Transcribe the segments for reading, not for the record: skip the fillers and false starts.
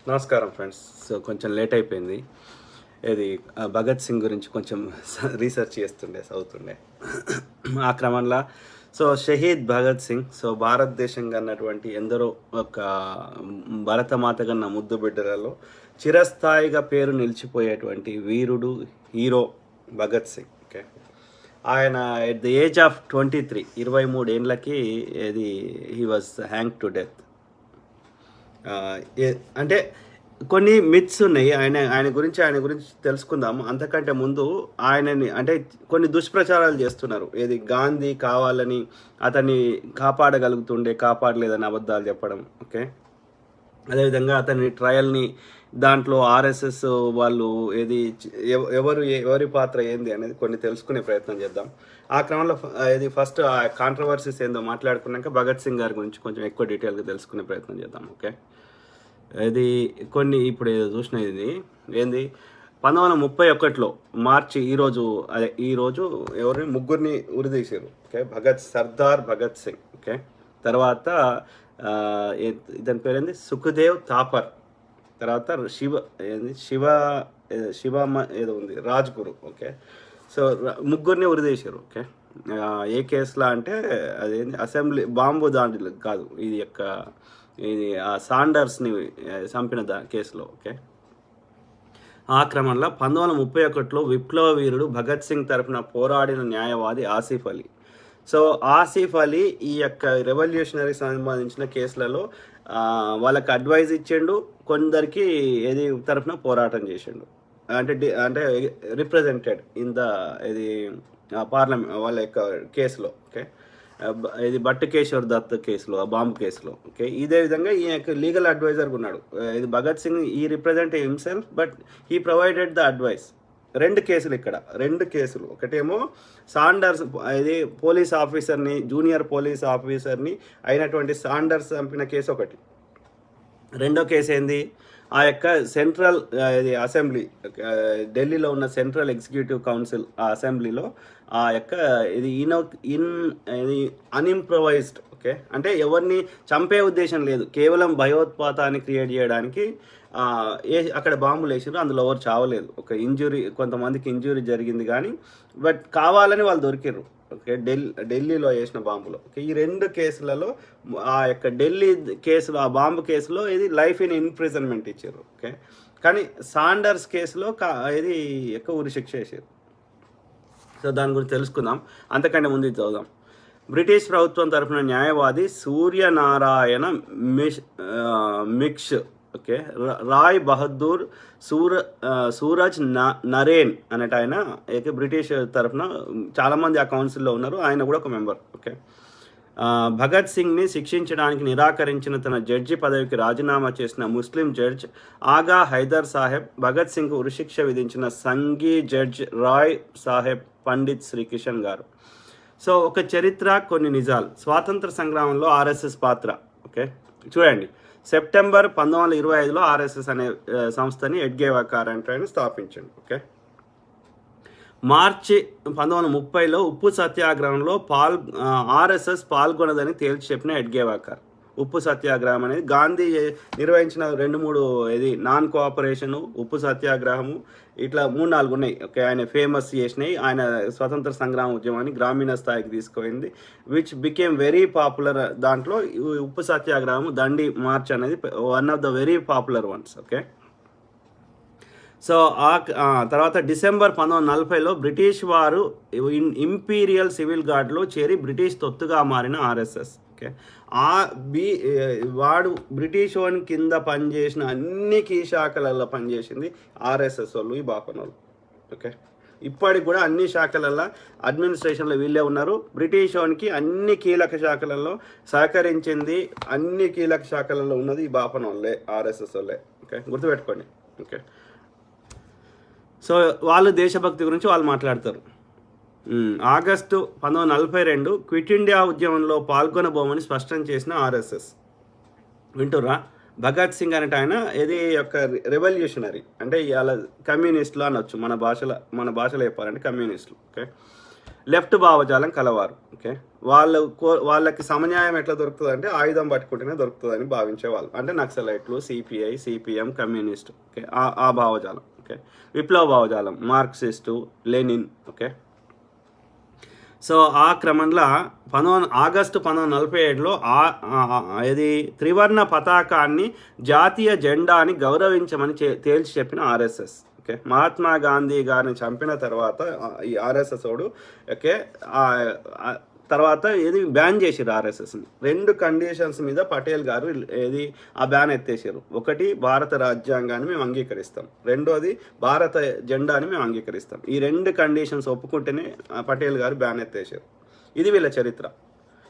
నమస్కారం friends. So కొంచెం late అయిపోయింది. ఇది భగత్ సింగ్ గురించి కొంచెం రీసెర్చ్ చేస్తుండే, చదువుతుండే. ఆ క్రమంలో షహీద్ భగత్ సింగ్ భారతదేశం కన్నటువంటి ఎందరో ఒక భరతమాత కన్న ముద్దు బిడ్డలలో చిరస్థాయిగా పేరు నిలిచిపోయేటువంటి వీరుడు, హీరో భగత్ సింగ్. ఓకే, ఆయన ఎట్ ది ఏజ్ ఆఫ్ 23, 23 ఏండ్లకి ఇది he was hang to death. అంటే కొన్ని మిత్స్ ఉన్నాయి ఆయన గురించి తెలుసుకుందాం. అంతకంటే ముందు ఆయనని అంటే కొన్ని దుష్ప్రచారాలు చేస్తున్నారు. ఏది గాంధీ కావాలని అతన్ని కాపాడలేదని అబద్ధాలు చెప్పడం. ఓకే, అదేవిధంగా అతని ట్రయల్ని దాంట్లో ఆర్ఎస్ఎస్ వాళ్ళు ఎవరి పాత్ర ఏంది అనేది కొన్ని తెలుసుకునే ప్రయత్నం చేద్దాం. ఆ క్రమంలో ఇది ఫస్ట్ ఆ కాంట్రవర్సీస్ ఏందో మాట్లాడుకున్నాక భగత్ సింగ్ గారి గురించి కొంచెం ఎక్కువ డీటెయిల్గా తెలుసుకునే ప్రయత్నం చేద్దాం. ఓకే, ఇది కొన్ని ఇప్పుడు చూసిన ఇది ఏంది 1931లో మార్చి ఈరోజు ఎవరిని ముగ్గురిని ఉరిదీశారు. ఓకే, సర్దార్ భగత్ సింగ్. ఓకే, తర్వాత ఇతని పేరేంది సుఖదేవ్ థాపర్, తర్వాత శివ ఏదో ఉంది రాజ్గురు. ఓకే, ముగ్గురిని ఉరిదీశారు. ఓకే, ఏ కేసులా అంటే అదేంటి అసెంబ్లీ బాంబు దాడి కాదు, ఇది సాండర్స్ని చంపిన కేసులో. ఓకే, ఆ క్రమంలో 1931లో విప్లవ వీరుడు భగత్ సింగ్ తరఫున పోరాడిన న్యాయవాది ఆసిఫ్ అలీ. ఆసిఫ్ అలీ ఈ యొక్క రెవల్యూషనరీ సంబంధించిన కేసులలో వాళ్ళకి అడ్వైజ్ ఇచ్చిండు, కొందరికి ఏది తరఫున పోరాటం చేసిండు. అంటే రిప్రజెంటెడ్ ఇన్ ద ఇది పార్లమెంట్ వాళ్ళ యొక్క కేసులో. ఓకే, ఇది భట్టకేశ్వర్ దత్ కేసులో, ఆ బాంబు కేసులో. ఓకే, ఇదే విధంగా ఈయన లీగల్ అడ్వైజర్గా ఉన్నాడు. ఇది భగత్ సింగ్ ఈ represent himself, but he provided the advice. రెండు కేసులు. ఒకటేమో సాండర్స్, ఇది పోలీస్ ఆఫీసర్ని, జూనియర్ పోలీస్ ఆఫీసర్ని అయినటువంటి సాండర్స్ చంపిన కేసు ఒకటి. రెండో కేసు ఏంది, ఆ యొక్క సెంట్రల్ అసెంబ్లీ, ఢిల్లీలో ఉన్న సెంట్రల్ ఎగ్జిక్యూటివ్ కౌన్సిల్ ఆ అసెంబ్లీలో ఆ యొక్క ఇది అన్ఇంప్రొవైజ్డ్. ఓకే, అంటే ఎవరిని చంపే ఉద్దేశం లేదు, కేవలం భయోత్పాతాన్ని క్రియేట్ చేయడానికి అక్కడ బాంబులు వేసారు. అందులో ఎవరు చావలేదు, కొంతమందికి ఇంజురీ జరిగింది కానీ, బట్ కావాలని వాళ్ళు దొరికారు. ఓకే, ఢిల్లీలో వేసిన బాంబులో. ఓకే, ఈ రెండు కేసులలో ఆ యొక్క ఢిల్లీ కేసులో, ఆ బాంబు కేసులో ఇది లైఫ్ ఇన్ ఇన్ప్రిజన్మెంట్ ఇచ్చారు. ఓకే, కానీ సాండర్స్ కేసులో ఇది ఎక్కువ ఉరిశిక్ష వేసారు. దాని గురించి తెలుసుకుందాం. అంతకంటే ముందు ఇది చదువుదాం. బ్రిటిష్ ప్రభుత్వం తరఫున న్యాయవాది సూర్యనారాయణ మిక్స్. ఓకే, రాయ్ బహదూర్ సూరజ్ నరేన్ అనేట ఆయన అయితే బ్రిటిష్ తరఫున చాలామంది ఆ కౌన్సిల్లో ఉన్నారు, ఆయన కూడా ఒక మెంబర్. ఓకే, భగత్ సింగ్ని శిక్షించడానికి నిరాకరించిన తన జడ్జి పదవికి రాజీనామా చేసిన ముస్లిం జడ్జ్ ఆగా హైదర్ సాహెబ్ భగత్ సింగ్ ఉరిశిక్ష విధించిన సంఘీ జడ్జ్ రాయ్ సాహెబ్ పండిత్ శ్రీకిషన్ గారు. ఒక చరిత్ర, కొన్ని నిజాలు. స్వాతంత్ర సంగ్రామంలో ఆర్ఎస్ఎస్ పాత్ర. ఓకే, చూడండి, సెప్టెంబర్ 1925లో ఆర్ఎస్ఎస్ అనే సంస్థని ఎడ్గేవాకర్ అంటే ఆయన స్థాపించండి. ఓకే, మార్చి 1930లో ఉప్పు సత్యాగ్రహంలో ఆర్ఎస్ఎస్ పాల్గొనదని తేల్చి చెప్పిన ఎడ్గేవాకర్. ఉప్పు సత్యాగ్రహం అనేది గాంధీ నిర్వహించిన 2-3 ఇది నాన్ కోఆపరేషను, ఉప్పు సత్యాగ్రహము, ఇట్లా 3-4 ఉన్నాయి. ఓకే, ఆయన ఫేమస్ చేసినాయి. ఆయన స్వతంత్ర సంగ్రామ ఉద్యమాన్ని గ్రామీణ స్థాయికి తీసుకుపోయింది, విచ్ బికేమ్ వెరీ పాపులర్. దాంట్లో ఉప్పు సత్యాగ్రహం, దండి మార్చ్ అనేది one of the very popular once. Okay, తర్వాత డిసెంబర్ 1940లో బ్రిటిష్ వారు ఇంపీరియల్ సివిల్ గార్డ్లో చేరి బ్రిటిష్ తొత్తుగా మారిన ఆర్ఎస్ఎస్. ఓకే, వాడు బ్రిటిష్ వాని కింద పనిచేసిన అన్ని కీ శాఖలలో పనిచేసింది ఆర్ఎస్ఎస్ వాళ్ళు, ఈ బాపనోళ్ళు. ఓకే, ఇప్పటికి కూడా అన్ని శాఖలలో అడ్మినిస్ట్రేషన్లో వీళ్ళే ఉన్నారు. బ్రిటిష్ వానికి అన్ని కీలక శాఖలలో సహకరించింది, అన్ని కీలక శాఖలలో ఉన్నది ఈ బాపనోళ్ళే, ఆర్ఎస్ఎస్ వాళ్ళే. ఓకే, గుర్తుపెట్టుకోండి. ఓకే, వాళ్ళు దేశభక్తి గురించి వాళ్ళు మాట్లాడతారు. ఆగస్టు 1942 క్విట్ ఇండియా ఉద్యమంలో పాల్గొనబోమని స్పష్టం చేసిన ఆర్ఎస్ఎస్. వింటురా, భగత్ సింగ్ అనేట ఆయన ఇది యొక్క రెవల్యూషనరీ, అంటే ఇవాళ కమ్యూనిస్టులు అనొచ్చు, మన భాషలో చెప్పాలంటే కమ్యూనిస్టులు. ఓకే, లెఫ్ట్ భావజాలం కలవారు. ఓకే, వాళ్ళకి సమన్యాయం ఎట్లా దొరుకుతుంది అంటే ఆయుధం పట్టుకుంటేనే దొరుకుతుందని భావించేవాళ్ళు. అంటే నక్సలైట్లు, సిపిఐ, సిపిఎం, కమ్యూనిస్ట్. ఓకే, ఆ భావజాలం. ఓకే, విప్లవ భావజాలం మార్క్సిస్టు, లెనిన్. ఓకే, సో ఆ క్రమంలో ఆగస్టు 1947లో ఇది త్రివర్ణ పతాకాన్ని జాతీయ జెండాని గౌరవించమని తేల్చి చెప్పిన ఆర్ఎస్ఎస్. ఓకే, మహాత్మా గాంధీ గారిని చంపిన తర్వాత ఈ ఆర్ఎస్ఎస్ వాడు ఓకే తర్వాత ఏది బ్యాన్ చేసారు ఆర్ఎస్ఎస్ని. 2 కండిషన్స్ మీద పటేల్ గారు ఏది ఆ బ్యాన్ ఎత్తేసారు. ఒకటి, భారత రాజ్యాంగాన్ని మేము అంగీకరిస్తాం. రెండోది, భారత జెండాని మేము అంగీకరిస్తాం. ఈ 2 కండిషన్స్ ఒప్పుకుంటేనే పటేల్ గారు బ్యాన్ ఎత్తేసారు. ఇది వీళ్ళ చరిత్ర.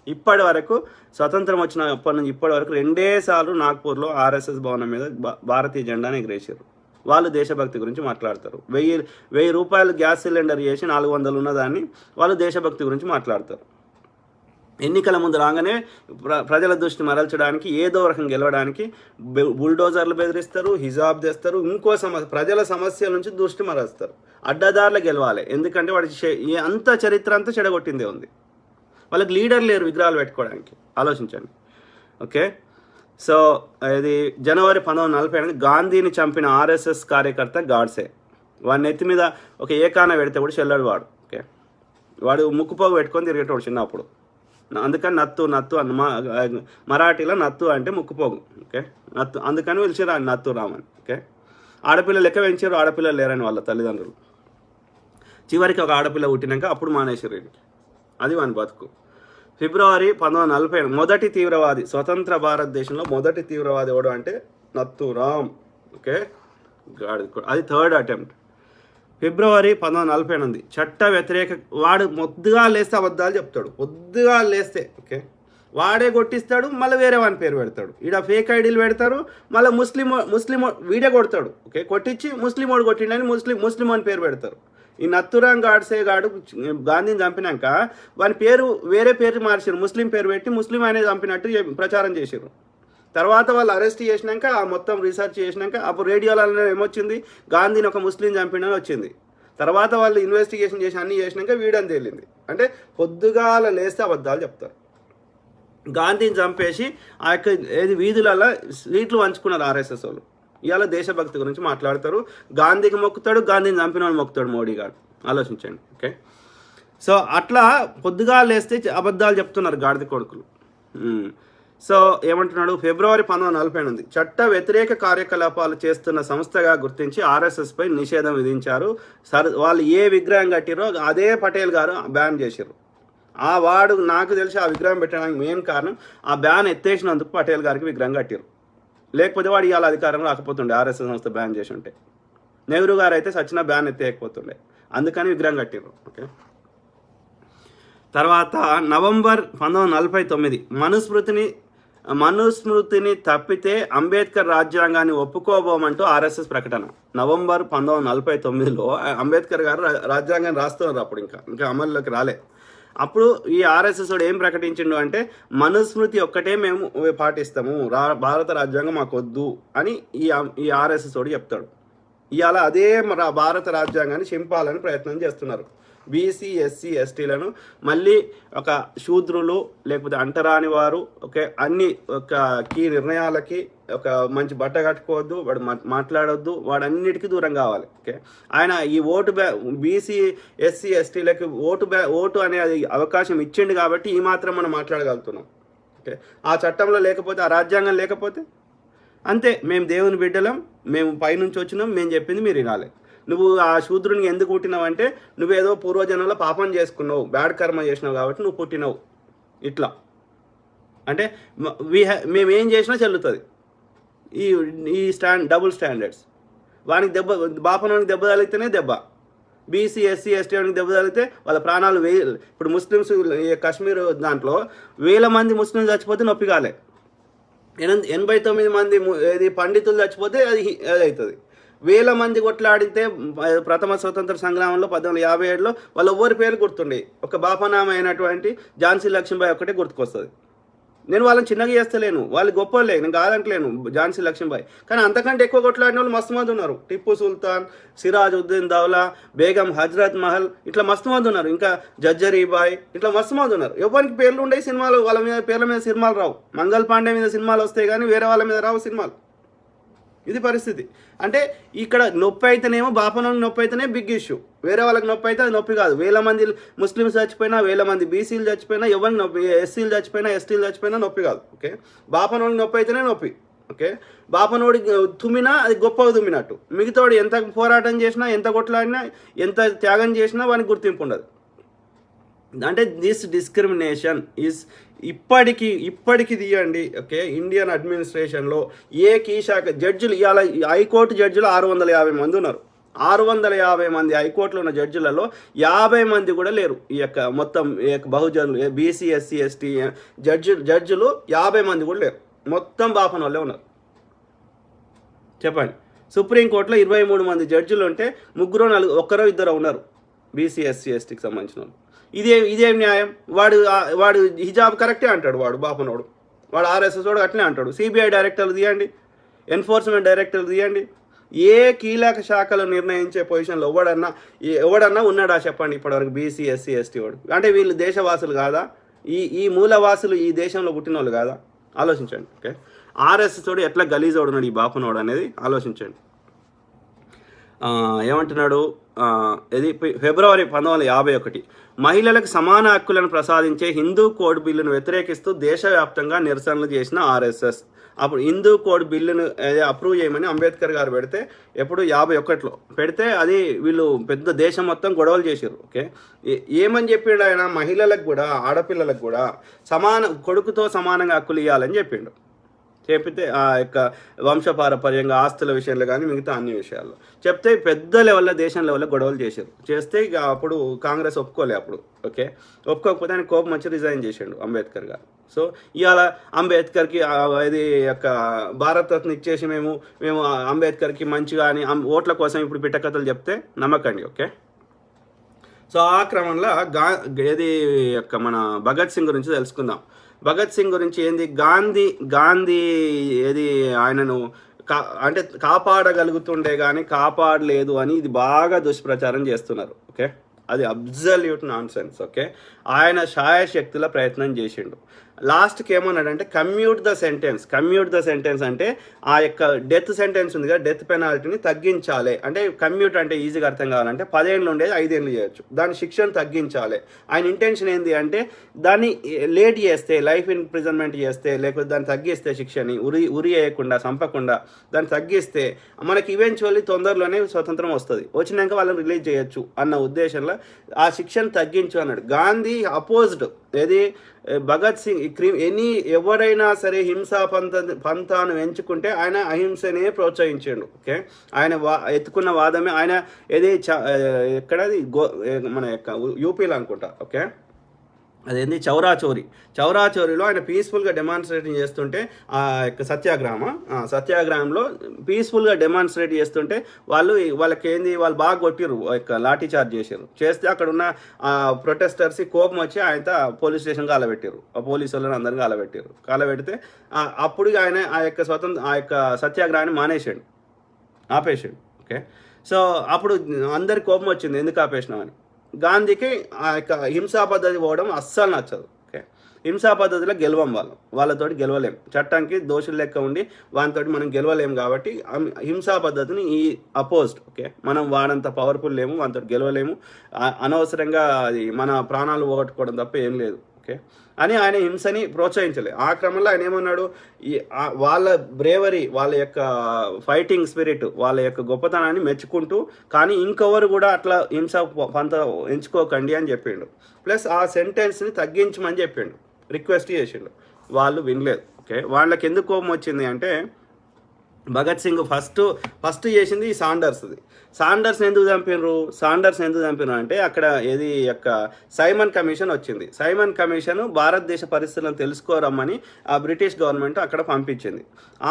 ఇప్పటి వరకు స్వతంత్రం వచ్చినప్పటి నుంచి ఇప్పటి వరకు 2 సార్లు నాగ్పూర్లో ఆర్ఎస్ఎస్ భవనం మీద భారతీయ జెండాని ఎగిరేసారు. వాళ్ళు దేశభక్తి గురించి మాట్లాడతారు. 1000 రూపాయలు గ్యాస్ సిలిండర్ చేసి 400 ఉన్నదాన్ని వాళ్ళు దేశభక్తి గురించి మాట్లాడతారు. ఎన్నికల ముందు రాగానే ప్రజల దృష్టి మరల్చడానికి, ఏదో రకం గెలవడానికి బుల్డోజర్లు బెదిరిస్తారు, హిజాబ్ తెస్తారు, ఇంకో ప్రజల సమస్యల నుంచి దృష్టి మరలుస్తారు. అడ్డదారులు గెలవాలి, ఎందుకంటే వాడి అంత చరిత్ర అంతా చెడగొట్టిందే ఉంది. వాళ్ళకి లీడర్ లేరు విగ్రహాలు పెట్టుకోవడానికి. ఆలోచించండి. ఓకే, సో ఇది జనవరి 1948 గాంధీని చంపిన ఆర్ఎస్ఎస్ కార్యకర్త గాడ్సే. వాడి నెత్తి మీద ఒక ఏకాన పెడితే కూడా చెల్లడు వాడు. ఓకే, వాడు ముక్కుపోగు పెట్టుకొని తిరిగేటోడు చిన్నప్పుడు. అందుకని నత్తు అన్న మరాఠీలో నత్తు అంటే ముక్కుపోగు. ఓకే, నత్తు అందుకని పిలిచారు ఆయన నత్తు రామని. ఓకే, ఆడపిల్ల లెక్క పెంచారు, ఆడపిల్లలు లేరని వాళ్ళ తల్లిదండ్రులు. చివరికి ఒక ఆడపిల్ల పుట్టినాక అప్పుడు మానేశారు. అది వాని బతుకు. ఫిబ్రవరి 1940 మొదటి తీవ్రవాది, స్వతంత్ర భారతదేశంలో మొదటి తీవ్రవాది ఎవడు అంటే నత్తురామ్. ఓకే, అది 3rd అటెంప్ట్. ఫిబ్రవరి 1948 చట్ట వ్యతిరేక వాడు పొద్దుగా లేస్తే అబద్ధాలు చెప్తాడు. పొద్దుగా లేస్తే ఓకే వాడే కొట్టిస్తాడు, మళ్ళీ వేరే వాని పేరు పెడతాడు. ఈడ ఫేక్ ఐడీలు పెడతారు, మళ్ళీ ముస్లిం వీడే కొడతాడు. ఓకే, కొట్టించి ముస్లిం వాడు కొట్టిండని ముస్లిం అని పేరు పెడతారు. ఈ నత్తురాం గాడ్సే గాడు గాంధీని చంపినాక వాని పేరు వేరే పేరు మార్చారు, ముస్లిం పేరు పెట్టి ముస్లిం అనేది చంపినట్టు ప్రచారం చేశారు. తర్వాత వాళ్ళు అరెస్ట్ చేసినాక ఆ మొత్తం రీసెర్చ్ చేసినాక అప్పుడు రేడియోలలో ఏమొచ్చింది, గాంధీని ఒక ముస్లిం చంపినని వచ్చింది. తర్వాత వాళ్ళు ఇన్వెస్టిగేషన్ చేసి అన్నీ చేసినాక వీడని తేలింది. అంటే పొద్దుగాల లేస్తే అబద్ధాలు చెప్తారు. గాంధీని చంపేసి ఆ యొక్క ఏది వీధులలో స్వీట్లు పంచుకున్నారు ఆర్ఎస్ఎస్ వాళ్ళు. ఇవాళ దేశభక్తి గురించి మాట్లాడతారు. గాంధీకి మొక్కుతాడు, గాంధీని చంపిన వాళ్ళు మొక్కుతాడు మోడీ గారు. ఆలోచించండి. ఓకే, సో అట్లా పొద్దుగా లేస్తే అబద్ధాలు చెప్తున్నారు గాడిద కొడుకులు. సో ఏమంటున్నాడు, ఫిబ్రవరి 1948 చట్ట వ్యతిరేక కార్యకలాపాలు చేస్తున్న సంస్థగా గుర్తించి ఆర్ఎస్ఎస్పై నిషేధం విధించారు. వాళ్ళు ఏ విగ్రహం కట్టిరో అదే పటేల్ గారు బ్యాన్ చేశారు. వాడు నాకు తెలిసి ఆ విగ్రహం పెట్టడానికి మెయిన్ కారణం ఆ బ్యాన్ ఎత్తేసినందుకు పటేల్ గారికి విగ్రహం కట్టారు. లేకపోతే వాడు ఇవాళ అధికారం రాకపోతుండే. ఆర్ఎస్ఎస్ సంస్థ బ్యాన్ చేసి ఉంటే నెహ్రూ గారు అయితే సచిన బ్యాన్ ఎత్తేయకపోతుండే. అందుకని విగ్రహం కట్టారు. ఓకే, తర్వాత నవంబర్ 1949 మనుస్మృతిని తప్పితే అంబేద్కర్ రాజ్యాంగాన్ని ఒప్పుకోబోమంటూ ఆర్ఎస్ఎస్ ప్రకటన. నవంబర్ 1949లో అంబేద్కర్ గారు రాజ్యాంగాన్ని రాస్తున్నారు. అప్పుడు ఇంకా అమల్లోకి రాలే. అప్పుడు ఈ ఆర్ఎస్ఎస్ వాడు ఏం ప్రకటించిండు అంటే మనుస్మృతి ఒక్కటే మేము పాటిస్తాము, భారత రాజ్యాంగం మాకు వద్దు అని ఈ ఆర్ఎస్ఎస్ వాడు చెప్తాడు. ఇవాళ అదే భారత రాజ్యాంగాన్ని చింపాలని ప్రయత్నం చేస్తున్నారు. బీసీ, ఎస్సీ, ఎస్టీలను మళ్ళీ ఒక శూద్రులు లేకపోతే అంటరాని వారు ఓకే అన్ని ఒక కీ నిర్ణయాలకి ఒక మంచి బట్ట కట్టుకోవద్దు, వాడు మాట్లాడొద్దు, వాడు అన్నిటికీ దూరం కావాలి. ఓకే, ఆయన ఈ బీసీ, ఎస్సీ, ఎస్టీలకి ఓటు అనే అవకాశం ఇచ్చిండు కాబట్టి ఈ మాత్రం మనం మాట్లాడగలుగుతున్నాం. ఓకే, ఆ చట్టంలో లేకపోతే, ఆ రాజ్యాంగం లేకపోతే అంతే, మేము దేవుని బిడ్డలం, మేము పైనుంచి వచ్చినాం, మేము చెప్పింది మీరు వినాలి. నువ్వు ఆ శూద్రునికి ఎందుకు పుట్టినావు అంటే నువ్వేదో పూర్వజనంలో పాపం చేసుకున్నావు, బ్యాడ్ కర్మ చేసినావు కాబట్టి నువ్వు పుట్టినావు. ఇట్లా అంటే మేమేం చేసినా చెల్లుతుంది. ఈ డబుల్ స్టాండర్డ్స్. వానికి బాపనానికి దెబ్బ తగిలితేనే దెబ్బ, బీసీ, ఎస్సీ, ఎస్టీ వానికి దెబ్బ తగిలితే వాళ్ళ ప్రాణాలు ఇప్పుడు ముస్లిమ్స్ కాశ్మీర్ దాంట్లో 1000 మంది ముస్లింలు చచ్చిపోతే నొప్పి కాలే, 89 మంది ఏది పండితులు చచ్చిపోతే అది అవుతుంది. 1000 మంది కొట్లాడితే ప్రథమ స్వతంత్ర సంగ్రామంలో 1857లో వాళ్ళ ఎవరి పేరు గుర్తుండే, ఒక బాపనామ అయినటువంటి ఝాన్సీ లక్ష్మీబాయి ఒక్కటే గుర్తుకొస్తుంది. నేను వాళ్ళని చిన్నగా చేస్తలేను, వాళ్ళు గొప్పలే, నేను కాదంటలేను ఝాన్సీ లక్ష్మీబాయి. కానీ అంతకంటే ఎక్కువ కొట్లాడిన వాళ్ళు మస్తు మంది ఉన్నారు. టిప్పు సుల్తాన్, సిరాజ్ ఉద్దీన్ దౌలా, బేగం హజ్రత్ మహల్, ఇట్లా మస్తు మంది ఉన్నారు. ఇంకా జజ్జరీబాయ్, ఇట్లా మస్తు మంది ఉన్నారు. ఎవరికి పేర్లు ఉండే సినిమాలు వాళ్ళ మీద పేర్ల మీద సినిమాలు రావు. మంగళ్ పాండే మీద సినిమాలు వస్తాయి కానీ వేరే వాళ్ళ మీద రావు సినిమాలు. ఇది పరిస్థితి. అంటే ఇక్కడ నొప్పి అయితేనేమో బాపనోళ్ళకి నొప్పి అయితేనే బిగ్ ఇష్యూ, వేరే వాళ్ళకి నొప్పి అయితే అది నొప్పి కాదు. వేల మంది ముస్లిమ్స్ చచ్చిపోయినా, వేల మంది బీసీలు చచ్చిపోయినా, ఎవరికి నొప్పి, ఎస్సీలు చచ్చిపోయినా, ఎస్టీలు చచ్చిపోయినా నొప్పి కాదు. ఓకే, బాపనోళ్ళకి నొప్పి అయితేనే నొప్పి. ఓకే, బాపనోడి తుమ్మినా అది గొప్పగా తుమ్మినట్టు. మిగతాడు ఎంత పోరాటం చేసినా, ఎంత కొట్లాడినా, ఎంత త్యాగం చేసినా వానికి గుర్తింపు ఉండదు. అంటే దిస్ డిస్క్రిమినేషన్ ఈజ్ ఇప్పటికి తీయండి. ఓకే, ఇండియన్ అడ్మినిస్ట్రేషన్లో ఏ కీ శాఖ జడ్జిలు ఇవాళ హైకోర్టు జడ్జిలు 650 మంది ఉన్నారు. 650 మంది హైకోర్టులో ఉన్న జడ్జిలలో 50 మంది కూడా లేరు. ఈ యొక్క మొత్తం ఈ యొక్క బహుజనులు, బీసీ, ఎస్సీ, ఎస్టీ జడ్జిలు 50 మంది కూడా లేరు. మొత్తం బాపన వాళ్ళే ఉన్నారు. చెప్పండి, సుప్రీంకోర్టులో 23 మంది జడ్జిలు ఉంటే 3 ఒక్కరో ఇద్దరు ఉన్నారు బీసీ, ఎస్సీ, ఎస్టీకి సంబంధించిన వాళ్ళు. ఇదేం న్యాయం? వాడు హిజాబ్ కరెక్టే అంటాడు, వాడు బాపనోడు, వాడు ఆర్ఎస్ఎస్ వాడు అట్లనే అంటాడు. సిబిఐ డైరెక్టర్లు తీయండి, ఎన్ఫోర్స్మెంట్ డైరెక్టర్లు తీయండి, ఏ కీలక శాఖలు నిర్ణయించే పొజిషన్లో ఎవడన్నా ఉన్నాడా చెప్పండి ఇప్పటివరకు బీసీ, ఎస్సీ, ఎస్టీ వాడు? అంటే వీళ్ళు దేశవాసులు కాదా? ఈ మూలవాసులు ఈ దేశంలో పుట్టిన వాళ్ళు కాదా? ఆలోచించండి. ఓకే, ఆర్ఎస్ఎస్ తోడు ఎట్లా గలీజోడు ఉన్నాడు ఈ బాపనోడు అనేది ఆలోచించండి. ఏమంటున్నాడు? ఇది ఫిబ్రవరి 1951 మహిళలకు సమాన హక్కులను ప్రసాదించే హిందూ కోడ్ బిల్లును వ్యతిరేకిస్తూ దేశవ్యాప్తంగా నిరసనలు చేసిన ఆర్ఎస్ఎస్ అప్పుడు హిందూ కోడ్ బిల్లును అప్రూవ్ చేయమని అంబేద్కర్ గారు పెడితే, ఎప్పుడు 51లో పెడితే అది వీళ్ళు పెద్ద దేశం మొత్తం గొడవలు చేశారు. ఓకే, ఏమని చెప్పిండు ఆయన? మహిళలకు కూడా, ఆడపిల్లలకు కూడా కొడుకుతో సమానంగా హక్కులు ఇవ్వాలని చెప్పిండు. చెప్తే ఆ యొక్క వంశపారపర్యంగా ఆస్తుల విషయంలో కానీ మిగతా అన్ని విషయాల్లో చెప్తే పెద్ద లెవెల్లో, దేశం లెవెల్లో గొడవలు చేస్తే ఇక అప్పుడు కాంగ్రెస్ ఒప్పుకోలే. అప్పుడు ఓకే, ఒప్పుకోకపోతే ఆయన కోపం వచ్చి రిజైన్ చేసిండు అంబేద్కర్ గారు. సో ఇవాళ అంబేద్కర్కి ఇది యొక్క భారతరత్న ఇచ్చేసి మేము అంబేద్కర్కి మంచిగా అని ఓట్ల కోసం ఇప్పుడు పిట్టకథలు చెప్తే నమ్మకండి. ఓకే, సో ఆ క్రమంలో ఇది యొక్క మన భగత్ సింగ్ గురించి తెలుసుకుందాం. భగత్ సింగ్ గురించి ఏంది? గాంధీ ఏది ఆయనను అంటే కాపాడగలుగుతుండే కానీ కాపాడలేదు అని ఇది బాగా దుష్ప్రచారం చేస్తున్నారు. ఓకే, అది అబ్జల్యూట్ నాన్ సెన్స్. ఓకే, ఆయన శాయశక్తుల ప్రయత్నం చేసిండు. లాస్ట్కి ఏమన్నాడంటే కమ్యూట్ ద సెంటెన్స్ అంటే ఆ యొక్క డెత్ సెంటెన్స్ ఉంది కదా, డెత్ పెనాల్టీని తగ్గించాలి. అంటే కమ్యూట్ అంటే ఈజీగా అర్థం కావాలంటే 10 ఏళ్ళు ఉండేది 5 ఏళ్ళు చేయొచ్చు, దాని శిక్షను తగ్గించాలి. ఆయన ఇంటెన్షన్ ఏంది అంటే దాన్ని లేట్ చేస్తే, లైఫ్ ఇంప్రిజన్మెంట్ చేస్తే, లేకపోతే దాన్ని తగ్గిస్తే, శిక్షని ఉరి వేయకుండా, చంపకుండా దాన్ని తగ్గిస్తే మనకి ఈవెన్చువల్లీ తొందరలోనే స్వతంత్రం వస్తుంది, వచ్చినాక వాళ్ళని రిలీజ్ చేయొచ్చు అన్న ఉద్దేశంలో ఆ శిక్షను తగ్గించు అన్నాడు. గాంధీ అపోజ్డ్ ఏది భగత్ సింగ్ ఎవరైనా సరే హింసా పంతాను ఎంచుకుంటే ఆయన అహింసనే ప్రోత్సహించాడు. ఓకే, ఆయన ఎత్తుకున్న వాదమే ఆయన ఏది ఎక్కడది మన యొక్క యూపీలో అనుకుంటా. ఓకే, అదేంటి చౌరాచోరీలో ఆయన పీస్ఫుల్గా డెమాన్స్ట్రేట్ చేస్తుంటే ఆ యొక్క సత్యాగ్రహంలో పీస్ఫుల్గా డెమాన్స్ట్రేట్ చేస్తుంటే వాళ్ళకి ఏంది, వాళ్ళు బాగా కొట్టిరు, యొక్క లాఠీ చార్జ్ చేస్తే అక్కడ ఉన్న ప్రొటెస్టర్స్ కోపం వచ్చి ఆయన పోలీస్ స్టేషన్ కాలబెట్టారు. ఆ పోలీసు వాళ్ళని అందరినీ కాలబెడితే అప్పుడు ఆయన ఆ యొక్క సత్యాగ్రహాన్ని ఆపేసాడు. ఓకే, సో అప్పుడు అందరికి కోపం వచ్చింది, ఎందుకు ఆపేసినామని. గాంధీకి ఆ యొక్క హింసా పద్ధతి పోవడం అస్సలు నచ్చదు. ఓకే, హింసా పద్ధతిలో వాళ్ళతోటి గెలవలేం, చట్టానికి దోషులు లెక్క ఉండి వాళ్ళతోటి మనం గెలవలేం. కాబట్టి హింసా పద్ధతిని అపోజ్డ్. ఓకే, మనం వాడంత పవర్ఫుల్ లేము, వాళ్ళతో గెలవలేము, అనవసరంగా అది మన ప్రాణాలు పోగొట్టుకోవడం తప్ప ఏం లేదు. ఓకే అని ఆయన హింసని ప్రోత్సహించలే. ఆ క్రమంలో ఆయన ఏమన్నాడు, వాళ్ళ బ్రేవరీ, వాళ్ళ యొక్క ఫైటింగ్ స్పిరిట్, వాళ్ళ యొక్క గొప్పతనాన్ని మెచ్చుకుంటూ, కానీ ఇంకెవరు కూడా అట్లా హింస పంత ఎంచుకోకండి అని చెప్పిండు. ప్లస్ ఆ సెంటెన్స్ని తగ్గించమని చెప్పిండు, రిక్వెస్ట్ చేసిండు. వాళ్ళు వినలేదు. ఓకే, వాళ్ళకి ఎందుకు కోపం వచ్చింది అంటే భగత్ సింగ్ ఫస్ట్ చేసింది ఈ సాండర్స్ ఎందుకు చంపినరు అంటే అక్కడ ఏది యొక్క సైమన్ కమిషన్ వచ్చింది. సైమన్ కమిషన్ భారతదేశ పరిస్థితులను తెలుసుకోరమ్మని ఆ బ్రిటిష్ గవర్నమెంట్ అక్కడ పంపించింది.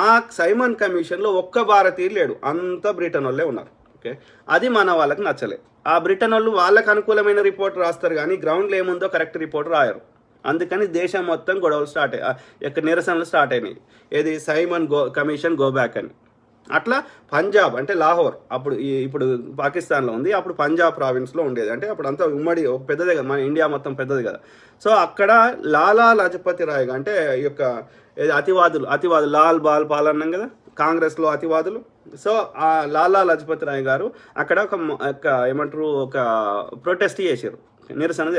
ఆ సైమన్ కమిషన్లో ఒక్క భారతీయులు లేడు, అంతా బ్రిటన్ వాళ్ళే ఉన్నారు. ఓకే, అది మన వాళ్ళకి నచ్చలే. ఆ బ్రిటన్ వాళ్ళు వాళ్ళకు అనుకూలమైన రిపోర్ట్ రాస్తారు కానీ గ్రౌండ్లో ఏముందో కరెక్ట్ రిపోర్ట్ రాయరు. అందుకని దేశం మొత్తం గొడవలు స్టార్ట్ అయ్యాయి, నిరసనలు స్టార్ట్ అయినాయి. ఏది సైమన్ కమిషన్ గో బ్యాక్ అని. అట్లా పంజాబ్ అంటే లాహోర్ అప్పుడు ఇప్పుడు పాకిస్తాన్లో ఉంది, అప్పుడు పంజాబ్ ప్రావిన్స్లో ఉండేది. అంటే అప్పుడు అంతా ఉమ్మడి పెద్దదే కదా, మన ఇండియా మొత్తం పెద్దది కదా. సో అక్కడ లాలా లజపతి రాయ్ అంటే ఈ యొక్క అతివాదులు లాల్ బాల్ పాల్ అన్నాం కదా, కాంగ్రెస్లో అతివాదులు. సో ఆ లాలా లజపతి రాయ్ గారు అక్కడ ఏమంటారు ఒక ప్రొటెస్ట్ చేశారు, నిరసన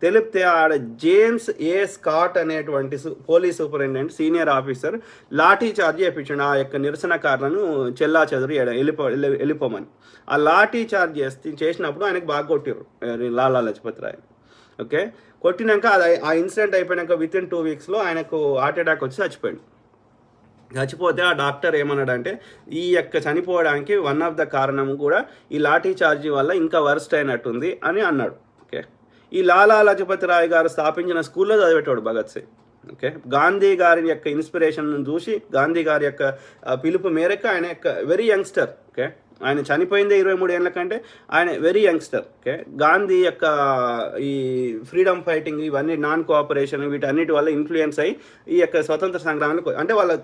తెలిపితే ఆడ జేమ్స్ ఏ స్కాట్ అనేటువంటి police superintendent senior officer lathi charge చేయించాడు ఆ యొక్క నిరసనకారులను చెల్లా చెదురు వెళ్ళిపోమని. ఆ లాఠీ చార్జ్ చేసినప్పుడు ఆయనకు బాగా కొట్టారు లాలా లజపతి రాయ్. ఓకే, కొట్టినాక ఆ ఇన్సిడెంట్ అయిపోయినాక విత్ ఇన్ 2 వీక్స్లో ఆయనకు హార్ట్ అటాక్ వచ్చి చచ్చిపోయాడు. చచ్చిపోతే ఆ డాక్టర్ ఏమన్నాడంటే ఈ యొక్క చనిపోవడానికి వన్ ఆఫ్ ద కారణం కూడా ఈ లాఠీ చార్జీ వల్ల ఇంకా వర్స్ట్ అయినట్టుంది అని అన్నాడు. ఓకే, ఈ లాలా లజపతి రాయ్ గారు స్థాపించిన స్కూల్లో చదివేటాడు భగత్ సింగ్. ఓకే, గాంధీ గారి యొక్క ఇన్స్పిరేషన్ చూసి గాంధీ గారి యొక్క పిలుపు మేరకు ఆయన యొక్క వెరీ యంగ్స్టర్. ఓకే, ఆయన చనిపోయిందే 23 ఏళ్ళ కంటే, ఆయన వెరీ యంగ్స్టర్. ఓకే, గాంధీ యొక్క ఈ ఫ్రీడమ్ ఫైటింగ్ ఇవన్నీ నాన్ కోఆపరేషన్ వీటన్నిటి వల్ల ఇన్ఫ్లుయెన్స్ అయ్యి ఈ యొక్క స్వతంత్ర సంగ్రామానికి అంటే వాళ్ళ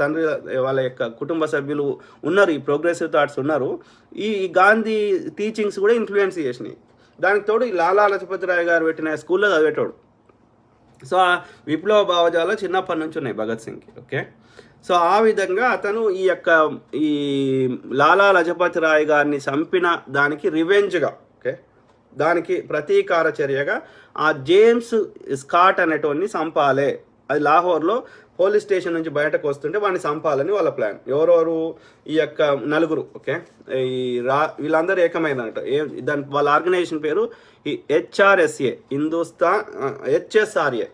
తండ్రి వాళ్ళ యొక్క కుటుంబ సభ్యులు ఉన్నారు, ఈ ప్రోగ్రెసివ్ థాట్స్ ఉన్నారు, ఈ గాంధీ టీచింగ్స్ కూడా ఇన్ఫ్లుయెన్స్ చేసినాయి. దానికి తోడు ఈ లాలా లజపతి రాయ్ గారు పెట్టిన స్కూల్లో చదివేటోడు. సో ఆ విప్లవ భావజాలు చిన్నప్పటి నుంచి ఉన్నాయి భగత్ సింగ్కి. ఓకే, సో ఆ విధంగా అతను ఈ లాలా లజపతి రాయ్ గారిని చంపిన దానికి రివెంజ్గా, ఓకే, దానికి ప్రతీకార చర్యగా ఆ జేమ్స్ స్కాట్ అనేటోని చంపాలి. అది లాహోర్లో పోలీస్ స్టేషన్ నుంచి బయటకు వస్తుంటే వాడిని చంపాలని వాళ్ళ ప్లాన్. ఎవరెవరు ఈ యొక్క నలుగురు. ఓకే, వీళ్ళందరూ ఏకమైనట్టు వాళ్ళ ఆర్గనైజేషన్ పేరు HRSA HSRA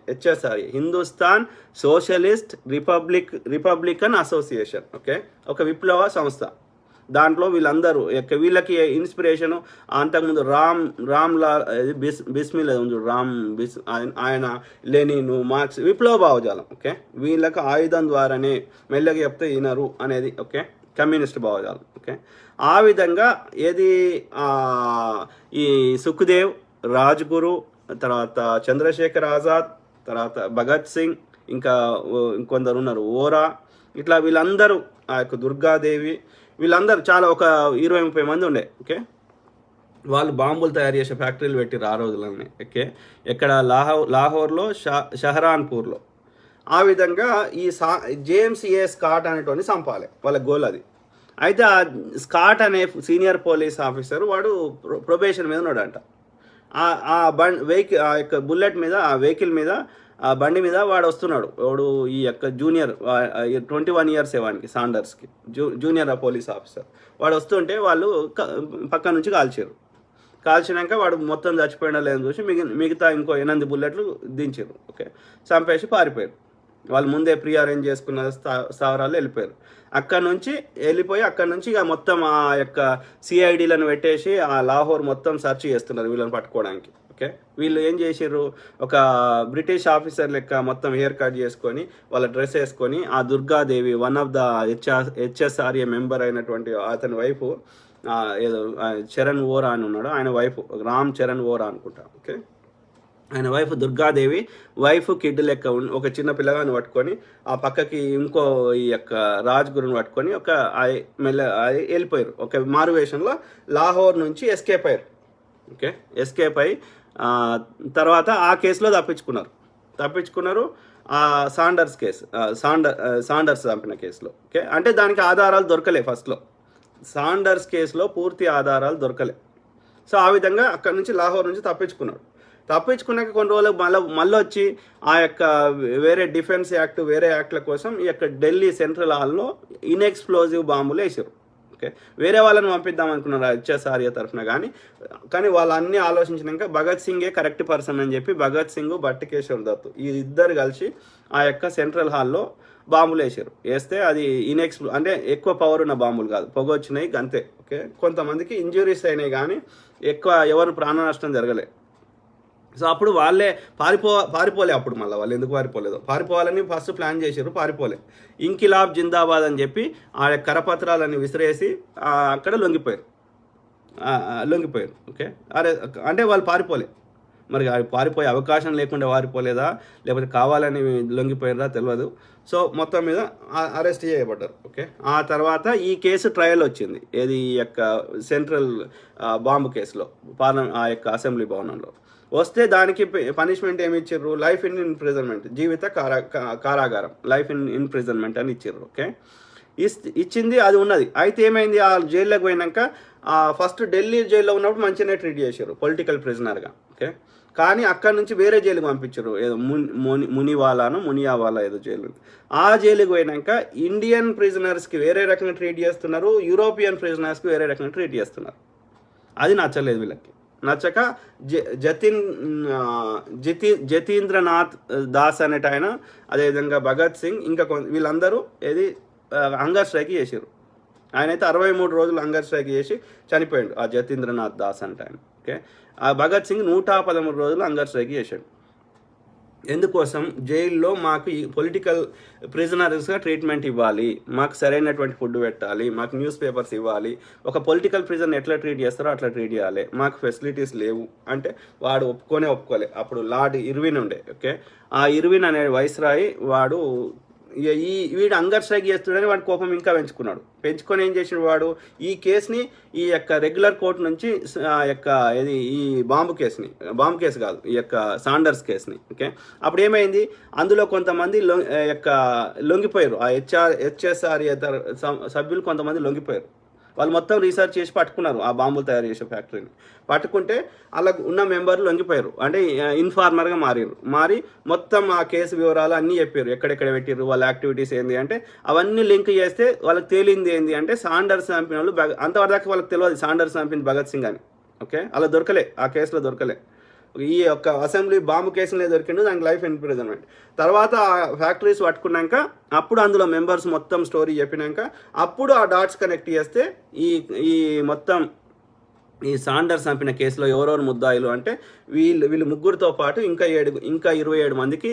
Hindustan socialist Republican association. Okay, ఒక విప్లవ సంస్థ. దాంట్లో వీళ్ళందరూ వీళ్ళకి ఇన్స్పిరేషను అంతకుముందు రామ్ లాల్ బిస్మిల్ ఆయన లెనిన్ మార్క్స్ విప్లవ భావజాలం. ఓకే, వీళ్ళకి ఆయుధం ద్వారానే మెల్లగా చెప్తే వినరు అనేది. ఓకే, కమ్యూనిస్ట్ భావజాలం. ఓకే, ఆ విధంగా ఈ సుఖ్దేవ్, రాజ్గురు, తర్వాత చంద్రశేఖర్ ఆజాద్, తర్వాత భగత్ సింగ్, ఇంకా ఇంకొందరు ఉన్నారు ఓరా, ఇట్లా వీళ్ళందరూ ఆ యొక్క దుర్గాదేవి, వీళ్ళందరూ చాలా ఒక 20-30 మంది ఉండే. ఓకే, వాళ్ళు బాంబులు తయారు చేసే ఫ్యాక్టరీలు పెట్టిరు ఆ రోజులన్నీ. ఓకే, ఎక్కడ లాహోర్లో షహరాన్పూర్లో. ఆ విధంగా ఈ జేమ్స్ ఏ స్కాట్ అనేటువంటి చంపాలి, వాళ్ళ గోల్ అది. అయితే ఆ స్కాట్ అనే సీనియర్ పోలీస్ ఆఫీసర్ వాడు ప్రొబేషన్ మీద ఉన్నాడంట. ఆ వెహికల్ ఆ యొక్క బుల్లెట్ మీద ఆ వెహికల్ మీద ఆ బండి మీద వాడు వస్తున్నాడు. వాడు ఈ యొక్క జూనియర్ 21 ఇయర్స్ వానికి సాండర్స్కి జూనియర్ పోలీస్ ఆఫీసర్. వాడు వస్తుంటే వాళ్ళు పక్క నుంచి కాల్చినాక వాడు మొత్తం చచ్చిపోయినా లేదని చూసి మిగతా ఇంకో 8 బుల్లెట్లు దించారు. ఓకే, చంపేసి పారిపోయారు. వాళ్ళు ముందే ప్రీ అరేంజ్ చేసుకున్న స్థావరాలు వెళ్ళిపోయారు. అక్కడి నుంచి ఇక మొత్తం ఆ యొక్క సిఐడీలను పెట్టేసి ఆ లాహోర్ మొత్తం సెర్చ్ చేస్తున్నారు వీళ్ళని పట్టుకోవడానికి. ఓకే, వీళ్ళు ఏం చేసారు, ఒక బ్రిటిష్ ఆఫీసర్ లెక్క మొత్తం హెయిర్ కట్ చేసుకొని వాళ్ళ డ్రెస్ వేసుకొని ఆ Durgadevi one of the HSRA member అయినటువంటి అతని వైఫ్ ఏదో చరణ్ ఓరా అని ఉన్నాడు, ఆయన వైఫ్ రామ్ చరణ్ ఓరా అనుకుంటా. ఓకే, ఆయన వైఫ్ దుర్గాదేవి కిడ్ లెక్క ఒక చిన్న పిల్లగాని పట్టుకొని ఆ పక్కకి ఇంకో ఈ యొక్క రాజ్గురుని పట్టుకొని వెళ్ళిపోయారు. ఒక మారువేషంలో లాహోర్ నుంచి ఎస్కేప్ అయ్యారు. ఓకే, ఎస్కేప్ అయ్యి తర్వాత ఆ కేసులో తప్పించుకున్నారు ఆ సాండర్స్ కేసు, సాండర్స్ చంపిన కేసులో. ఓకే, అంటే దానికి ఆధారాలు దొరకలే ఫస్ట్లో. సాండర్స్ కేసులో పూర్తి ఆధారాలు దొరకలే. సో ఆ విధంగా అక్కడి నుంచి లాహోర్ నుంచి తప్పించుకున్నాక కొన్ని రోజులకు మళ్ళీ వచ్చి ఆ యొక్క వేరే డిఫెన్స్ యాక్ట్ వేరే యాక్ట్ల కోసం ఈ యొక్క ఢిల్లీ సెంట్రల్ హాల్లో ఇన్ఎక్స్ప్లోజివ్ బాంబులు వేసారు. ఓకే, వేరే వాళ్ళని పంపిద్దాం అనుకున్నారు HSRA తరఫున, కానీ వాళ్ళు అన్నీ ఆలోచించినాక భగత్ సింగే కరెక్ట్ పర్సన్ అని చెప్పి భగత్ సింగ్ బట్టికేశ్వర్ దత్ ఈ ఇద్దరు కలిసి ఆ యొక్క సెంట్రల్ హాల్లో బాంబులు వేస్తే అది అంటే ఎక్కువ పవర్ ఉన్న బాంబులు కాదు, పొగ వచ్చినాయి అంతే. ఓకే, కొంతమందికి ఇంజురీస్ అయినాయి కానీ ఎక్కువ ఎవరు ప్రాణ నష్టం జరగలే. సో అప్పుడు వాళ్ళే పారిపోలే. అప్పుడు మళ్ళీ వాళ్ళు ఎందుకు పారిపోవాలని ఫస్ట్ ప్లాన్ చేశారు, పారిపోలే. ఇంకిలాబ్ జిందాబాద్ అని చెప్పి ఆ కరపత్రాలన్నీ విసిరేసి అక్కడ లొంగిపోయారు. ఓకే, అంటే వాళ్ళు పారిపోలే. మరి పారిపోయే అవకాశం లేకుండా పారిపోలేదా, లేకపోతే కావాలని లొంగిపోయారా తెలియదు. సో మొత్తం మీద అరెస్ట్ చేయబడ్డారు. ఓకే, ఆ తర్వాత ఈ కేసు ట్రయల్ వచ్చింది, ఏది ఈ యొక్క సెంట్రల్ బాంబు కేసులో ఆ యొక్క అసెంబ్లీ భవనంలో వస్తే దానికి పనిష్మెంట్ ఏమి ఇచ్చారు, లైఫ్ ఇన్ ఇంప్రిజన్మెంట్, జీవిత కారాగారం, లైఫ్ ఇన్ ఇంప్రిజన్మెంట్ అని ఇచ్చారు. ఓకే, ఇచ్చింది అది ఉన్నది. అయితే ఏమైంది, ఆ జైల్లోకి పోయినాక ఫస్ట్ ఢిల్లీ జైల్లో ఉన్నప్పుడు మంచిగానే ట్రీట్ చేశారు పొలిటికల్ ప్రిజనర్గా. ఓకే, కానీ అక్కడ నుంచి వేరే జైలుకి పంపించారు, ఏదో మునియావాలా ఏదో జైలు. ఆ జైలుకి పోయినాక ఇండియన్ ప్రిజనర్స్కి వేరే రకంగా ట్రీట్ చేస్తున్నారు, యూరోపియన్ ప్రిజనర్స్కి వేరే రకంగా ట్రీట్ చేస్తున్నారు. అది నచ్చలేదు వీళ్ళకి. నచ్చక జతీంద్రనాథ్ దాస్ అనేట ఆయన, అదేవిధంగా భగత్ సింగ్, ఇంకా వీళ్ళందరూ ఏది హంగర్ స్ట్రైక్ చేశారు. ఆయన అయితే 63 రోజులు హంగర్ స్ట్రైక్ చేసి చనిపోయాడు, ఆ జతీంద్రనాథ్ దాస్ అంటే ఆయన. ఓకే, ఆ భగత్ సింగ్ 113 రోజులు హంగర్ స్ట్రైక్ చేశాడు. ఎందుకోసం, జైల్లో మాకు ఈ పొలిటికల్ ప్రిజనర్స్గా ట్రీట్మెంట్ ఇవ్వాలి, మాకు సరైనటువంటి ఫుడ్ పెట్టాలి, మాకు న్యూస్ పేపర్స్ ఇవ్వాలి, ఒక పొలిటికల్ ప్రిజన్ ఎట్లా ట్రీట్ చేస్తారో అట్లా ట్రీట్ చేయాలి, మాకు ఫెసిలిటీస్ లేవు అంటే వాడు ఒప్పుకోలే. అప్పుడు లార్డ్ ఇర్విన్ ఉండే. ఓకే, ఆ ఇర్విన్ అనే వైస్రాయ్ వాడు వీడు హంగర్ స్ట్రైక్ చేస్తున్నాడని వాడి కోపం ఇంకా పెంచుకొని ఏం చేసిన వాడు, ఈ కేసుని ఈ యొక్క రెగ్యులర్ కోర్టు నుంచి ఆ యొక్క ఇది ఈ బాంబు కేసు కాదు, ఈ యొక్క సాండర్స్ కేసుని. ఓకే, అప్పుడు ఏమైంది, అందులో కొంతమంది లొంగిపోయారు, ఆ హెచ్ఎస్ఆర్ సభ్యులు కొంతమంది లొంగిపోయారు. వాళ్ళు మొత్తం రీసెర్చ్ చేసి పట్టుకున్నారు ఆ బాంబులు తయారు చేసే ఫ్యాక్టరీని. పట్టుకుంటే అలా ఉన్న మెంబర్లు లొంగిపోయారు, అంటే ఇన్ఫార్మర్గా మారి మొత్తం ఆ కేసు వివరాలు అన్నీ చెప్పారు, ఎక్కడెక్కడ పెట్టారు, వాళ్ళ యాక్టివిటీస్ ఏంది అంటే అవన్నీ లింక్ చేస్తే వాళ్ళకి తేలింది ఏంది అంటే సాండర్స్ చంపిన వాళ్ళు అంతవరకు వాళ్ళకి తెలియదు సాండర్స్ చంపింది భగత్ సింగ్ అని. ఓకే, అలా దొరకలే, ఆ కేసులో దొరకలే. ఈ యొక్క అసెంబ్లీ బాంబు కేసులే దొరికిండు, దానికి లైఫ్ ఇంప్రిజన్మెంట్. తర్వాత ఆ ఫ్యాక్టరీస్ పట్టుకున్నాక అప్పుడు అందులో మెంబర్స్ మొత్తం స్టోరీ చెప్పినాక అప్పుడు ఆ డాట్స్ కనెక్ట్ చేస్తే ఈ మొత్తం ఈ సాండర్స్ చంపిన కేసులో ఎవరెవరు ముద్దాయిలు అంటే వీళ్ళు ముగ్గురితో పాటు ఇంకా 27 మందికి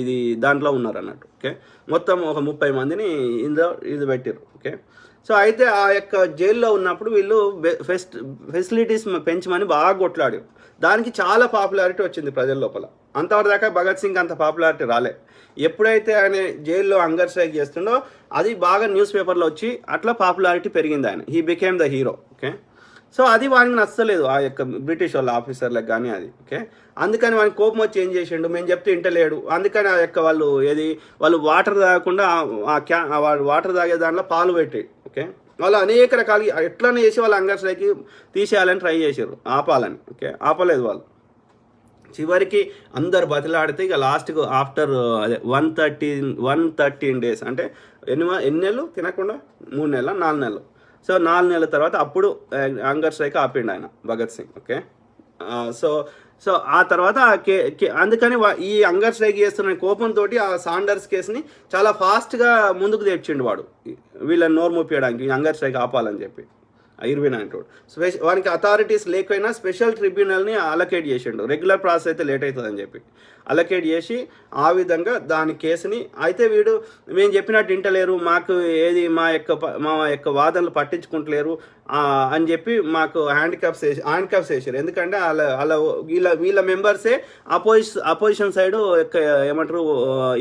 ఇది దాంట్లో ఉన్నారు అన్నట్టు. ఓకే, మొత్తం ఒక 30 మందిని ఇందులో ఇది పెట్టారు. ఓకే, సో అయితే ఆ యొక్క జైల్లో ఉన్నప్పుడు వీళ్ళు ఫెసిలిటీస్ పెంచమని బాగా కొట్లాడారు. దానికి చాలా పాపులారిటీ వచ్చింది ప్రజల లోపల. అంతవరకు దాకా భగత్ సింగ్ అంత పాపులారిటీ రాలే. ఎప్పుడైతే ఆయన జైల్లో హంగర్ స్ట్రైక్ చేస్తుండో అది బాగా న్యూస్ పేపర్లో వచ్చి అట్లా పాపులారిటీ పెరిగింది, ఆయన he became the hero. Okay, so అది వానికి నచ్చలేదు ఆ యొక్క బ్రిటిష్ వాళ్ళ ఆఫీసర్లకు కానీ అది. ఓకే, అందుకని వానికి కోపం వచ్చి ఏం చేసిండు, మేము చెప్తే ఇంటలేడు. అందుకని ఆ యొక్క వాళ్ళు వాటర్ తాగకుండా వాటర్ తాగే దాంట్లో పాలు పెట్టి. ఓకే, వాళ్ళు అనేక రకాలుగా ఎట్లనే చేసి వాళ్ళు హంగర్ స్ట్రైక్ తీసేయాలని ట్రై చేశారు, ఆపాలని. ఓకే, ఆపలేదు వాళ్ళు. చివరికి అందరు బతిలాడితే ఇక లాస్ట్కు ఆఫ్టర్ 113 డేస్ అంటే ఎన్ని నెలలు తినకుండా 3 నెలల 4 నెలలు. సో 4 నెలల తర్వాత అప్పుడు హంగర్ స్ట్రైక్ ఆపిండు ఆయన భగత్ సింగ్. ఓకే, సో ఆ తర్వాత అందుకని ఈ హంగర్ స్ట్రైక్ చేస్తున్న కోపంతో ఆ సాండర్స్ కేసుని చాలా ఫాస్ట్గా ముందుకు తెచ్చిండు వాడు, వీళ్ళని నోరు మూపించడానికి హంగర్ స్ట్రైక్ ఆపాలని చెప్పి. ఇర్విన్ అంటాడు వానికి అథారిటీస్ లేకపోయినా స్పెషల్ ట్రిబ్యునల్ని అలొకేట్ చేసిండు, రెగ్యులర్ ప్రాసెస్ అయితే లేట్ అవుతుందని చెప్పి అలొకేట్ చేసి ఆ విధంగా దాని కేసుని. అయితే వీడు మేము చెప్పినట్టు వింటలేరు, మాకు మా యొక్క వాదనలు పట్టించుకుంటలేరు అని చెప్పి మాకు హ్యాండ్ కప్స్ వేసారు. ఎందుకంటే వీళ్ళ మెంబర్సే అపోజిషన్ సైడ్ ఏమంటారు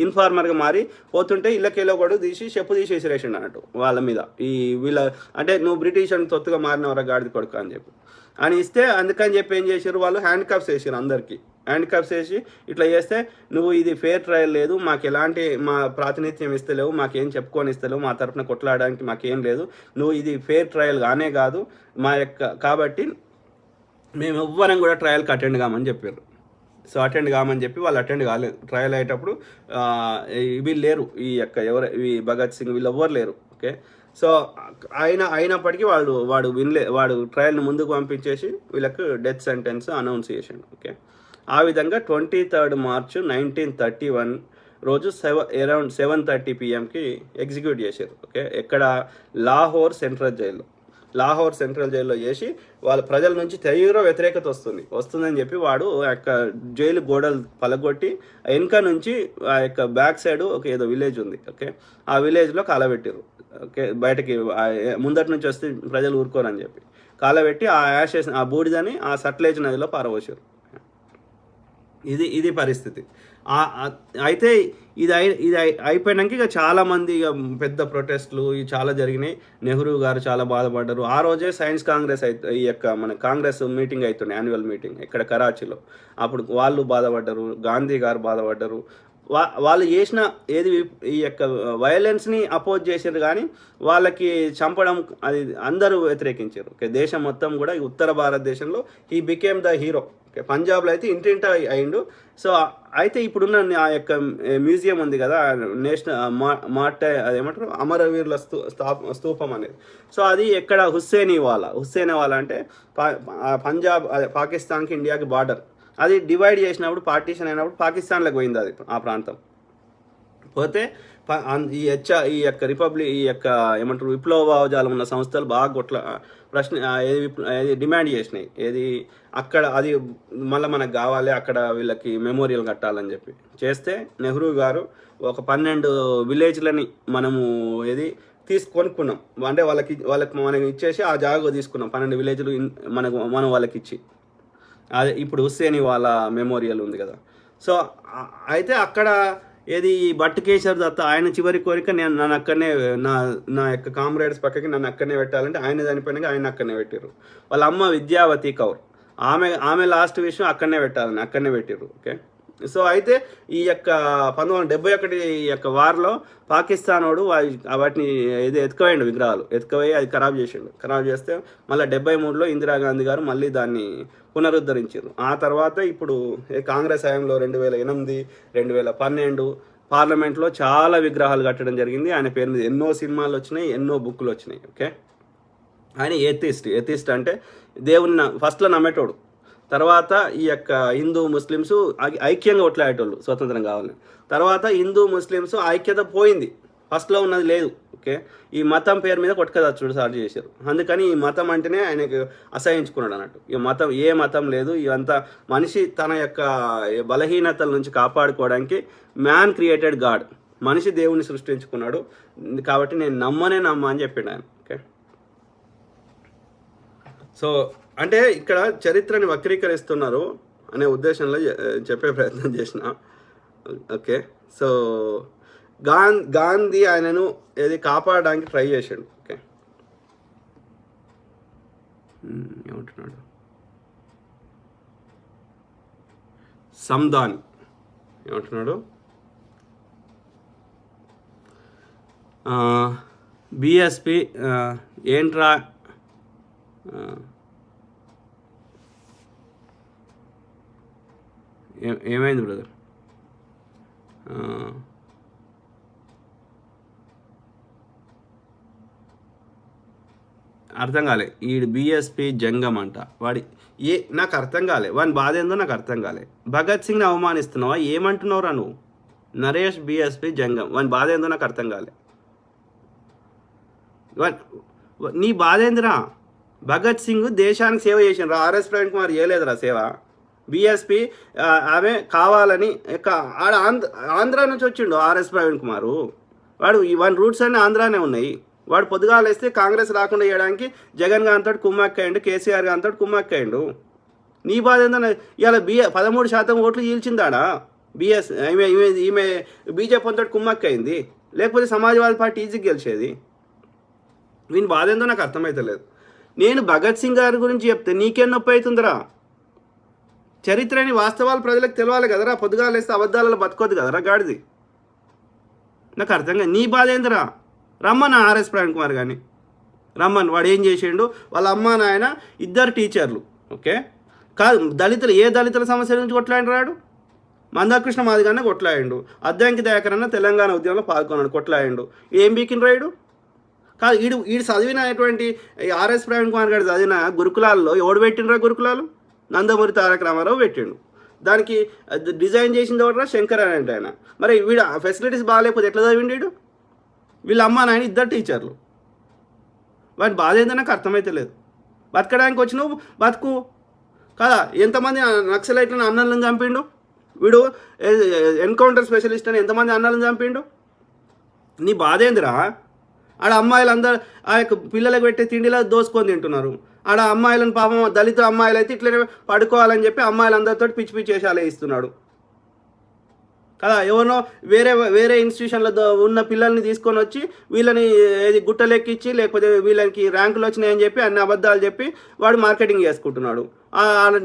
ఇన్ఫార్మర్గా మారి పోతుంటే ఇళ్ళకేలో కూడా చెప్పు తీసేసిరేసిండు అన్నట్టు వాళ్ళ మీద. వీళ్ళ అంటే నువ్వు బ్రిటిష్ అని తొత్తుగా మారినవరా గాడిద కొడుకు అని చెప్పి అని ఇస్తే, అందుకని చెప్పి ఏం చేశారు వాళ్ళు, హ్యాండ్ కప్స్ వేసారు అందరికీ. హ్యాండ్ కప్స్ వేసి ఇట్లా చేస్తే నువ్వు ఇది ఫేర్ ట్రయల్ లేదు, మాకు ఎలాంటి మా ప్రాతినిధ్యం ఇస్తలేవు, మాకేం చెప్పుకొని ఇస్తలేవు, మా తరఫున కొట్లాడడానికి మాకేం లేదు, నువ్వు ఇది ఫేర్ ట్రయల్ కానే కాదు కాబట్టి మేము ఎవ్వరం కూడా ట్రయల్కి అటెండ్ కామని చెప్పారు. సో అటెండ్ కామని చెప్పి వాళ్ళు అటెండ్ కాలేదు. ట్రయల్ అయ్యేటప్పుడు వీళ్ళు లేరు, ఈ భగత్ సింగ్ వీళ్ళు ఎవ్వరు లేరు. ఓకే, సో అయినప్పటికీ వాడు ట్రయల్ని ముందుకు పంపించేసి వీళ్ళకు డెత్ సెంటెన్స్ అనౌన్స్ చేసాడు. ఓకే, ఆ విధంగా 23 మార్చ్ 1931 రోజు అరౌండ్ 7:30 PM ఎగ్జిక్యూట్ చేశారు. ఓకే, ఎక్కడ లాహోర్ సెంట్రల్ జైల్లో చేసి వాళ్ళ ప్రజల నుంచి తీవ్ర వ్యతిరేకత వస్తుందని చెప్పి వాడు యొక్క జైలు గోడలు పలగొట్టి వెనక నుంచి ఆ యొక్క బ్యాక్ సైడ్ ఒక ఏదో విలేజ్ ఉంది. ఓకే, ఆ విలేజ్లో కాలబెట్టారు. ఓకే, బయటకి ముందటి నుంచి వస్తే ప్రజలు ఊరుకోరని చెప్పి కాలబెట్టి ఆ బూడిదని ఆ సట్లేజ్ నదిలో పారబోసారు. ఇది పరిస్థితి. అయితే అయిపోయినాక ఇక చాలామంది ఇక పెద్ద ప్రొటెస్ట్లు ఇవి చాలా జరిగినాయి. నెహ్రూ గారు చాలా బాధపడ్డారు. ఆ రోజే సైన్స్ కాంగ్రెస్ ఈ యొక్క మన కాంగ్రెస్ మీటింగ్ అవుతుండే, యాన్యువల్ మీటింగ్ ఇక్కడ కరాచీలో. అప్పుడు వాళ్ళు బాధపడ్డారు, గాంధీ గారు బాధపడ్డారు. వాళ్ళు చేసిన ఏది ఈ యొక్క వైలెన్స్ని అపోజ్ చేసారు, కానీ వాళ్ళకి చంపడం అది అందరూ వ్యతిరేకించారు. ఓకే, దేశం మొత్తం కూడా ఉత్తర భారతదేశంలో he became the hero. Okay, పంజాబ్లో అయితే ఇంటింట అయిండు. సో అయితే ఇప్పుడున్న ఆ యొక్క మ్యూజియం ఉంది కదా, నేషనల్ అదేమంటారు అమరవీరుల స్తూపం అనేది. సో అది ఎక్కడ హుస్సేనివాలా అంటే పంజాబ్ పాకిస్తాన్కి ఇండియాకి బార్డర్. అది డివైడ్ చేసినప్పుడు, పార్టీషన్ అయినప్పుడు పాకిస్తాన్లోకి పోయింది అది ఆ ప్రాంతం. పోతే ఈ యొక్క రిపబ్లిక్ ఈ యొక్క ఏమంటారు విప్లవ భావజాలం ఉన్న సంస్థలు బాగా డిమాండ్ చేసినాయి. ఏది అక్కడ అది మళ్ళీ మనకు కావాలి, అక్కడ వీళ్ళకి మెమోరియల్ కట్టాలని చెప్పి చేస్తే నెహ్రూ గారు ఒక 12 విలేజ్లని మనము కొనుక్కున్నాం. అంటే వాళ్ళకి మనకి ఇచ్చేసి ఆ జాగా తీసుకున్నాం. 12 విలేజ్లు మనం వాళ్ళకి ఇచ్చి, అదే ఇప్పుడు హుస్సేనివాలా మెమోరియల్ ఉంది కదా. సో అయితే అక్కడ భట్ కేశర్ దత్త ఆయన చివరి కోరిక నన్ను అక్కడనే నా యొక్క కామ్రేడ్స్ పక్కకి నన్ను అక్కడనే పెట్టాలంటే ఆయన చనిపోయినాక ఆయన అక్కడనే పెట్టారు. వాళ్ళ అమ్మ విద్యావతి కౌర్, ఆమె లాస్ట్ విషయం అక్కడనే పెట్టారు. ఓకే, సో అయితే ఈ యొక్క 1971 ఈ యొక్క వార్లో పాకిస్తాన్ వాడు వాటిని ఎత్తుకుపోయిండు, విగ్రహాలు ఎత్తుకుపోయి అది ఖరాబ్ చేస్తే మళ్ళీ 73లో ఇందిరాగాంధీ గారు మళ్ళీ దాన్ని పునరుద్ధరించారు. ఆ తర్వాత ఇప్పుడు కాంగ్రెస్ హయాంలో 2008, 2012 పార్లమెంట్లో చాలా విగ్రహాలు కట్టడం జరిగింది. ఆయన పేరు మీద ఎన్నో సినిమాలు వచ్చినాయి, ఎన్నో బుక్కులు వచ్చినాయి. ఓకే, ఆయన ఎథిస్ట్ అంటే దేవుని ఫస్ట్లో నమ్మేటోడు. తర్వాత ఈ యొక్క హిందూ ముస్లిమ్స్ ఐక్యంగా కొట్లాడేటోళ్ళు స్వతంత్రం కావాలని. తర్వాత హిందూ ముస్లిమ్స్ ఐక్యత పోయింది, ఫస్ట్లో ఉన్నది లేదు. ఓకే, ఈ మతం పేరు మీద కొట్టుకదచ్చుడు స్టార్ట్ చేశారు. అందుకని ఈ మతం అంటేనే ఆయనకు అసహించుకున్నాడు అన్నట్టు. ఏ మతం లేదు, ఇవంతా మనిషి తన యొక్క బలహీనతల నుంచి కాపాడుకోవడానికి మ్యాన్ క్రియేటెడ్ గాడ్, మనిషి దేవుని సృష్టించుకున్నాడు కాబట్టి నేను నమ్మ అని చెప్పాడు ఆయన. ఓకే, సో అంటే ఇక్కడ చరిత్రని వక్రీకరిస్తున్నారు అనే ఉద్దేశంలో చెప్పే ప్రయత్నం చేసిన. ఓకే, సో గాంధీ ఆయనను కాపాడడానికి ట్రై చేశాడు. ఓకే, ఏమంటున్నాడు సంధాన్, ఏమంటున్నాడు బిఎస్పి ఏంట్రా ఏమైంది బ్రదర్? అర్థం కాలే. ఈ బిఎస్పి జంగం అంట, నాకు అర్థం కాలే, వాని బాధ ఏందో నాకు అర్థం కాలే. భగత్ సింగ్ని అవమానిస్తున్నావా? ఏమంటున్నావురా నువ్వు? నరేష్ బిఎస్పి జంగం, వాని బాధ ఏందో నాకు అర్థం కాలే. నీ బాధ ఏందిరా? భగత్ సింగ్ దేశానికి సేవ చేసినరా, ఆర్ఎస్ ప్రవీణ్ కుమార్ చేయలేదురా సేవ. బిఎస్పి ఆమె కావాలని ఆంధ్ర నుంచి వచ్చిండు ఆర్ఎస్ ప్రవీణ్ కుమారు. వాని రూట్స్ అన్నీ ఆంధ్రానే ఉన్నాయి. వాడు పొద్దుగాలేస్తే కాంగ్రెస్ రాకుండా చేయడానికి జగన్ గారితో కుమ్మక్కయ్యండు, కేసీఆర్ గారితో కుమ్మక్కయ్యండు. నీ బాధ ఏంటన్నా? ఇవాళ 13% ఓట్లు చీల్చిందాడా ఈమె బీజేపీ అంతటి కుమ్మక్కయింది, లేకపోతే సమాజ్వాదీ పార్టీ ఈజీకి గెలిచేది. వీని బాధ ఏందో నాకు అర్థమవుతలేదు. నేను భగత్ సింగ్ గారి గురించి చెప్తే నీకేం నొప్పి అవుతుందిరా? చరిత్రని వాస్తవాలు ప్రజలకు తెలవాలి కదరా. పొద్దుగాలేస్తే అబద్ధాలలో బతుకోద్దు కదరా గాడిది. నాకు అర్థం కాదు, నీ బాధ ఏందిరా? రమ్మన్న ఆర్ఎస్ ప్రవీణ్ కుమార్ కానీ రమ్మన్, వాడు ఏం చేసిండు? వాళ్ళ అమ్మ నాయన ఇద్దరు టీచర్లు. ఓకే, కాదు దళితులు, ఏ దళితుల సమస్య నుంచి కొట్లాడిన రాడు? మందాకృష్ణ మాదిగానే కొట్లాడిండు, అద్దంకి దయాకర్ అన్న తెలంగాణ ఉద్యమంలో పాల్గొన్నాడు, కొట్లాడిండు. ఏం బీకిన రాయుడు కాదు. ఈడు చదివినటువంటి ఆర్ఎస్ ప్రవీణ్ కుమార్ గారు చదివిన గురుకులాల్లో ఎవడు పెట్టినరా? గురుకులాలు నందమూరి తారక రామారావు పెట్టిండు. దానికి డిజైన్ చేసింది ఎవడరా? శంకర్ అని అంటే ఆయన. మరి వీడు ఫెసిలిటీస్ బాగాలేకపోతే ఎట్లా చదివిండు? వీళ్ళ అమ్మ నాయన ఇద్దరు టీచర్లు. వాటి బాధ ఏందో నాకు అర్థమైతే లేదు. బతకడానికి వచ్చినావు బతుకు కదా. ఎంతమంది నక్సలైట్లను అన్నలను చంపిండు వీడు? ఎన్కౌంటర్ స్పెషలిస్ట్ అని ఎంతమంది అన్నలను చంపిండు? నీ బాధ ఏందిరా? ఆడ అమ్మాయిలందరూ ఆ యొక్క పిల్లలకు పెట్టే తిండిలో దోసుకొని తింటున్నారు. ఆడ అమ్మాయిలను పాపం దళిత అమ్మాయిలు అయితే ఇట్లనే పడుకోవాలని చెప్పి అమ్మాయిలందరితో పిచ్చి పిచ్చి వేషాలు వేయిస్తున్నాడు కదా. ఎవరినో వేరే వేరే ఇన్స్టిట్యూషన్లో ఉన్న పిల్లల్ని తీసుకొని వచ్చి వీళ్ళని ఏది గుట్టలెక్కించి లేకపోతే వీళ్ళకి ర్యాంకులు వచ్చినాయని చెప్పి అన్ని అబద్ధాలు చెప్పి వాడు మార్కెటింగ్ చేసుకుంటున్నాడు.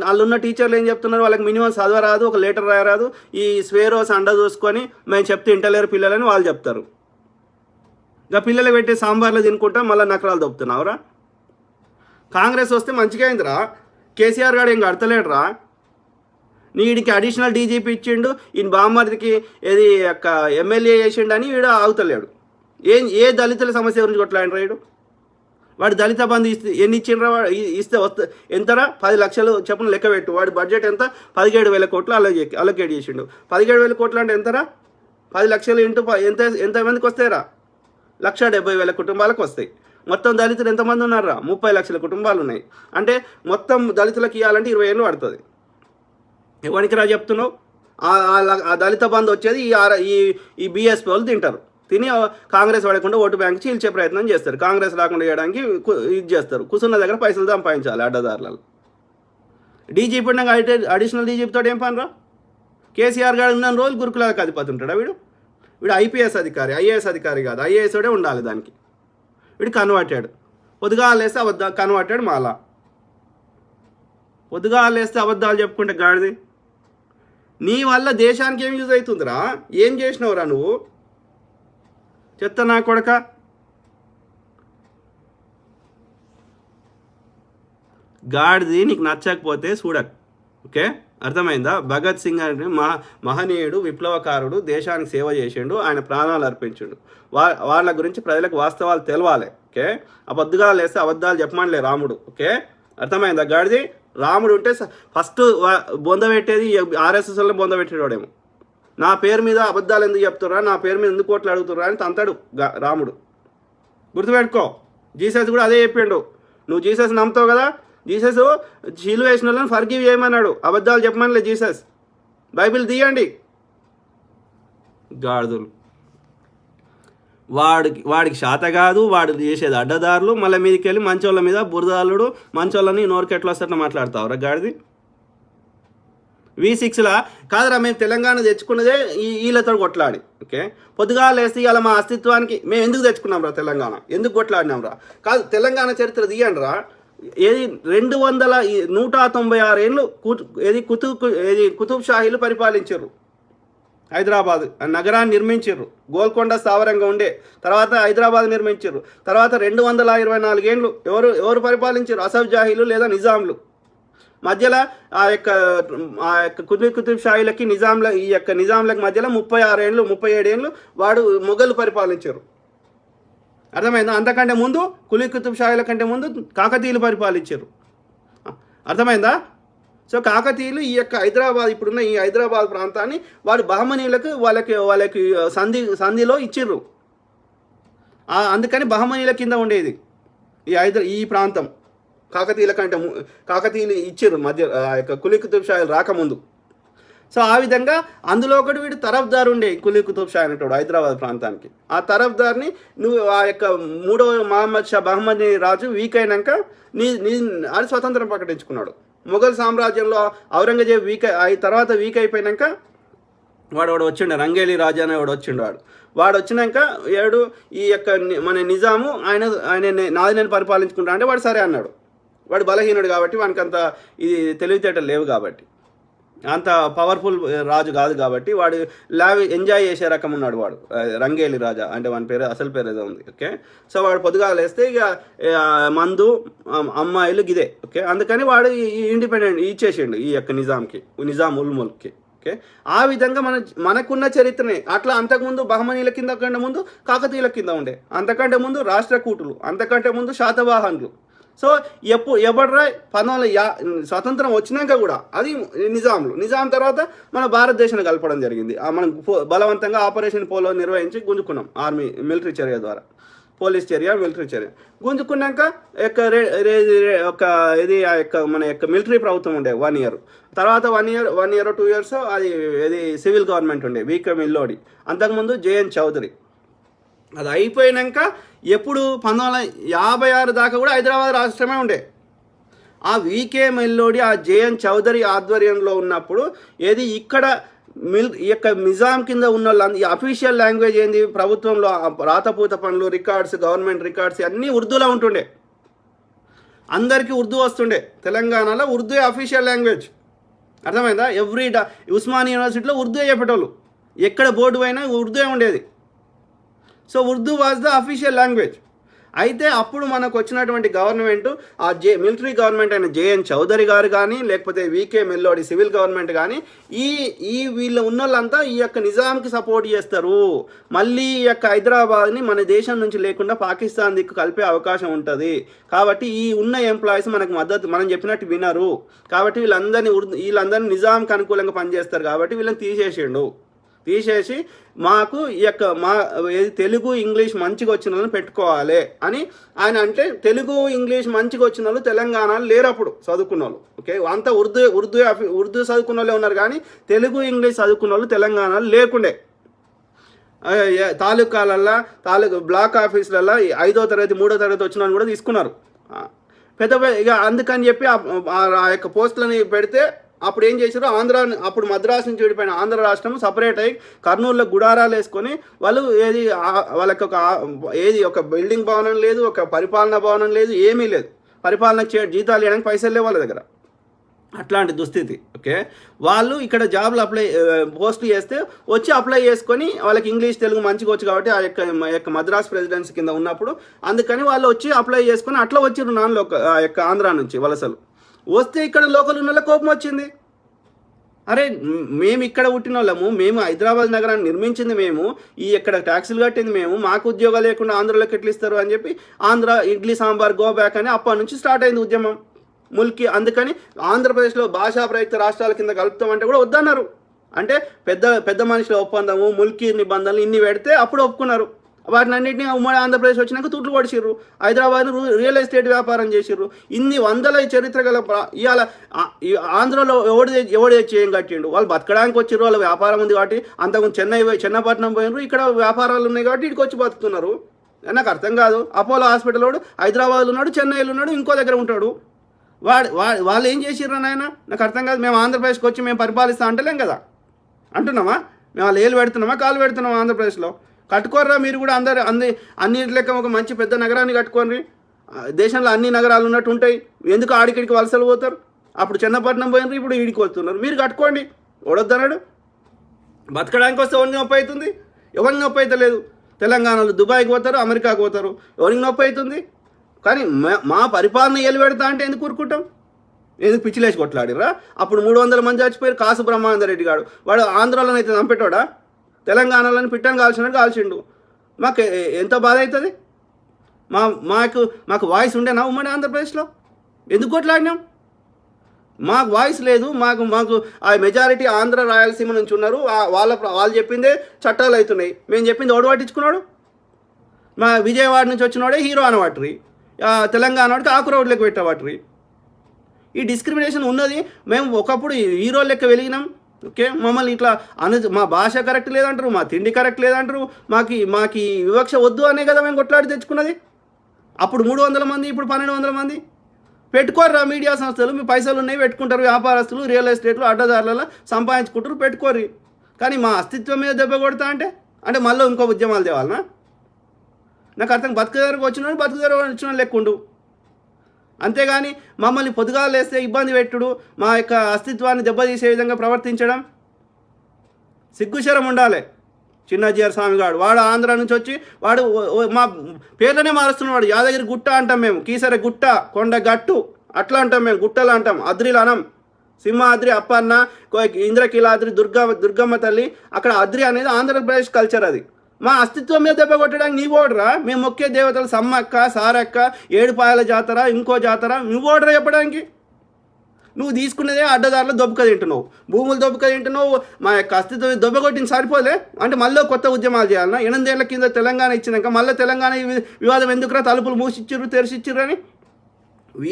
వాళ్ళు ఉన్న టీచర్లు ఏం చెప్తున్నారు, వాళ్ళకి మినిమం చదవరాదు, ఒక లెటర్ రాయరాదు, ఈ స్వేరోస్ అండ చూసుకొని మేము చెప్తే ఇంటలేరు పిల్లలని వాళ్ళు చెప్తారు. ఇక పిల్లలు పెట్టే సాంబార్లో తినుకుంటా మళ్ళీ నకరాలు దొప్పుతున్నావురా. కాంగ్రెస్ వస్తే మంచిగా అయిందిరా. కేసీఆర్ గారు ఏం కడతలేడురా. వీడికి అడిషనల్ డీజీపీ ఇచ్చిండు, ఈయన బామ్మర్దికి ఏది యొక్క ఎమ్మెల్యే చేసిండు అని వీడు ఆగుతలేడు. ఏ దళితుల సమస్య గురించి కొట్లాడిన రాయుడు. వాడు దళిత బంధు ఎన్ని ఇచ్చిండ్రా, ఇస్తే వస్తే ఎంతరా 10 లక్షలు చెప్పున లెక్క పెట్టు. వాడి బడ్జెట్ ఎంత 17,000 కోట్లు అలొకేట్ చేసిండు. 17,000 కోట్లు అంటే ఎంతరా, 10 లక్షలు ఇంటూ ఎంతమందికి వస్తాయిరా, 1,70,000 కుటుంబాలకు వస్తాయి. మొత్తం దళితులు ఎంతమంది ఉన్నారా, 30 లక్షల కుటుంబాలు ఉన్నాయి. అంటే మొత్తం దళితులకు ఇవ్వాలంటే 20 ఏళ్ళు పడుతుంది. ఎవరికి రా చెప్తున్నావు. ఆ దళిత బంధు వచ్చేది ఈ బీఎస్పీ వాళ్ళు తింటారు. తిని కాంగ్రెస్ పడకుండా ఓటు బ్యాంక్ చీల్చే ప్రయత్నం చేస్తారు. కాంగ్రెస్ రాకుండా చేయడానికి ఇది చేస్తారు. కూర్చున్న దగ్గర పైసలు సంపాదించాలి అడ్డదారులలో. డీజీపీ ఉండగా అడిషనల్ డీజీపీ తోటి ఏం పనిరా. కేసీఆర్ గారు ఉన్న రోజులు గురుకులకు అధిపతి ఉంటాడా వీడు ఐపీఎస్ అధికారి, ఐఏఎస్ అధికారి కాదు. ఐఏఎస్ తోడే ఉండాలి దానికి. వీడు కన్వర్టాడు. పొద్దుగాలేస్తే కన్వర్టాడు. మాలా పొద్దుగాలేస్తే అబద్ధాలు చెప్పుకుంటే గాడిది. నీ వల్ల దేశానికి ఏం యూజ్ అవుతుందిరా. ఏం చేసినవురా నువ్వు, చెత్త నా కొడక. గాడిది నీకు నచ్చకపోతే చూడకు. ఓకే, అర్థమైందా. భగత్ సింగ్ అంటే మహనీయుడు, విప్లవకారుడు, దేశానికి సేవ చేసిండు, ఆయన ప్రాణాలు అర్పించిండు. వాళ్ళ గురించి ప్రజలకు వాస్తవాలు తెలవాలి. ఓకే, అబద్ధాలు లేస్తే అబద్ధాలు చెప్పమనిలే రాముడు. ఓకే, అర్థమైందా. గాడిది రాముడు ఉంటే ఫస్ట్ బొంద పెట్టేది ఆర్ఎస్ఎస్ వల్ల బొంద పెట్టేవాడేమో. నా పేరు మీద అబద్ధాలు ఎందుకు చెప్తుర్రా, నా పేరు మీద ఎందుకు కోట్లు అడుగుతుర్రా అని తంతాడు రాముడు. గుర్తుపెట్టుకో. జీసస్ కూడా అదే చెప్పిండు. నువ్వు జీసస్ నమ్ముతావు కదా, జీసస్ శిలువ వేసిన వాళ్ళని ఫర్గివ్ చేయమన్నాడు, అబద్ధాలు చెప్పమనిలే జీసస్. బైబిల్ తీయండి గాడిదలు. వాడికి శాత కాదు, వాడు చేసేది అడ్డదారులు. మళ్ళీ మీదకి వెళ్ళి మంచోళ్ళ మీద బురదాలుడు, మంచోళ్ళని నోరుకెట్లా వస్తారని మాట్లాడతావురా గాడిది. V6లా కాదురా, మేము తెలంగాణ తెచ్చుకున్నదే వీళ్ళతో కొట్లాడి. ఓకే, పొద్దుగా లేస్తే ఇలా మా అస్తిత్వానికి మేము ఎందుకు తెచ్చుకున్నాం రా తెలంగాణ, ఎందుకు కొట్లాడినాం రా. కాదు, తెలంగాణ చరిత్ర తీయండి రా. ఏది 196 ఏళ్ళు కుతుబ్ షాహీలు పరిపాలించారు. హైదరాబాద్ నగరాన్ని నిర్మించారు. గోల్కొండ స్థావరంగా ఉండే తర్వాత హైదరాబాద్ నిర్మించారు. తర్వాత 224 ఏళ్ళు ఎవరు పరిపాలించారు, అసఫ్ జాహీలు లేదా నిజాంలు. మధ్యలో ఆ యొక్క కుతుబ్ షాహీలకి నిజాంలకి మధ్యలో 37 ఏళ్ళు వాడు మొఘలు పరిపాలించారు. అర్థమైందా. అంతకంటే ముందు కుతుబ్ షాహీల కంటే ముందు కాకతీయులు పరిపాలించారు. అర్థమైందా. సో కాకతీయులు ఈ యొక్క హైదరాబాద్, ఇప్పుడున్న ఈ హైదరాబాద్ ప్రాంతాన్ని వాడు బహమనీయులకు వాళ్ళకి సంధిలో ఇచ్చిర్రు. అందుకని బహమనీయుల కింద ఉండేది ఈ ప్రాంతం. కాకతీయులు ఇచ్చిర్రు మధ్య ఆ యొక్క కుతుబ్ షాహీలు రాకముందు. సో ఆ విధంగా అందులో ఒకటి వీడు తరఫ్దార్ ఉండే కుతుబ్ షాహీ అనేటోడు హైదరాబాద్ ప్రాంతానికి. ఆ తరఫ్దార్ని నువ్వు ఆ యొక్క 3వ మహమ్మద్ షా బహమనీ రాజు వీక్ అయినాక అది స్వతంత్రం ప్రకటించుకున్నాడు. మొఘల్ సామ్రాజ్యంలో ఔరంగజేబ్ తర్వాత వీక్ అయిపోయినాక వాడు వచ్చిండు, రంగేలి రాజా అనే వాడు వచ్చినాక ఈ యొక్క మన నిజాము నాది నేను పరిపాలించుకుంటా అంటే వాడు సరే అన్నాడు. వాడు బలహీనుడు కాబట్టి వానికి అంత ఇది తెలివితేటలు లేవు కాబట్టి, అంత పవర్ఫుల్ రాజు కాదు కాబట్టి వాడు ఎంజాయ్ చేసే రకం ఉన్నాడు వాడు, రంగేలి రాజా అంటే వాని పేరు అసలు పేరు ఏదో ఉంది. ఓకే, సో వాడు పొద్దుగా లేస్తే ఇక మందు అమ్మాయిలు గిదే. ఓకే, అందుకని వాడు ఇండిపెండెంట్ ఇచ్చేసిండు ఈ యొక్క నిజాం ఉల్ ముల్క్కి. ఓకే, ఆ విధంగా మనకున్న చరిత్రనే అట్లా. అంతకుముందు బహమనీల కంటే ముందు కాకతీయుల కింద ఉండే, అంతకంటే ముందు రాష్ట్రకూటులు, అంతకంటే ముందు శాతవాహనులు. సో ఎవడ్రా స్వతంత్రం వచ్చినాక కూడా అది నిజాం తర్వాత మన భారతదేశాన్ని కలపడం జరిగింది. మనం బలవంతంగా ఆపరేషన్ పోలో నిర్వహించి గుంజుకున్నాం. ఆర్మీ మిలిటరీ చర్య ద్వారా, పోలీస్ చర్య, మిలిటరీ చర్య గుంజుకున్నాక మన యొక్క మిలిటరీ ప్రభుత్వం ఉండే 1 ఇయర్. తర్వాత 1 ఇయర్ 2 ఇయర్స్ అది సివిల్ గవర్నమెంట్ ఉండే వీకే మిల్లోడి. అంతకుముందు జేఎన్ చౌదరి. అది అయిపోయినాక ఎప్పుడు 1956 దాకా కూడా హైదరాబాద్ రాష్ట్రమే ఉండే. ఆ వికే మెల్లోడి, ఆ జేఎన్ చౌదరి ఆధ్వర్యంలో ఉన్నప్పుడు ఏది ఇక్కడ ఈ యొక్క నిజాం కింద ఉన్న వాళ్ళ అఫీషియల్ లాంగ్వేజ్ ఏంది ప్రభుత్వంలో, రాతపూత పనులు, రికార్డ్స్, గవర్నమెంట్ రికార్డ్స్ అన్నీ ఉర్దూలో ఉంటుండే. అందరికీ ఉర్దూ వస్తుండే. తెలంగాణలో ఉర్దూ అఫీషియల్ లాంగ్వేజ్, అర్థమైందా? ఉస్మానియా యూనివర్సిటీలో ఉర్దూ చెప్పేటోళ్ళు, ఎక్కడ బోర్డు అయినా ఉర్దూ ఉండేది. So Urdu was the official language. అయితే అప్పుడు మనకు వచ్చినటువంటి గవర్నమెంట్, ఆ మిలిటరీ గవర్నమెంట్ అయిన జేఎన్ చౌదరి గారు కానీ, లేకపోతే వికే మెల్లోడి సివిల్ గవర్నమెంట్ కానీ, ఈ వీళ్ళు ఉన్న వాళ్ళంతా ఈ యొక్క నిజాంకి సపోర్ట్ చేస్తారు. మళ్ళీ ఈ యొక్క హైదరాబాద్ని మన దేశం నుంచి లేకుండా పాకిస్తాన్ దిక్కు కలిపే అవకాశం ఉంటుంది. కాబట్టి ఈ ఉన్న ఎంప్లాయీస్ మనకు మద్దతు, మనం చెప్పినట్టు వినరు. కాబట్టి వీళ్ళందరినీ నిజాంకి అనుకూలంగా పనిచేస్తారు. కాబట్టి వీళ్ళని తీసేసి మాకు ఈ యొక్క తెలుగు ఇంగ్లీష్ మంచిగా వచ్చిన వాళ్ళని పెట్టుకోవాలి అని ఆయన అంటే, తెలుగు ఇంగ్లీష్ మంచిగా వచ్చిన వాళ్ళు తెలంగాణలో లేరు అప్పుడు చదువుకున్న వాళ్ళు. ఓకే, అంతా ఉర్దూ చదువుకున్న వాళ్ళే ఉన్నారు, కానీ తెలుగు ఇంగ్లీష్ చదువుకున్న వాళ్ళు తెలంగాణలో లేకుండే. తాలూకాలల్లో బ్లాక్ ఆఫీసులలో 5వ తరగతి 3వ తరగతి వచ్చిన వాళ్ళు కూడా తీసుకున్నారు. ఇక అందుకని చెప్పి ఆ యొక్క పోస్టులని పెడితే అప్పుడు ఏం చేశారు, అప్పుడు మద్రాసు నుంచి విడిపోయిన ఆంధ్ర రాష్ట్రం సపరేట్ అయ్యి కర్నూలులో గుడారాలు వేసుకొని వాళ్ళు వాళ్ళకి ఒక బిల్డింగ్ భవనం లేదు, ఒక పరిపాలనా భవనం లేదు, ఏమీ లేదు. పరిపాలన జీతాలు ఇవ్వడానికి పైసలు లేవు వాళ్ళ దగ్గర. అట్లాంటి దుస్థితి. ఓకే, వాళ్ళు ఇక్కడ జాబ్లు పోస్టులు చేస్తే వచ్చి అప్లై చేసుకొని, వాళ్ళకి ఇంగ్లీష్ తెలుగు మంచిగా వచ్చు కాబట్టి ఆ యొక్క మద్రాస్ ప్రెసిడెన్సీ కింద ఉన్నప్పుడు, అందుకని వాళ్ళు వచ్చి అప్లై చేసుకొని అట్లా వచ్చిర్రు ఆ యొక్క ఆంధ్ర నుంచి వలసలు వస్తే. ఇక్కడ లోకల్ ఉన్న కోపం వచ్చింది. అరే, మేము ఇక్కడ పుట్టిన వాళ్ళము, మేము హైదరాబాద్ నగరాన్ని నిర్మించింది మేము, ఇక్కడ ట్యాక్సులు కట్టింది మేము, మాకు ఉద్యోగాలు లేకుండా ఆంధ్రలోకి ఎట్లా ఇస్తారు అని చెప్పి ఆంధ్ర ఇడ్లీ సాంబార్ గో బ్యాక్ అని అప్పటి నుంచి స్టార్ట్ అయింది ఉద్యమం ముల్కి. అందుకని ఆంధ్రప్రదేశ్లో భాషా ప్రయుక్త రాష్ట్రాల కింద కలుపుతామంటే కూడా వద్దన్నారు. అంటే పెద్ద మనుషుల ఒప్పందము, ముల్కీ నిబంధనలు ఇన్ని పెడితే అప్పుడు ఒప్పుకున్నారు. వాటిని అన్నింటినీ ఉమ్మడి ఆంధ్రప్రదేశ్ వచ్చినాక తూట్లు పడిచిర్రు. హైదరాబాద్ను రియల్ ఎస్టేట్ వ్యాపారం చేసిర్రు. ఇన్ని వందల చరిత్ర గల ఇవాళ ఆంధ్రలో ఎవడు తెచ్చి ఏం కట్టిండు? వాళ్ళు బతకడానికి వచ్చిర్రు, వాళ్ళ వ్యాపారం ఉంది కాబట్టి. అంతకుముందు చెన్నపట్నం పోయినరు, ఇక్కడ వ్యాపారాలు ఉన్నాయి కాబట్టి ఇక్కడికి వచ్చి బతుకుతున్నారు. నాకు అర్థం కాదు. అపోలో హాస్పిటల్ వాడు హైదరాబాద్లో ఉన్నాడు, చెన్నైలో ఉన్నాడు, ఇంకో దగ్గర ఉంటాడు. వాళ్ళు ఏం చేసిర్రు నాయన? నాకు అర్థం కాదు. మేము ఆంధ్రప్రదేశ్కి వచ్చి మేము పరిపాలిస్తా అంటలేం కదా, అంటున్నామా? మేము వాళ్ళు ఏళ్ళు పెడుతున్నామా, కాలు పెడుతున్నామా? ఆంధ్రప్రదేశ్లో కట్టుకోర్రా మీరు కూడా. అన్నిటి లెక్క ఒక మంచి పెద్ద నగరాన్ని కట్టుకోండి. దేశంలో అన్ని నగరాలు ఉన్నట్టు ఉంటాయి. ఎందుకు ఆడికిడికి వలసలు పోతారు? అప్పుడు చెన్నపట్నం పోయినారు, ఇప్పుడు ఈడికి వస్తున్నారు. మీరు కట్టుకోండి, ఓడొద్దన్నాడు. బతకడానికి వస్తే ఎవరికి నొప్పి అవుతుంది? ఎవరికి నొప్పి అయితే లేదు. తెలంగాణలో దుబాయ్కి పోతారు, అమెరికాకి పోతారు, ఎవరికి నొప్పి అవుతుంది? కానీ మా పరిపాలన ఏలు పెడతా అంటే ఎందుకు ఊరుకుంటాం? ఎందుకు పిచ్చిలేసి కొట్లాడిరా? అప్పుడు 300 మంది చచ్చిపోయారు. కాసు బ్రహ్మానందరెడ్డి గారు, వాడు ఆంధ్రాలోనైతే చంపేటోడా? తెలంగాణలోని పిట్టని కాల్చినట్టు కాల్చిండు. మాకు ఎంత బాధ అవుతుంది? మాకు వాయిస్ ఉండేనా ఉమ్మడి ఆంధ్రప్రదేశ్లో? ఎందుకు కొట్లాడినాం? మాకు వాయిస్ లేదు. మాకు ఆ మెజారిటీ ఆంధ్ర రాయలసీమ నుంచి ఉన్నారు. వాళ్ళు చెప్పిందే చట్టాలు అవుతున్నాయి. మేము చెప్పింది ఓడి పట్టించుకున్నాడు. మా విజయవాడ నుంచి వచ్చినోడే హీరో అనవాట్రి, తెలంగాణ వాడికి ఆకురోడ్లకు పెట్టవాట్రి. ఈ డిస్క్రిమినేషన్ ఉన్నది. మేము ఒకప్పుడు హీరో లెక్క వెలిగినాం. ఓకే, మమ్మల్ని ఇట్లా మా భాష కరెక్ట్ లేదంటారు, మా తిండి కరెక్ట్ లేదంటారు, మాకు వివక్ష వద్దు అనే కదా మేము కొట్లాడి తెచ్చుకున్నది. అప్పుడు 300 మంది, ఇప్పుడు 1200 మంది. పెట్టుకోర్రా మీడియా సంస్థలు, మీ పైసలు ఉన్నాయి పెట్టుకుంటారు. వ్యాపారస్తులు రియల్ ఎస్టేట్లు అడ్డదారులలో సంపాదించుకుంటారు, పెట్టుకోర్రి. కానీ మా అస్తిత్వం మీద దెబ్బ కొడతా అంటే మళ్ళీ ఇంకో ఉద్యమాలు తేవాలనా? నాకు అర్థం. బతుకుదారికి వచ్చిన లెక్కుండు. అంతేగాని మమ్మల్ని పొద్దుగాలు వేస్తే ఇబ్బంది పెట్టుడు, మా యొక్క అస్తిత్వాన్ని దెబ్బతీసే విధంగా ప్రవర్తించడం సిగ్గుశరం ఉండాలి. చిన్నజీఆర్ స్వామి గారు వాడు ఆంధ్ర నుంచి వచ్చి వాడు మా పేర్లనే మారుస్తున్నాడు. యాదగిరి గుట్ట అంటాం మేము, కీసర గుట్ట, కొండ గట్టు అట్లా అంటాం మేము, గుట్టలు అంటాం, అద్రిలు అనం. సింహాద్రి, అప్పన్న, ఇంద్రకీలాద్రి, దుర్గమ్మ తల్లి, అక్కడ అద్రి అనేది ఆంధ్రప్రదేశ్ కల్చర్. అది మా అస్తిత్వం మీద దెబ్బ కొట్టడానికి నీ ఓడరా? మేము మొక్కే దేవతలు సమ్మక్క, సారక్క, ఏడుపాయల జాతర, ఇంకో జాతర, నువ్వు ఓడరా చెప్పడానికి? నువ్వు తీసుకునేదే అడ్డదారులు దొబ్బక తింటున్నావు, భూములు దొబ్బక తింటున్నావు. మా యొక్క అస్తిత్వం దొబ్బ కొట్టింది సరిపోలే అంటే మళ్ళీ కొత్త ఉద్యమాలు చేయాలన్నా? 8 ఏళ్ల కింద తెలంగాణ ఇచ్చినాక మళ్ళీ తెలంగాణ వివాదం ఎందుకురా? తలుపులు మూసిచ్చిర్రు, తెరిచిచ్చిర్రు అని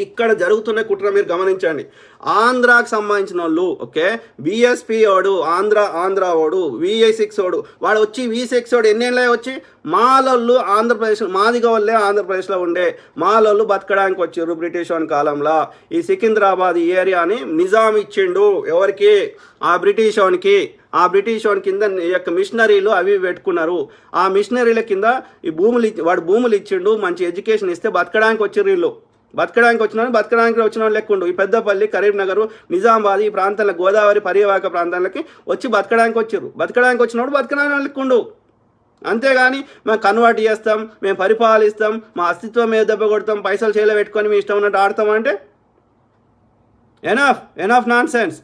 ఇక్కడ జరుగుతున్న కుట్ర మీరు గమనించండి. ఆంధ్రాకి సంబంధించిన వాళ్ళు, ఓకే, బీఎస్పీ వాడు ఆంధ్ర వాడు, VI6 వాడు, వాడు వచ్చి V6 వాడు ఎన్నేళ్ళే వచ్చి మాలోళ్ళు ఆంధ్రప్రదేశ్ మాదిగ వల్లే ఆంధ్రప్రదేశ్లో ఉండే మాలోళ్ళు బతకడానికి వచ్చారు బ్రిటిష్ వాని కాలంలో. ఈ సికింద్రాబాద్ ఏరియాని నిజాం ఇచ్చిండు ఎవరికి? ఆ బ్రిటిష్ వాని కింద ఈ యొక్క మిషనరీలు అవి పెట్టుకున్నారు. ఆ మిషనరీల కింద ఈ వాడు భూములు ఇచ్చిండు, మంచి ఎడ్యుకేషన్ ఇస్తే బతకడానికి వచ్చారు వీళ్ళు. బతకడానికి వచ్చిన లెక్కుండు. ఈ పెద్దపల్లి, కరీంనగర్, నిజామాబాద్ ఈ ప్రాంతాల గోదావరి పరివాహక ప్రాంతాలకి వచ్చి బతకడానికి వచ్చారు. బతకడానికి వచ్చినప్పుడు బతకడానికి లెక్కుండు. అంతేగాని మేము కన్వర్ట్ చేస్తాం, మేము పరిపాలిస్తాం, మా అస్తిత్వం మీద దెబ్బ కొడతాం, పైసలు చేయలే పెట్టుకొని మీ ఇష్టం ఉన్నట్టు ఆడతామంటే ఎనఫ్ నాన్ సెన్స్.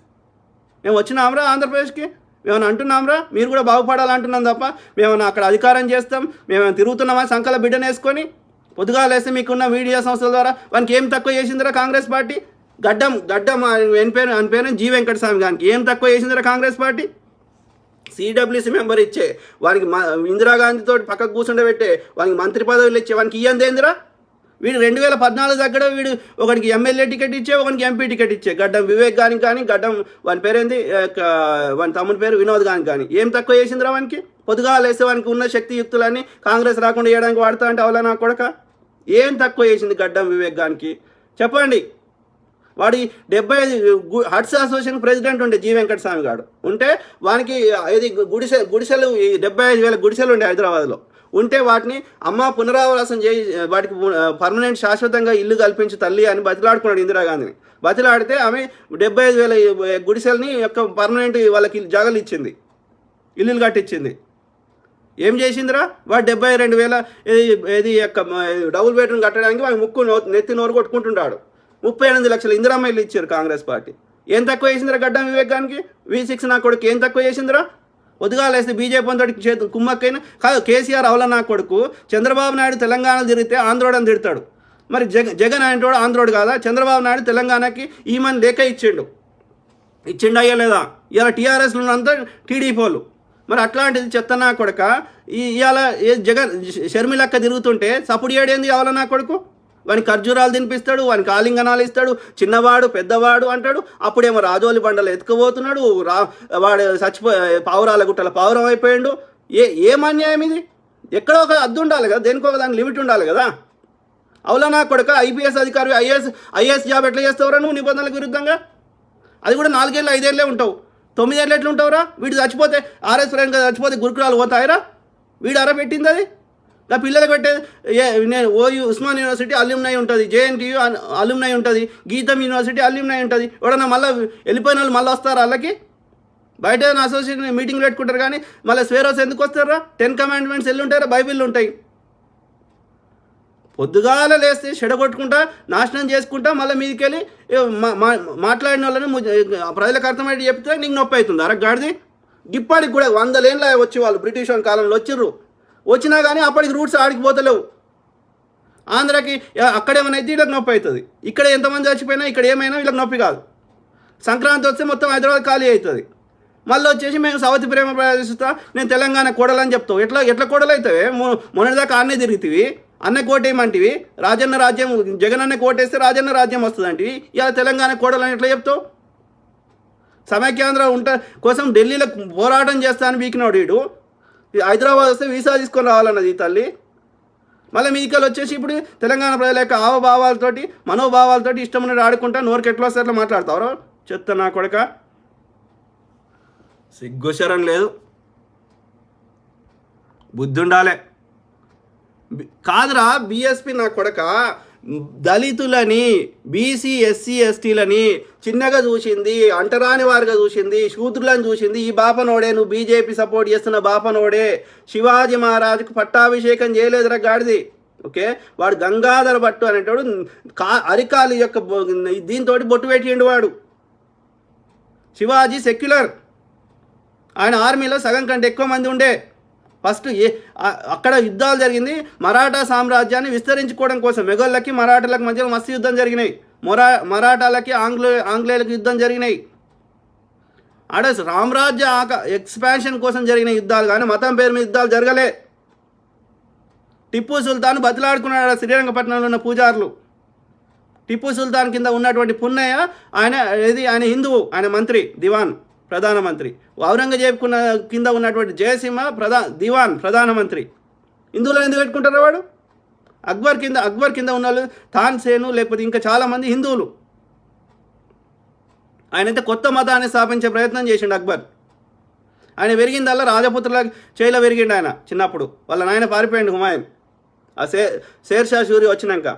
మేము వచ్చినాంరా ఆంధ్రప్రదేశ్కి, మేమైనా అంటున్నాంరా మీరు కూడా బాగుపడాలంటున్నాం తప్ప మేమైనా అక్కడ అధికారం చేస్తాం, మేమైనా తిరుగుతున్నామా సంకల బిడ్డను వేసుకొని? పొద్దుగాలేస్తే మీకున్న మీడియా సంస్థల ద్వారా వానికి ఏం తక్కువ చేసిందిరా కాంగ్రెస్ పార్టీ? గడ్డం అని పేరు జీ వెంకటస్వామి గారికి ఏం తక్కువ చేసిందిరా కాంగ్రెస్ పార్టీ? CWC మెంబర్ ఇచ్చే వానికి ఇందిరాగాంధీతో పక్కకు కూర్చుండబెట్టే వానికి మంత్రి పదవులు ఇచ్చే వానికి ఇయ్యందేందిరా? వీడు 2014 దగ్గర వీడు ఒకరికి ఎమ్మెల్యే టికెట్ ఇచ్చే, ఒకరికి MP టికెట్ ఇచ్చే. గడ్డం వివేక్ గానికి కానీ వాని పేరేంది, వాని తమ్ముని పేరు వినోద్ గానికి కానీ ఏం తక్కువ చేసిందిరా వానికి? పొద్దుగాలేస్తే వానికి ఉన్న శక్తియుక్తులన్నీ కాంగ్రెస్ రాకుండా చేయడానికి వాడతా అంటే అవలా నా కొడక ఏం తక్కువ చేసింది గడ్డం వివేక్ గానికి చెప్పండి. వాడి 75 హట్స్ అసోసియేషన్ ప్రెసిడెంట్ ఉండే జీ వెంకటస్వామి గారు ఉంటే వానికి ఇది గుడిసెలు 75,000 గుడిసెలు ఉండే హైదరాబాద్లో ఉంటే వాటిని పునరావాసం చేయి, వాటికి పర్మనెంట్ శాశ్వతంగా ఇల్లు కల్పించి తల్లి అని బతిలాడుకున్నాడు ఇందిరాగాంధీని. బతిలాడితే ఆమె 75,000 గుడిసెల్ని యొక్క పర్మనెంట్ వాళ్ళకి జాగాలు ఇచ్చింది, ఇల్లులు కట్టించింది. ఏం చేసిందిరా? వాడు 72,000 ఇది యొక్క డబుల్ బెడ్రూమ్ కట్టడానికి వాడు నెత్తి నోరు కొట్టుకుంటున్నాడు. 38 లక్షలు ఇందిరమ్మ ఇల్లు ఇచ్చారు కాంగ్రెస్ పార్టీ. ఏం తక్కువ చేసిందిరా గడ్డం వివేక్ గానికి? V6 నా కొడుకు ఏం తక్కువ చేసిందిరా? పొద్దుగాలేస్తే బీజేపీ అంతటి కుమ్మక్కైనా కాదు. కేసీఆర్ అవల నా కొడుకు చంద్రబాబు నాయుడు తెలంగాణలో తిరిగితే ఆంధ్రోడని తిడతాడు. మరి జగన్ ఆయనటోడు ఆంధ్రోడు కాదా? చంద్రబాబు నాయుడు తెలంగాణకి ఈమెను లేఖ ఇచ్చిండు అయ్యా లేదా? ఇలా TRSలో ఉన్నంతా TDP వాళ్ళు. మరి అట్లాంటిది చెత్త నా కొడుక ఇవాళ షర్మిలక్క తిరుగుతుంటే సప్పుడు ఏడేంది కావాల నా కొడుకు? వానికి ఖర్జూరాలు తినిపిస్తాడు, వానికి ఆలింగనాలు ఇస్తాడు, చిన్నవాడు పెద్దవాడు అంటాడు. అప్పుడేమో రాజోలి బండలు ఎత్తుకుపోతున్నాడు, వాడు పావురాల గుట్టల పావురం అయిపోయాడు. ఏం అన్యాయం ఇది? ఎక్కడో ఒక అద్దు ఉండాలి కదా, దేనికో ఒక దాని లిమిట్ ఉండాలి కదా. అవులా నా కొడుక IPS అధికారి ఐఏఎస్ జాబ్ ఎట్లా చేస్తావురా నువ్వు నిబంధనలకు విరుద్ధంగా? అది కూడా 4 ఏళ్ళు 5 ఏళ్ళే ఉంటావు, 9 ఏళ్ళు ఎట్లా ఉంటావురా? వీడు చచ్చిపోతే RS ప్రేమ్ చచ్చిపోతే గురుకులాలు పోతాయిరా? వీడు పెట్టింది అది. నా పిల్లలకు పెట్టేది నేను ఉస్మాన్ యూనివర్సిటీ అల్యూమ్నై ఉంటుంది, JNTU అల్యూమ్నై ఉంటుంది, గీతం యూనివర్సిటీ అల్యూమ్నై ఉంటుంది. ఎవడన్నా మళ్ళీ వెళ్ళిపోయిన వాళ్ళు మళ్ళీ వస్తారు వాళ్ళకి? బయట అసోసియేషన్ మీటింగ్లు పెట్టుకుంటారు కానీ మళ్ళీ స్వేరోస్ ఎందుకు వస్తారా? 10 కమాండ్మెంట్స్ ఎల్లు ఉంటారా? బైబిల్ ఉంటాయి. పొద్దుగాల లేస్తే చెడగొట్టుకుంటా నాశనం చేసుకుంటా మళ్ళీ మీదకి వెళ్ళి మాట్లాడిన వాళ్ళని ప్రజలకు అర్థమయ్యేది చెప్తే నీకు నొప్పి అవుతుంది. అరగాడిది ఇప్పటికి కూడా 100 ఏళ్ళ వచ్చి వాళ్ళు బ్రిటిష్ కాలంలో వచ్చినా కానీ అప్పటికి రూట్స్ ఆడికి పోతలేవు. ఆంధ్రాకి అక్కడేమైనా అయితే వీళ్ళకి నొప్పి అవుతుంది. ఇక్కడ ఎంతమంది చచ్చిపోయినా ఇక్కడ ఏమైనా వీళ్ళకి నొప్పి కాదు. సంక్రాంతి వస్తే మొత్తం హైదరాబాద్ ఖాళీ అవుతుంది. మళ్ళీ వచ్చేసి మేము సవతి ప్రేమ ప్రదర్శిస్తా, నేను తెలంగాణ కోడలని చెప్తావు. ఎట్లా కోడలు అవుతావే? మొన్నటిదాకా ఆడనే తిరుగుతావి, అన్న కోటేయమంటివి. రాజన్న రాజ్యం జగన్ అన్న కోటేస్తే రాజన్న రాజ్యం వస్తుంది అంటివి. ఇలా తెలంగాణ కోడలని ఎట్లా చెప్తావు? సమైక్యాంధ్ర కోసం ఢిల్లీలో పోరాటం చేస్తాను వీకినాడు వీడు. హైదరాబాద్ వస్తే వీసా తీసుకొని రావాలన్నది ఈ తల్లి. మళ్ళీ మీదికలు వచ్చేసి ఇప్పుడు తెలంగాణ ప్రజల యొక్క హావభావాలతోటి మనోభావాలతోటి ఇష్టం ఉన్నట్టు ఆడుకుంటా నోరుకి ఎట్లా వస్తే అట్లా మాట్లాడతారు. చెత్త నా కొడక, సిగ్గుశరం లేదు, బుద్ధి ఉండాలి. కాదురా BSP నా కొడక దళితులని, BC SC STలని చిన్నగా చూసింది, అంటరాని వారిగా చూసింది, శూద్రులను చూసింది. ఈ బాపనోడే, నువ్వు BJP సపోర్ట్ చేస్తున్న బాపనోడే. శివాజీ మహారాజుకు పట్టాభిషేకం చేయలేదురా గాడిది. ఓకే, వాడు గంగాధర భట్టు అనేటోడు అరికాలి యొక్క దీంతో బొట్టు పెట్టిండు వాడు. శివాజీ సెక్యులర్, ఆయన ఆర్మీలో సగం కంటే ఎక్కువ మంది ఉండే. ఫస్ట్ అక్కడ యుద్ధాలు జరిగింది మరాఠా సామ్రాజ్యాన్ని విస్తరించుకోవడం కోసం. మొఘళ్ళకి మరాఠాలకు మధ్య మస్తు యుద్ధం జరిగినాయి. మరాఠాలకి ఆంగ్లేయులకు యుద్ధం జరిగినాయి. ఆడ రామరాజ్య ఎక్స్పాన్షన్ కోసం జరిగిన యుద్ధాలు కానీ మతం పేరు మీద యుద్ధాలు జరగలే. టిప్పు సుల్తాన్ బతిలాడుకున్నాడు శ్రీరంగపట్నంలో ఉన్న పూజారులు. టిప్పు సుల్తాన్ కింద ఉన్నటువంటి పున్నయ్య ఆయన హిందువు, ఆయన మంత్రి దివాన్ ప్రధానమంత్రి. ఔరంగజేబ్ కింద ఉన్నటువంటి జయసింహ దివాన్ ప్రధానమంత్రి. హిందువులో ఎందుకు పెట్టుకుంటారు వాడు? అక్బర్ కింద ఉన్న వాళ్ళు తాన్సేను లేకపోతే ఇంకా చాలామంది హిందువులు. ఆయనైతే కొత్త మతాన్ని స్థాపించే ప్రయత్నం చేసిండు అక్బర్. ఆయన పెరిగిందల్లా రాజపుత్రుల చేయిలో పెరిగిండు. ఆయన చిన్నప్పుడు వాళ్ళ నాయన పారిపోయిండు హుమాయూన్. ఆ షేర్షా సూరి వచ్చినాక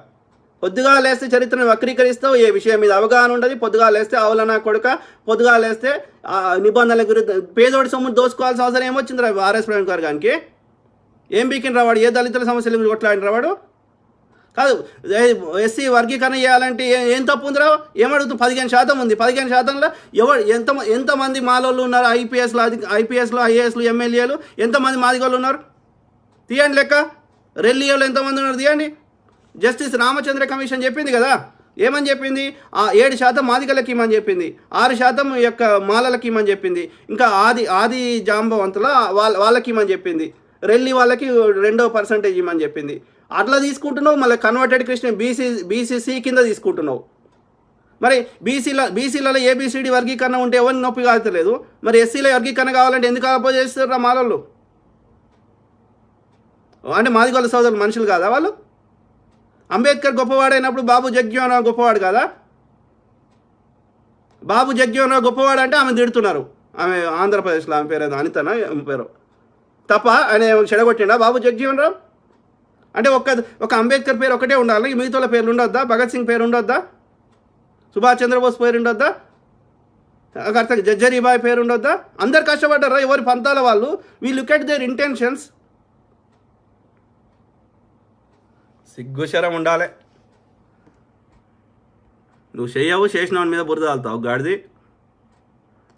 పొద్దుగా లేస్తే చరిత్రను వక్రీకరిస్తావు, ఏ విషయం మీద అవగాహన ఉండదు. పొద్దుగా లేస్తే అవలనా కొడుక, పొద్దుగా లేస్తే నిబంధనల గురించి పేదోడి సొమ్ము దోసుకోవాల్సిన అవసరం ఏమొచ్చింది రా ఆర్ఎస్ ప్రవీణ్ కుమార్ గారికి? ఏం బీకిన రావాడు? ఏ దళితుల సమస్యల గురించి కొట్లాడిన రావాడు కాదు. ఎస్సీ వర్గీకరణ చేయాలంటే ఏం తప్పు ఉందిరా? ఏమడుగుతుంది? 15% ఉంది. 15%లో ఎంతమంది మాలోళ్ళు ఉన్నారు? ఐపీఎస్లో ఐఏఎస్లు ఎమ్మెల్యేలు ఎంతమంది మాదిగోళ్ళు ఉన్నారు? తీయండి లెక్క. రెల్లియోళ్ళు ఎంతమంది ఉన్నారు తీయండి. జస్టిస్ రామచంద్ర కమిషన్ చెప్పింది కదా, ఏమని చెప్పింది? 7% మాదిగలకి ఇమ్మని చెప్పింది, 6% యొక్క మాలలకి ఇమ్మని చెప్పింది, ఇంకా ఆది జాంబవంతుల వాళ్ళకి ఇమ్మని చెప్పింది, రెల్లి వాళ్ళకి 2% ఇమ్మని చెప్పింది. అట్లా తీసుకుంటున్నావు. మళ్ళీ కన్వర్టెడ్ క్రిస్టియన్ బీసీసీ కింద తీసుకుంటున్నావు. మరి బీసీలలో ఏబిసిడి వర్గీకరణ ఉంటే ఎవరిని నొప్పి కాలేదు. మరి ఎస్సీలో వర్గీకరణ కావాలంటే ఎందుకు అపోజ్ చేస్తారా మాలలు? అంటే మాదిగోళ్ళ సోదరులు మనుషులు కాదా వాళ్ళు? అంబేద్కర్ గొప్పవాడైనప్పుడు బాబు జగ్జీవన్ రావు గొప్పవాడు కదా? బాబు జగ్జీవన్ రావు గొప్పవాడు అంటే ఆమె తిడుతున్నారు. ఆమె ఆంధ్రప్రదేశ్లో ఆమె పేరు అనితనా పేరు తప్ప ఆయన చెడగొట్టిండా బాబు జగ్జీవన్ రావు? అంటే ఒక అంబేద్కర్ పేరు ఒకటే ఉండాలి, మిగతా పేర్లు ఉండొద్దా? భగత్ సింగ్ పేరు ఉండొద్దా? సుభాష్ చంద్రబోస్ పేరు ఉండొద్దా? జజ్జరీబాయ్ పేరు ఉండొద్దా? అందరు కష్టపడ్డారా? ఎవరి పంతాల వాళ్ళు. We look at their intentions. సిగ్గుశరం ఉండాలి. నువ్వు చేసిన వాడి మీద బురద తాగుతావు గాడిది.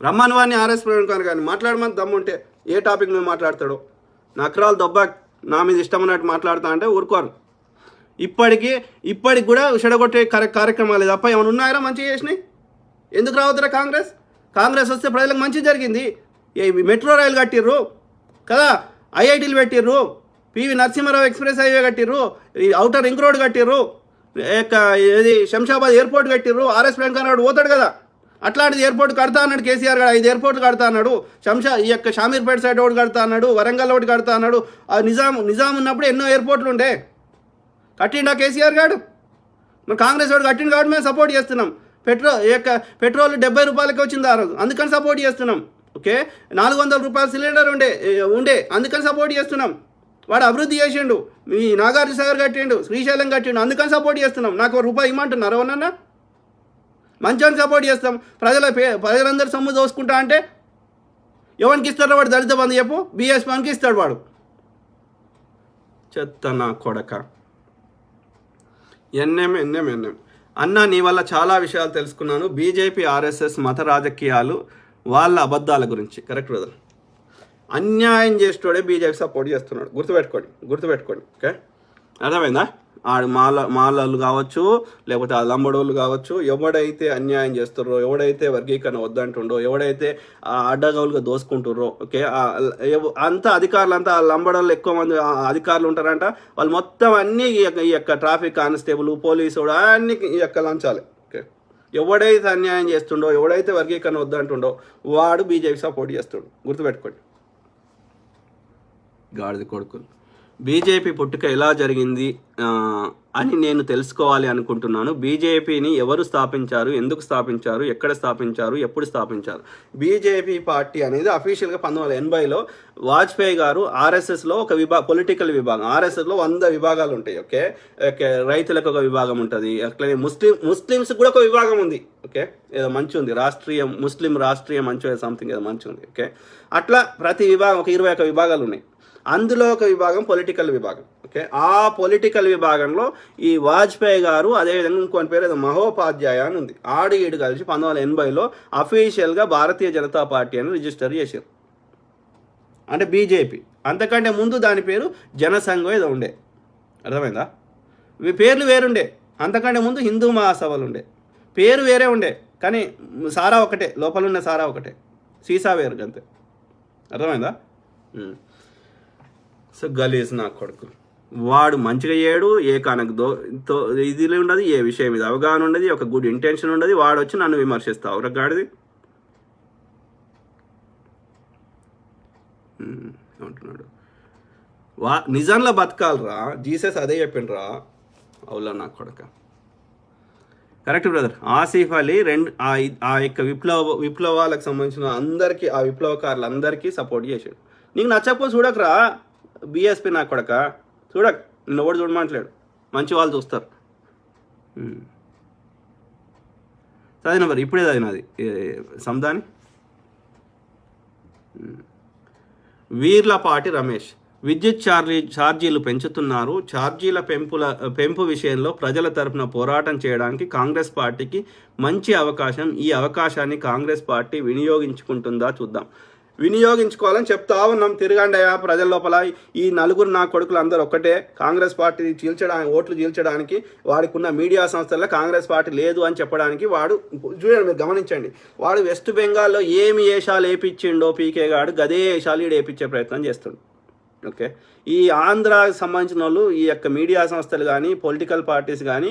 రమ్మని వాడిని ఆర్ఎస్ ప్రవీణ్ కుమార్ గారిని మాట్లాడమని దమ్ముంటే ఏ టాపిక్ నువ్వు మాట్లాడతాడు? నకరాలు దొబ్బా నా మీద ఇష్టం ఉన్నట్టు మాట్లాడుతా అంటే ఊరుకోరు. ఇప్పటికి కూడా చెడగొట్టే కార్యక్రమాలు తప్ప ఏమైనా ఉన్నాయరా మంచిగా చేసినాయి? ఎందుకు రావద్దురా కాంగ్రెస్ వస్తే ప్రజలకు మంచి జరిగింది. మెట్రో రైలు కట్టిర్రు కదా, ఐఐటీలు పెట్టిర్రు, పివి నరసింహారావు ఎక్స్ప్రెస్ హైవే కట్టిర్రు, ఔటర్ రింగ్ రోడ్ కట్టిర్రు, శంషాబాద్ ఎయిర్పోర్ట్ కట్టిర్రు. ఆర్ఎస్ ప్రవీణ్ కుమార్ పోతాడు కదా, అట్లాంటిది ఎయిర్పోర్ట్ కడతా అన్నాడు కేసీఆర్ గారు. 5 ఎయిర్పోర్ట్లు కడతా అన్నాడు. షామీర్పేట సైడ్ ఒకటి కడతా అన్నాడు, వరంగల్ ఒకటి కడతా అన్నాడు. నిజాం ఉన్నప్పుడు ఎన్నో ఎయిర్పోర్ట్లు ఉండే. కట్టిండా కేసీఆర్ గారు? మరి కాంగ్రెస్ వాడు కట్టిండు కాబట్టి మేము సపోర్ట్ చేస్తున్నాం. పెట్రోల్ 70 రూపాయలకి వచ్చింది ఆ రోజు, అందుకని సపోర్ట్ చేస్తున్నాం. ఓకే, 400 రూపాయల సిలిండర్ ఉండే అందుకని సపోర్ట్ చేస్తున్నాం. వాడు అభివృద్ధి చేసిండు, మీ నాగార్జున సాగర్ కట్టిండు, శ్రీశైలం కట్టిండు, అందుకని సపోర్ట్ చేస్తున్నాం. నాకు ₹1 ఇమ్మంటున్నారు ఎవరన్నా? మంచివాడిని సపోర్ట్ చేస్తాం. ప్రజలందరూ సొమ్ము దోసుకుంటా అంటే ఎవరికి ఇస్తారో వాడు దళిత బంధు చెప్పు. బీఎస్పీకి ఇస్తాడు వాడు. చెత్త నా కొడక. ఎన్ఎం అన్న, నీ వల్ల చాలా విషయాలు తెలుసుకున్నాను. బీజేపీ ఆర్ఎస్ఎస్ మత రాజకీయాలు వాళ్ళ అబద్ధాల గురించి. Correct brother. అన్యాయం చేసేటోడే బీజేపీ సపోర్ట్ చేస్తున్నాడు. గుర్తుపెట్టుకోండి. ఓకే, అర్థమైందా? మాలలు కావచ్చు, లేకపోతే ఆ లంబడోళ్ళు కావచ్చు, ఎవడైతే అన్యాయం చేస్తున్నారో, ఎవడైతే వర్గీకరణ వద్దంటుండో, ఎవడైతే అడ్డగౌలుగా దోసుకుంటుర్రో, ఓకే, అంతా అధికారులంతా ఆ లంబడోళ్ళు ఎక్కువ మంది అధికారులు ఉంటారంట. వాళ్ళు మొత్తం అన్నీ ఈ యొక్క ట్రాఫిక్ కానిస్టేబుల్, పోలీసు అన్నీ ఈ యొక్క లంచాలి. ఓకే, ఎవడైతే అన్యాయం చేస్తుండో, ఎవడైతే వర్గీకరణ వద్దంటుండో వాడు బీజేపీ సపోర్ట్ చేస్తుండు. గుర్తుపెట్టుకోండి గాడిద కొడుకులు. బీజేపీ పుట్టుక ఎలా జరిగింది అని నేను తెలుసుకోవాలి అనుకుంటున్నాను. బీజేపీని ఎవరు స్థాపించారు, ఎందుకు స్థాపించారు, ఎక్కడ స్థాపించారు, ఎప్పుడు స్థాపించారు? బీజేపీ పార్టీ అనేది అఫీషియల్గా 1980లో వాజ్పేయి గారు ఆర్ఎస్ఎస్లో ఒక పొలిటికల్ విభాగం. ఆర్ఎస్ఎస్లో 100 విభాగాలు ఉంటాయి. ఓకే, రైతులకు ఒక విభాగం ఉంటుంది, అట్లనే ముస్లిమ్స్ కూడా ఒక విభాగం ఉంది. ఓకే, ఏదో మంచి ఉంది, ముస్లిం రాష్ట్రీయ మంచి సంథింగ్ ఏదో మంచి ఉంది. ఓకే, అట్లా ప్రతి విభాగం ఒక 21 విభాగాలు ఉన్నాయి. అందులో ఒక విభాగం పొలిటికల్ విభాగం. ఓకే, ఆ పొలిటికల్ విభాగంలో ఈ వాజ్పేయి గారు, అదేవిధంగా ఇంకొని పేరు ఏదో మహోపాధ్యాయ అని ఉంది, ఈడు కలిసి 1980లో అఫీషియల్గా భారతీయ జనతా పార్టీ అని రిజిస్టర్ చేశారు. అంటే బీజేపీ. అంతకంటే ముందు దాని పేరు జనసంఘం ఏదో ఉండే. అర్థమైందా? పేర్లు వేరుండే. అంతకంటే ముందు హిందూ మహాసభలు ఉండే, పేరు వేరే ఉండే, కానీ సారా ఒకటే, లోపల ఉన్న సారా ఒకటే, సీసా వేరు అంతే. అర్థమైందా? సో గలీజ్ నా కొడుకు. వాడు మంచిగా చేయడు, ఏ కనకు ఇది ఉండదు, ఏ విషయం మీద అవగాహన ఉండదు, ఒక గుడ్ ఇంటెన్షన్ ఉండదు, వాడు వచ్చి నన్ను విమర్శిస్తావు రగాడిది అంటున్నాడు. నిజంలో బతకాలరా, జీసస్ అదే చెప్పిండ్రా. అవులా నా కొడక, కరెక్ట్ బ్రదర్. ఆసిఫ్ అలీ ఆ యొక్క విప్లవాలకు సంబంధించిన అందరికీ, ఆ విప్లవకారులందరికీ సపోర్ట్ చేశాడు. నీకు నచ్చకపోతే చూడకరా బీఎస్పీ నా కొడక, చూడక నిన్న కూడా చూడమంటలేడు, మంచి వాళ్ళు చూస్తారు. చదివిన మరి ఇప్పుడే చదివినది సందాని. వీర్లపాటి రమేష్, విద్యుత్ ఛార్జీలు పెంచుతున్నారు. ఛార్జీల పెంపు విషయంలో ప్రజల తరపున పోరాటం చేయడానికి కాంగ్రెస్ పార్టీకి మంచి అవకాశం. ఈ అవకాశాన్ని కాంగ్రెస్ పార్టీ వినియోగించుకుంటుందా చూద్దాం. వినియోగించుకోవాలని చెప్తా ఉన్నాం. తిరగండియా ప్రజల లోపల. ఈ నలుగురు నా కొడుకులు అందరూ ఒక్కటే. కాంగ్రెస్ పార్టీ ఓట్లు చీల్చడానికి వాడికి ఉన్న మీడియా సంస్థల్లో కాంగ్రెస్ పార్టీ లేదు అని చెప్పడానికి వాడు, చూడండి మీరు గమనించండి, వాడు వెస్ట్ బెంగాల్లో ఏమి వేషాలు వేయించిండో పీకే గాడు గదే వేషాలు ఈడు వేయించే ప్రయత్నం చేస్తుండు. ఓకే, ఈ ఆంధ్రాకి సంబంధించిన వాళ్ళు, ఈ యొక్క మీడియా సంస్థలు కానీ పొలిటికల్ పార్టీస్ కానీ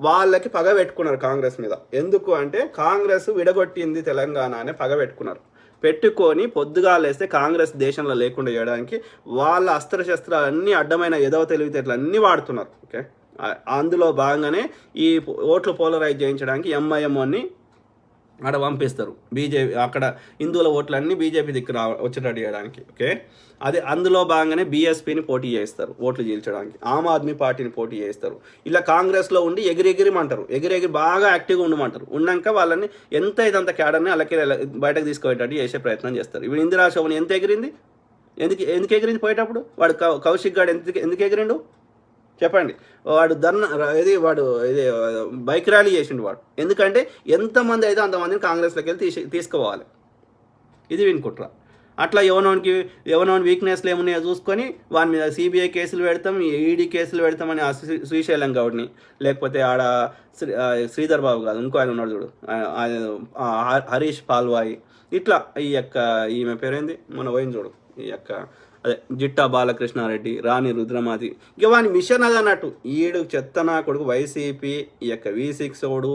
వాళ్ళకి పగ పెట్టుకున్నారు కాంగ్రెస్ మీద. ఎందుకు అంటే కాంగ్రెస్ విడగొట్టింది తెలంగాణ అనే పగ పెట్టుకొని పొద్దుగా లేస్తే కాంగ్రెస్ దేశంలో లేకుండా చేయడానికి వాళ్ళ అస్త్రశస్త్రాలన్నీ అడ్డమైన ఎదవ తెలివితేటలు అన్నీ వాడుతున్నారు. ఓకే, అందులో భాగంగానే ఈ ఓట్లు పోలరైజ్ చేయించడానికి ఎంఐఎంని అక్కడ పంపిస్తారు. బీజేపీ అక్కడ హిందువుల ఓట్లన్నీ బీజేపీ దిక్కు వచ్చేటట్టు చేయడానికి. ఓకే, అదే అందులో భాగంగానే బీఎస్పీని పోటీ చేస్తారు ఓట్లు చీల్చడానికి, ఆమ్ ఆద్మీ పార్టీని పోటీ చేస్తారు. ఇలా కాంగ్రెస్లో ఉండి ఎగిరెగిరిమంటారు, ఎగిరెగిరి బాగా యాక్టివ్గా ఉండమంటారు. ఉన్నాక వాళ్ళని ఎంత ఇదంత క్యాడర్ని అలాగే బయటకు తీసుకుపోయేటట్టు చేసే ప్రయత్నం చేస్తారు. ఇప్పుడు ఇందిరా శోభని ఎంత ఎగిరింది, ఎందుకు ఎగిరింది పోయేటప్పుడు? వాడు కౌశిక్ గాడు ఎందుకు ఎగిరిండు చెప్పండి? వాడు ఇది బైక్ ర్యాలీ చేసిండు వాడు. ఎందుకంటే ఎంతమంది అయితే అంతమందిని కాంగ్రెస్లోకి వెళ్ళి తీసుకుపోవాలి. ఇది వినుకుంటారా? అట్లా ఎవనోని వీక్నెస్లు ఏమున్నాయో చూసుకొని వాని మీద సిబిఐ కేసులు పెడతాం, ఈడీ కేసులు పెడతామని ఆ శ్రీశైలం గౌడ్ని, లేకపోతే ఆడ శ్రీధర్ బాబు కాదు ఇంకో ఆయన ఉన్నాడు చూడు, హరీష్ పాల్వాయి, ఇట్లా ఈ యొక్క ఈమె పేరేంది మన పోయిన చూడు, ఈ యొక్క అదే జిట్టా బాలకృష్ణారెడ్డి, రాణి రుద్రమాది, ఇక వాని మిషన్ అది అన్నట్టు. ఈడు చెత్తనా కొడుకు వైసీపీ, ఈ యొక్క V6 ఓడు.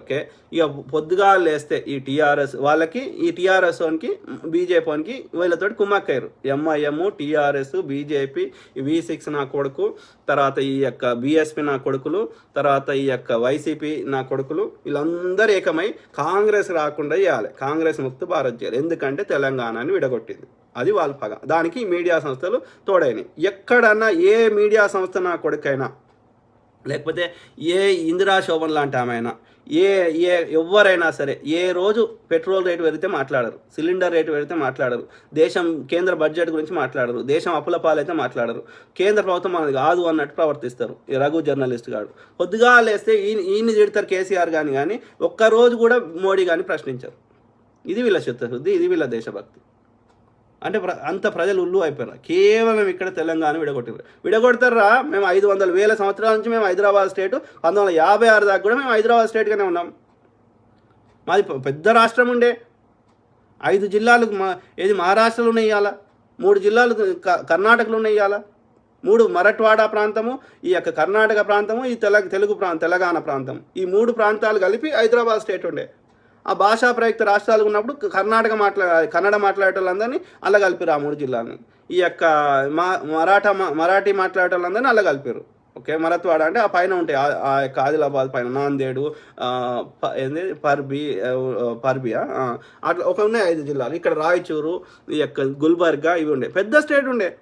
ఓకే, ఇక పొద్దుగా లేస్తే ఈ టీఆర్ఎస్ వాళ్ళకి, ఈ టీఆర్ఎస్ వానికి బీజేపీకి వీళ్ళతోటి కుమ్మక్కయ్యారు. ఎంఐఎం, టీఆర్ఎస్, బీజేపీ, V6 నా కొడుకు, తర్వాత ఈ యొక్క బీఎస్పీ నా కొడుకులు, తర్వాత ఈ యొక్క వైసీపీ నా కొడుకులు, వీళ్ళందరూ ఏకమై కాంగ్రెస్ రాకుండా చేయాలి, కాంగ్రెస్ ముక్త భారత్ చేయాలి. ఎందుకంటే తెలంగాణని విడగొట్టింది, అది వాళ్ళ పగ. దానికి మీడియా సంస్థలు తోడైనవి. ఎక్కడన్నా ఏ మీడియా సంస్థ నా కొడుకైనా, లేకపోతే ఏ ఇందిరా శోభన్ లాంటి ఆమె ఎవరైనా సరే ఏ రోజు పెట్రోల్ రేటు పెరిగితే మాట్లాడరు, సిలిండర్ రేటు పెరిగితే మాట్లాడరు, కేంద్ర బడ్జెట్ గురించి మాట్లాడరు, దేశం అప్పుల పాలైతే మాట్లాడరు, కేంద్ర ప్రభుత్వం మనది కాదు అన్నట్టు ప్రవర్తిస్తారు. ఈ రఘు జర్నలిస్ట్ గారు పొద్దుగా లేస్తే ఈయన్ని తిడతారు కేసీఆర్ కానీ ఒక్కరోజు కూడా మోడీ కానీ ప్రశ్నించారు. ఇది వీళ్ళ చిత్తశుద్ధి, ఇది వీళ్ళ దేశభక్తి. అంటే అంత ప్రజలు ఉల్లు అయిపోయారు. కేవలం ఇక్కడ తెలంగాణ విడగొడతారా? మేము 500,000 సంవత్సరాల నుంచి మేము హైదరాబాద్ స్టేట్ 1956 దాకా కూడా మేము హైదరాబాద్ స్టేట్గానే ఉన్నాం. మాది పెద్ద రాష్ట్రం ఉండే, 5 జిల్లాలు ఏది మహారాష్ట్రలో ఉన్నాయి, ఇవాళ 3 జిల్లాలు కర్ణాటకలో ఉన్నాయి, ఇవాళ 3 మరాఠ్వాడా ప్రాంతము, ఈ యొక్క కర్ణాటక ప్రాంతము, ఈ తెలంగాణ ప్రాంతం, ఈ 3 ప్రాంతాలు కలిపి హైదరాబాద్ స్టేట్ ఉండే. ఆ భాషా ప్రయుక్త రాష్ట్రాలు ఉన్నప్పుడు కన్నడ మాట్లాడేటోళ్ళందరినీ అలా కలిపారు. ఆ 3 జిల్లాలని ఈ యొక్క మరాఠీ మాట్లాడేటోళ్ళందరినీ అలా కలిపారు. ఓకే, మరాఠ్వాడ అంటే ఆ పైన ఉంటాయి, ఆ యొక్క ఆదిలాబాద్ పైన నాందేడు, పర్బియా, అట్లా ఉన్నాయి 5 జిల్లాలు. ఇక్కడ రాయచూరు, ఈ యొక్క గుల్బర్గా, ఇవి ఉండే. పెద్ద స్టేట్ ఉండే.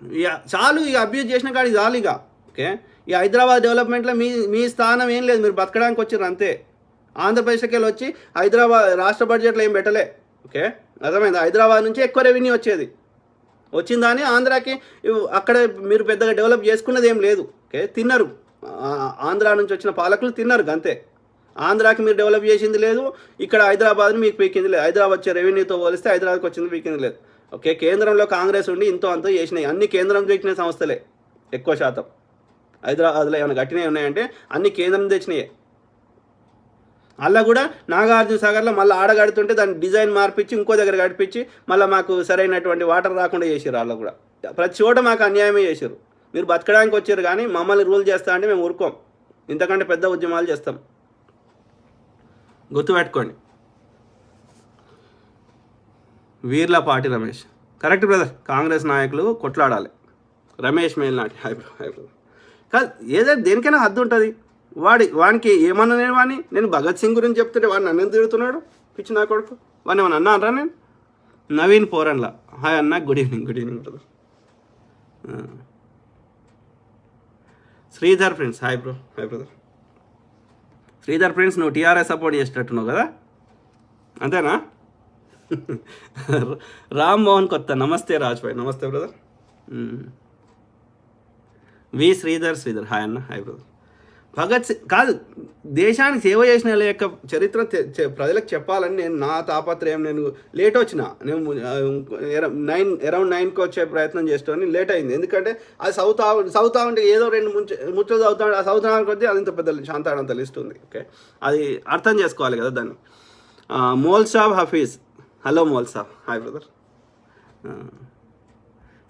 ఇక చాలు, ఇక అబ్యూజ్ చేసిన కాడికి చాలు ఇక. ఓకే, ఈ హైదరాబాద్ డెవలప్మెంట్లో మీ స్థానం ఏం లేదు, మీరు బతకడానికి వచ్చారు అంతే. ఆంధ్రప్రదేశ్కి వెళ్ళి వచ్చి హైదరాబాద్ రాష్ట్ర బడ్జెట్లో ఏం పెట్టలే. ఓకే, అర్థమైంది? హైదరాబాద్ నుంచి ఎక్కువ రెవెన్యూ వచ్చిందని ఆంధ్రాకి అక్కడ మీరు పెద్దగా డెవలప్ చేసుకున్నది ఏం లేదు. ఓకే, తిన్నారు, ఆంధ్రా నుంచి వచ్చిన పాలకులు తిన్నారు అంతే. ఆంధ్రాకి మీరు డెవలప్ చేసింది లేదు, ఇక్కడ హైదరాబాద్ని మీకు పీకింది లేదు. హైదరాబాద్ వచ్చే రెవెన్యూతో పోలిస్తే హైదరాబాద్కి వచ్చింది పీకింది లేదు. ఓకే, కేంద్రంలో కాంగ్రెస్ ఉండి అంతో చేసినాయి, అన్ని కేంద్రం తెచ్చిన సంస్థలే ఎక్కువ శాతం. హైదరాబాద్లో ఏమైనా గట్టినవి ఉన్నాయంటే అన్ని కేంద్రం తెచ్చినాయే. అలా కూడా నాగార్జున సాగర్లో మళ్ళీ ఆడగడుతుంటే దాన్ని డిజైన్ మార్పించి ఇంకో దగ్గర గడిపించి మళ్ళీ మాకు సరైనటువంటి వాటర్ రాకుండా చేసారు. అలా కూడా ప్రతి చోట మాకు అన్యాయమే చేశారు. మీరు బతకడానికి వచ్చారు కానీ మమ్మల్ని రూల్ చేస్తా అంటే మేము ఊరుకోం. ఇంతకంటే పెద్ద ఉద్యమాలు చేస్తాం, గుర్తుపెట్టుకోండి. Veerlapati Ramesh correct brother. కాంగ్రెస్ నాయకులు కొట్లాడాలి. Ramesh Melnati hi brother. కాదు, ఏదైనా దేనికైనా హద్దు ఉంటుంది. వానికి ఏమన్నా నేను భగత్ సింగ్ గురించి చెప్తుంటే వాడు నన్ను తిడుతున్నాడు, పిచ్చి నా కొడుకు. వాడిని ఏమన్నా అన్నా అనరా నేను? నవీన్ పోరన్లా హాయ్ అన్న, good evening brother. Sridhar friends hi brother. Sridhar friends, నువ్వు టీఆర్ఎస్ సపోర్ట్ చేసేటట్టున్నావు కదా, అంతేనా? రామ్మోహన్ కొత్త నమస్తే రాజ్భాయ్, నమస్తే బ్రదర్. వి శ్రీధర్ హాయ్ అన్న, హాయ్ బ్రదర్. భగత్ సింగ్ కాదు, దేశానికి సేవ చేసిన వాళ్ళ యొక్క చరిత్ర ప్రజలకు చెప్పాలని నేను నా తాపత్రయం. నేను లేట్ వచ్చిన, నేను అరౌండ్ 9కి వచ్చే ప్రయత్నం చేస్తాను, లేట్ అయింది. ఎందుకంటే అది చదువుతా ఉంటే ఏదో 2 ముచ్చలు చదువుతా ఆ చదువుతానికి కొద్దీ అది ఇంత పెద్ద శాంతాడంత లిస్ట్ ఉంది. ఓకే, అది అర్థం చేసుకోవాలి కదా దాన్ని. మోల్సాబ్ హఫీజ్, హలో మోల్సాబ్, హాయ్ బ్రదర్.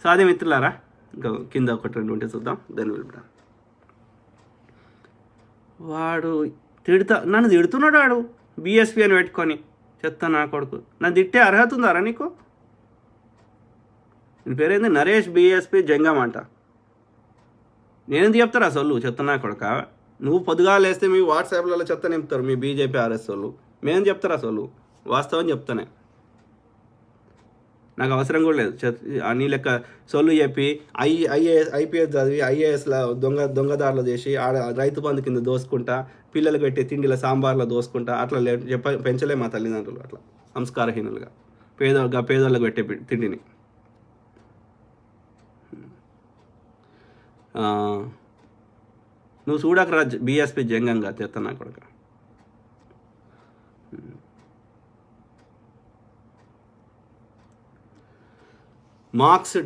సాది మిత్రులారా, ఇంకా కింద 1-2 ఉంటే చూద్దాం, దాన్ని వెళ్ళిపోతాం. వాడు నన్ను తిడుతున్నాడు, వాడు బీఎస్పీ అని పెట్టుకొని. చెత్త నా కొడుకు, నన్ను తిట్టే అర్హత ఉందారా నీకు? నీ పేరేంది? నరేష్ బీఎస్పీ జంగం అంట. నేనేందుకు చెప్తారా సొల్లు? చెత్త నా కొడుక. నువ్వు పొద్దుగా లేస్తే మీ వాట్సాప్లలో చెత్త నింపుతారు మీ బీజేపీ ఆర్ఎస్ వాళ్ళు. మేమేం చెప్తారా సొల్లు? వాస్తవం చెప్తానే, నాకు అవసరం కూడా లేదు. అన్ని లెక్క సొల్లు చెప్పి ఐపీఎస్ చదివి ఐఏఎస్లో దొంగదారులు చేసి రైతు బంధు కింద దోసుకుంటా, పిల్లలు పెట్టే తిండిలో సాంబార్లో దోసుకుంటా అట్లా పెంచలే మా తల్లిదండ్రులు అట్లా సంస్కారహీనులుగా పేదోళ్ళకి పెట్టే తిండిని. నువ్వు చూడకరా బీఎస్పీ జంగంగా తెత్తనా కొడుక. మార్క్స్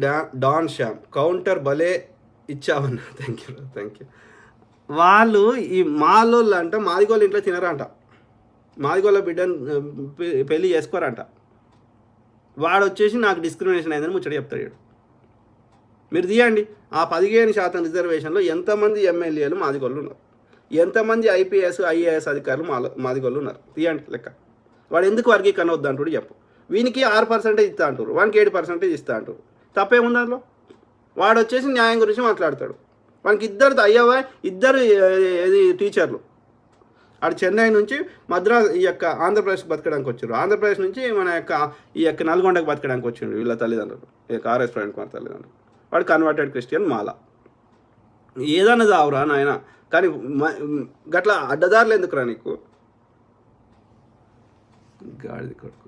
డాన్ శ్యామ్ కౌంటర్ భలే ఇచ్చావన్న, థ్యాంక్ యూ. వాళ్ళు ఈ మాలోళ్ళు అంట మాదిగోళ్ళ ఇంట్లో తినరంట, మాదిగోళ్ళ బిడ్డను పెళ్ళి చేసుకోరంట. వాడు వచ్చేసి నాకు డిస్క్రిమినేషన్ అయిందని ముచ్చట చెప్తాడు. మీరు తీయండి, ఆ 15% రిజర్వేషన్లో ఎంతమంది ఎమ్మెల్యేలు మాదిగోళ్ళు ఉన్నారు, ఎంతమంది ఐపీఎస్ ఐఏఎస్ అధికారులు మాదిగోళ్ళు ఉన్నారు, తీయండి లెక్క. వాడు ఎందుకు వర్గీకరణ వద్దంటాడు చెప్పు. వీనికి 6% ఇస్తా అంటారు, వానికి 7% ఇస్తా అంటారు. తప్పేముంది అందులో? వాడు వచ్చేసి న్యాయం గురించి మాట్లాడతాడు. వానికి ఇద్దరు టీచర్లు. ఆడు చెన్నై నుంచి మద్రాస్ ఈ యొక్క ఆంధ్రప్రదేశ్కి బతకడానికి వచ్చారు, ఆంధ్రప్రదేశ్ నుంచి ఈ యొక్క నల్గొండకు బతకడానికి వచ్చిండు వీళ్ళ తల్లిదండ్రులు, ఈ యొక్క ఆర్ఎస్ ప్రవీణ్ కుమార్ తల్లిదండ్రులు. వాడు కన్వర్టెడ్ క్రిస్టియన్ మాల. ఏదన్నా చావురా నాయన, కానీ గట్లా అడ్డదారులు ఎందుకురా నీకు? గాడిది కొడుకు.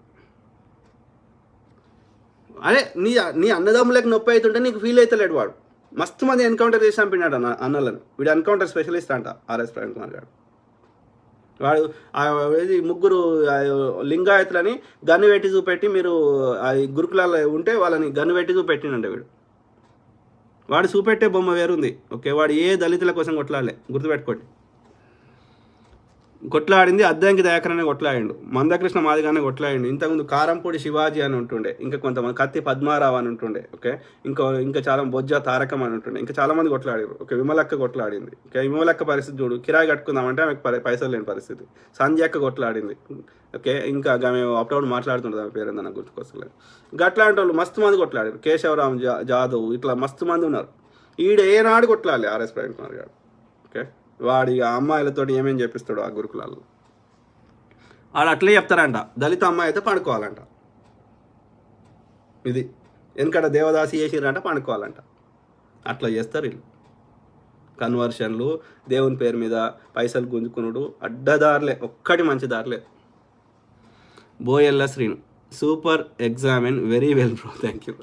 అదే నీ అన్నదమ్ములకు నొప్పి అవుతుంటే నీకు ఫీల్ అవుతలేడు. వాడు మస్తు మంది ఎన్కౌంటర్ చేసి చంపినాడు అన్నలను. వీడు ఎన్కౌంటర్ స్పెషలిస్ట్ అంట ఆర్ఎస్ ప్రవీణ్ కుమార్ గారు. వాడు ముగ్గురు లింగాయతులని గన్ను పెట్టి చూపెట్టి, మీరు గురుకులాల్లో ఉంటే వాళ్ళని గన్ను పెట్టి చూపెట్టినండి వీడు. వాడు చూపెట్టే బొమ్మ వేరుంది. ఓకే, వాడు ఏ దళితుల కోసం కొట్లాడలే, గుర్తుపెట్టుకోండి. కొట్లాడింది అద్దంకి దయాకరనే కొట్లాడిండు, మందకృష్ణ మాదిగానే కొట్లాడిండు. ఇంతకుముందు కారంపూడి శివాజీ అని ఉంటుండే, ఇంకా కొంతమంది కత్తి పద్మారావు అని ఉంటుండే. ఓకే, ఇంకా చాలా బొజ్జ తారకం అని ఉంటుండే, ఇంకా చాలామంది కొట్లాడారు. ఓకే, విమలక్క కొట్లాడింది. ఓకే, విమలక్క పరిస్థితి చూడు, కిరాయి కట్టుకుందామంటే ఆమెకు పైసలు లేని పరిస్థితి. సంధ్యక్క కొట్లాడింది. ఓకే, ఇంకా మేము అప్పుడప్పుడు మాట్లాడుతుంటుంది, ఆమె పేరు నాకు గుర్తుకొస్తలేదు. గట్లాంటి వాళ్ళు మస్తు మంది కొట్లాడారు. కేశవరామ్ జాదవ్ ఇట్లా మస్తు మంది ఉన్నారు. ఏనాడు కొట్లాడాలి ఆర్ఎస్ ప్రవీణ్ కుమార్ గారు. ఓకే, వాడి అమ్మాయిలతో ఏమేమి చెప్పిస్తాడు ఆ గురుకులాల్లో. వాడు అట్లే చెప్తారంట, దళిత అమ్మాయి అయితే పండుకోవాలంట. ఇది వెనకట దేవదాసి చేసిరంట, పండుకోవాలంట. అట్లా చేస్తారు వీళ్ళు. కన్వర్షన్లు, దేవుని పేరు మీద పైసలు గుంజుకునుడు, అడ్డదారులే, ఒక్కటి మంచి దారులే. Boyalla Srinu super examine very well bro, thank you.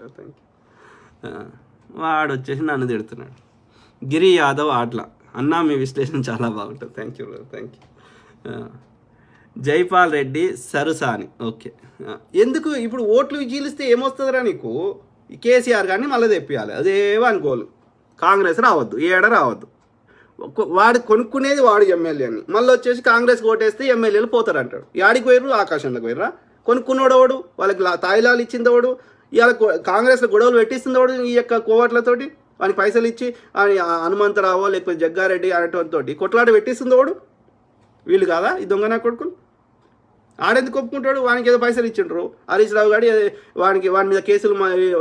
వాడు వచ్చేసి నన్ను తిడుతున్నాడు. గిరి యాదవ్ ఆట్ల అన్నా మీ విశ్లేషణ చాలా బాగుంటుంది, thank you. Jaipal Reddy Sarusani. Okay, ఎందుకు ఇప్పుడు ఓట్లు చీలిస్తే ఏమొస్తుందిరా నీకు? కేసీఆర్ కానీ మళ్ళీ తెప్పియాలి, అదేవో అనుకోలు. కాంగ్రెస్ రావద్దు, ఏడ రావద్దు. వాడు కొనుక్కునేది వాడు ఎమ్మెల్యేని, మళ్ళీ వచ్చేసి కాంగ్రెస్ ఓటేస్తే ఎమ్మెల్యేలు పోతారు అంటాడు. యాడికి పోయిర్రు? ఆకాశంలోకి పోయిర్రా? కొనుక్కున్నోడవాడు, వాళ్ళకి తాయిలాలు ఇచ్చిందవాడు, ఇవాళ కాంగ్రెస్లో గొడవలు పెట్టిస్తుందవాడు ఈ యొక్క కోవట్లతోటి. వానికి పైసలు ఇచ్చి హనుమంతరావో లేకపోతే జగ్గారెడ్డి అనేటోటి కొట్లాట పెట్టిస్తుంది వాడు. వీళ్ళు కాదా ఈ దొంగనా కొడుకులు? ఆడెందుకు ఒప్పుకుంటాడు? వానికి ఏదో పైసలు ఇచ్చిండ్రు హరీష్ రావు గారి, వాని మీద కేసులు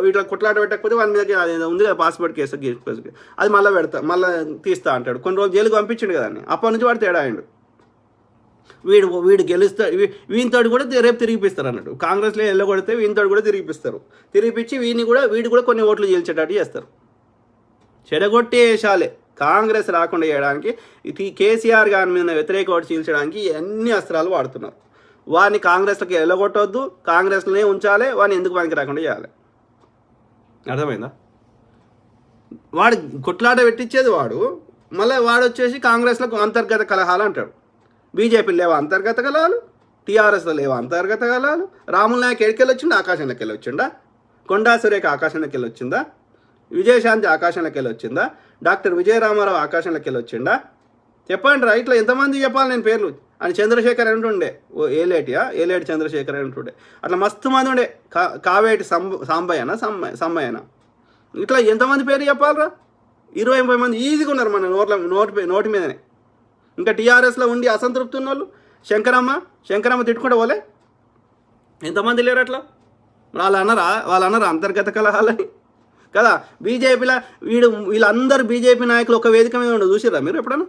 ఇట్లా కొట్లాట పెట్టకపోతే వాని మీద ఉంది కదా పాస్పోర్ట్ కేసు, అది మళ్ళీ తీస్తా అంటాడు. కొన్ని రోజులు జైలుకి పంపించిండు కదా అని. అప్పటి నుంచి వాడు తేడా అయ్యిండు. వీడు గెలుస్తాడు, వీనితోటి కూడా రేపు తిరిగిపిస్తారు అన్నట్టు. కాంగ్రెస్లో వెళ్ళగొడితే వీనితోటి కూడా తిరిగిపిస్తారు. తిరిగిపించి వీడు కూడా కొన్ని ఓట్లు గెలిచేటట్టు చేస్తారు. చెడగొట్టే వేషాలే కాంగ్రెస్ రాకుండా చేయడానికి, కేసీఆర్ గారి మీద వ్యతిరేక ఓటు చీల్చడానికి అన్ని అస్త్రాలు వాడుతున్నారు. వాడిని కాంగ్రెస్లోకి వెళ్ళగొట్టవద్దు, కాంగ్రెస్లోనే ఉంచాలి, వాడిని ఎందుకు పనికి రాకుండా చేయాలి. అర్థమైందా? వాడు కొట్లాట పెట్టించేది వాడు, మళ్ళీ వాడు వచ్చేసి కాంగ్రెస్లో అంతర్గత కలహాలు అంటాడు. బీజేపీలో లేవా అంతర్గత కలహాలు, టీఆర్ఎస్లో లేవా అంతర్గత కలహాలు. రాముల నాయక్ ఎక్కడికి వచ్చిండా? ఆకాశంలోకి వెళ్ళి వచ్చిండా? కొండా సురేఖ ఆకాశంలోకి వెళ్ళి వచ్చిందా? విజయశాంతి ఆకాశంలోకి వెళ్ళి వచ్చిందా? డాక్టర్ విజయరామారావు ఆకాశంలోకి వెళ్ళి వచ్చిండా? చెప్పండి రా, ఇట్లా ఎంతమంది చెప్పాలి నేను పేర్లు అని. చంద్రశేఖర్ అని ఉండే, ఏలేటి చంద్రశేఖర్ అని ఉంటుండే. అట్లా మస్తు మంది ఉండే. కావేటి సాంబయ్యనా సమ్మయ్యనా, ఇట్లా ఎంతమంది పేరు చెప్పాలరా? 20-30 మంది ఈజీగా ఉన్నారు మన నోటి మీదనే. ఇంకా టీఆర్ఎస్లో ఉండి అసంతృప్తి ఉన్న వాళ్ళు శంకరమ్మ తిట్టుకుంటే పోలే, ఎంతమంది లేరు అట్లా. వాళ్ళు అన్నారా అంతర్గత కలహాలని కదా? బీజేపీలో వీళ్ళందరూ బీజేపీ నాయకులు ఒక వేదిక మీద ఉండదు, చూసిరా మీరు ఎప్పుడన్నా?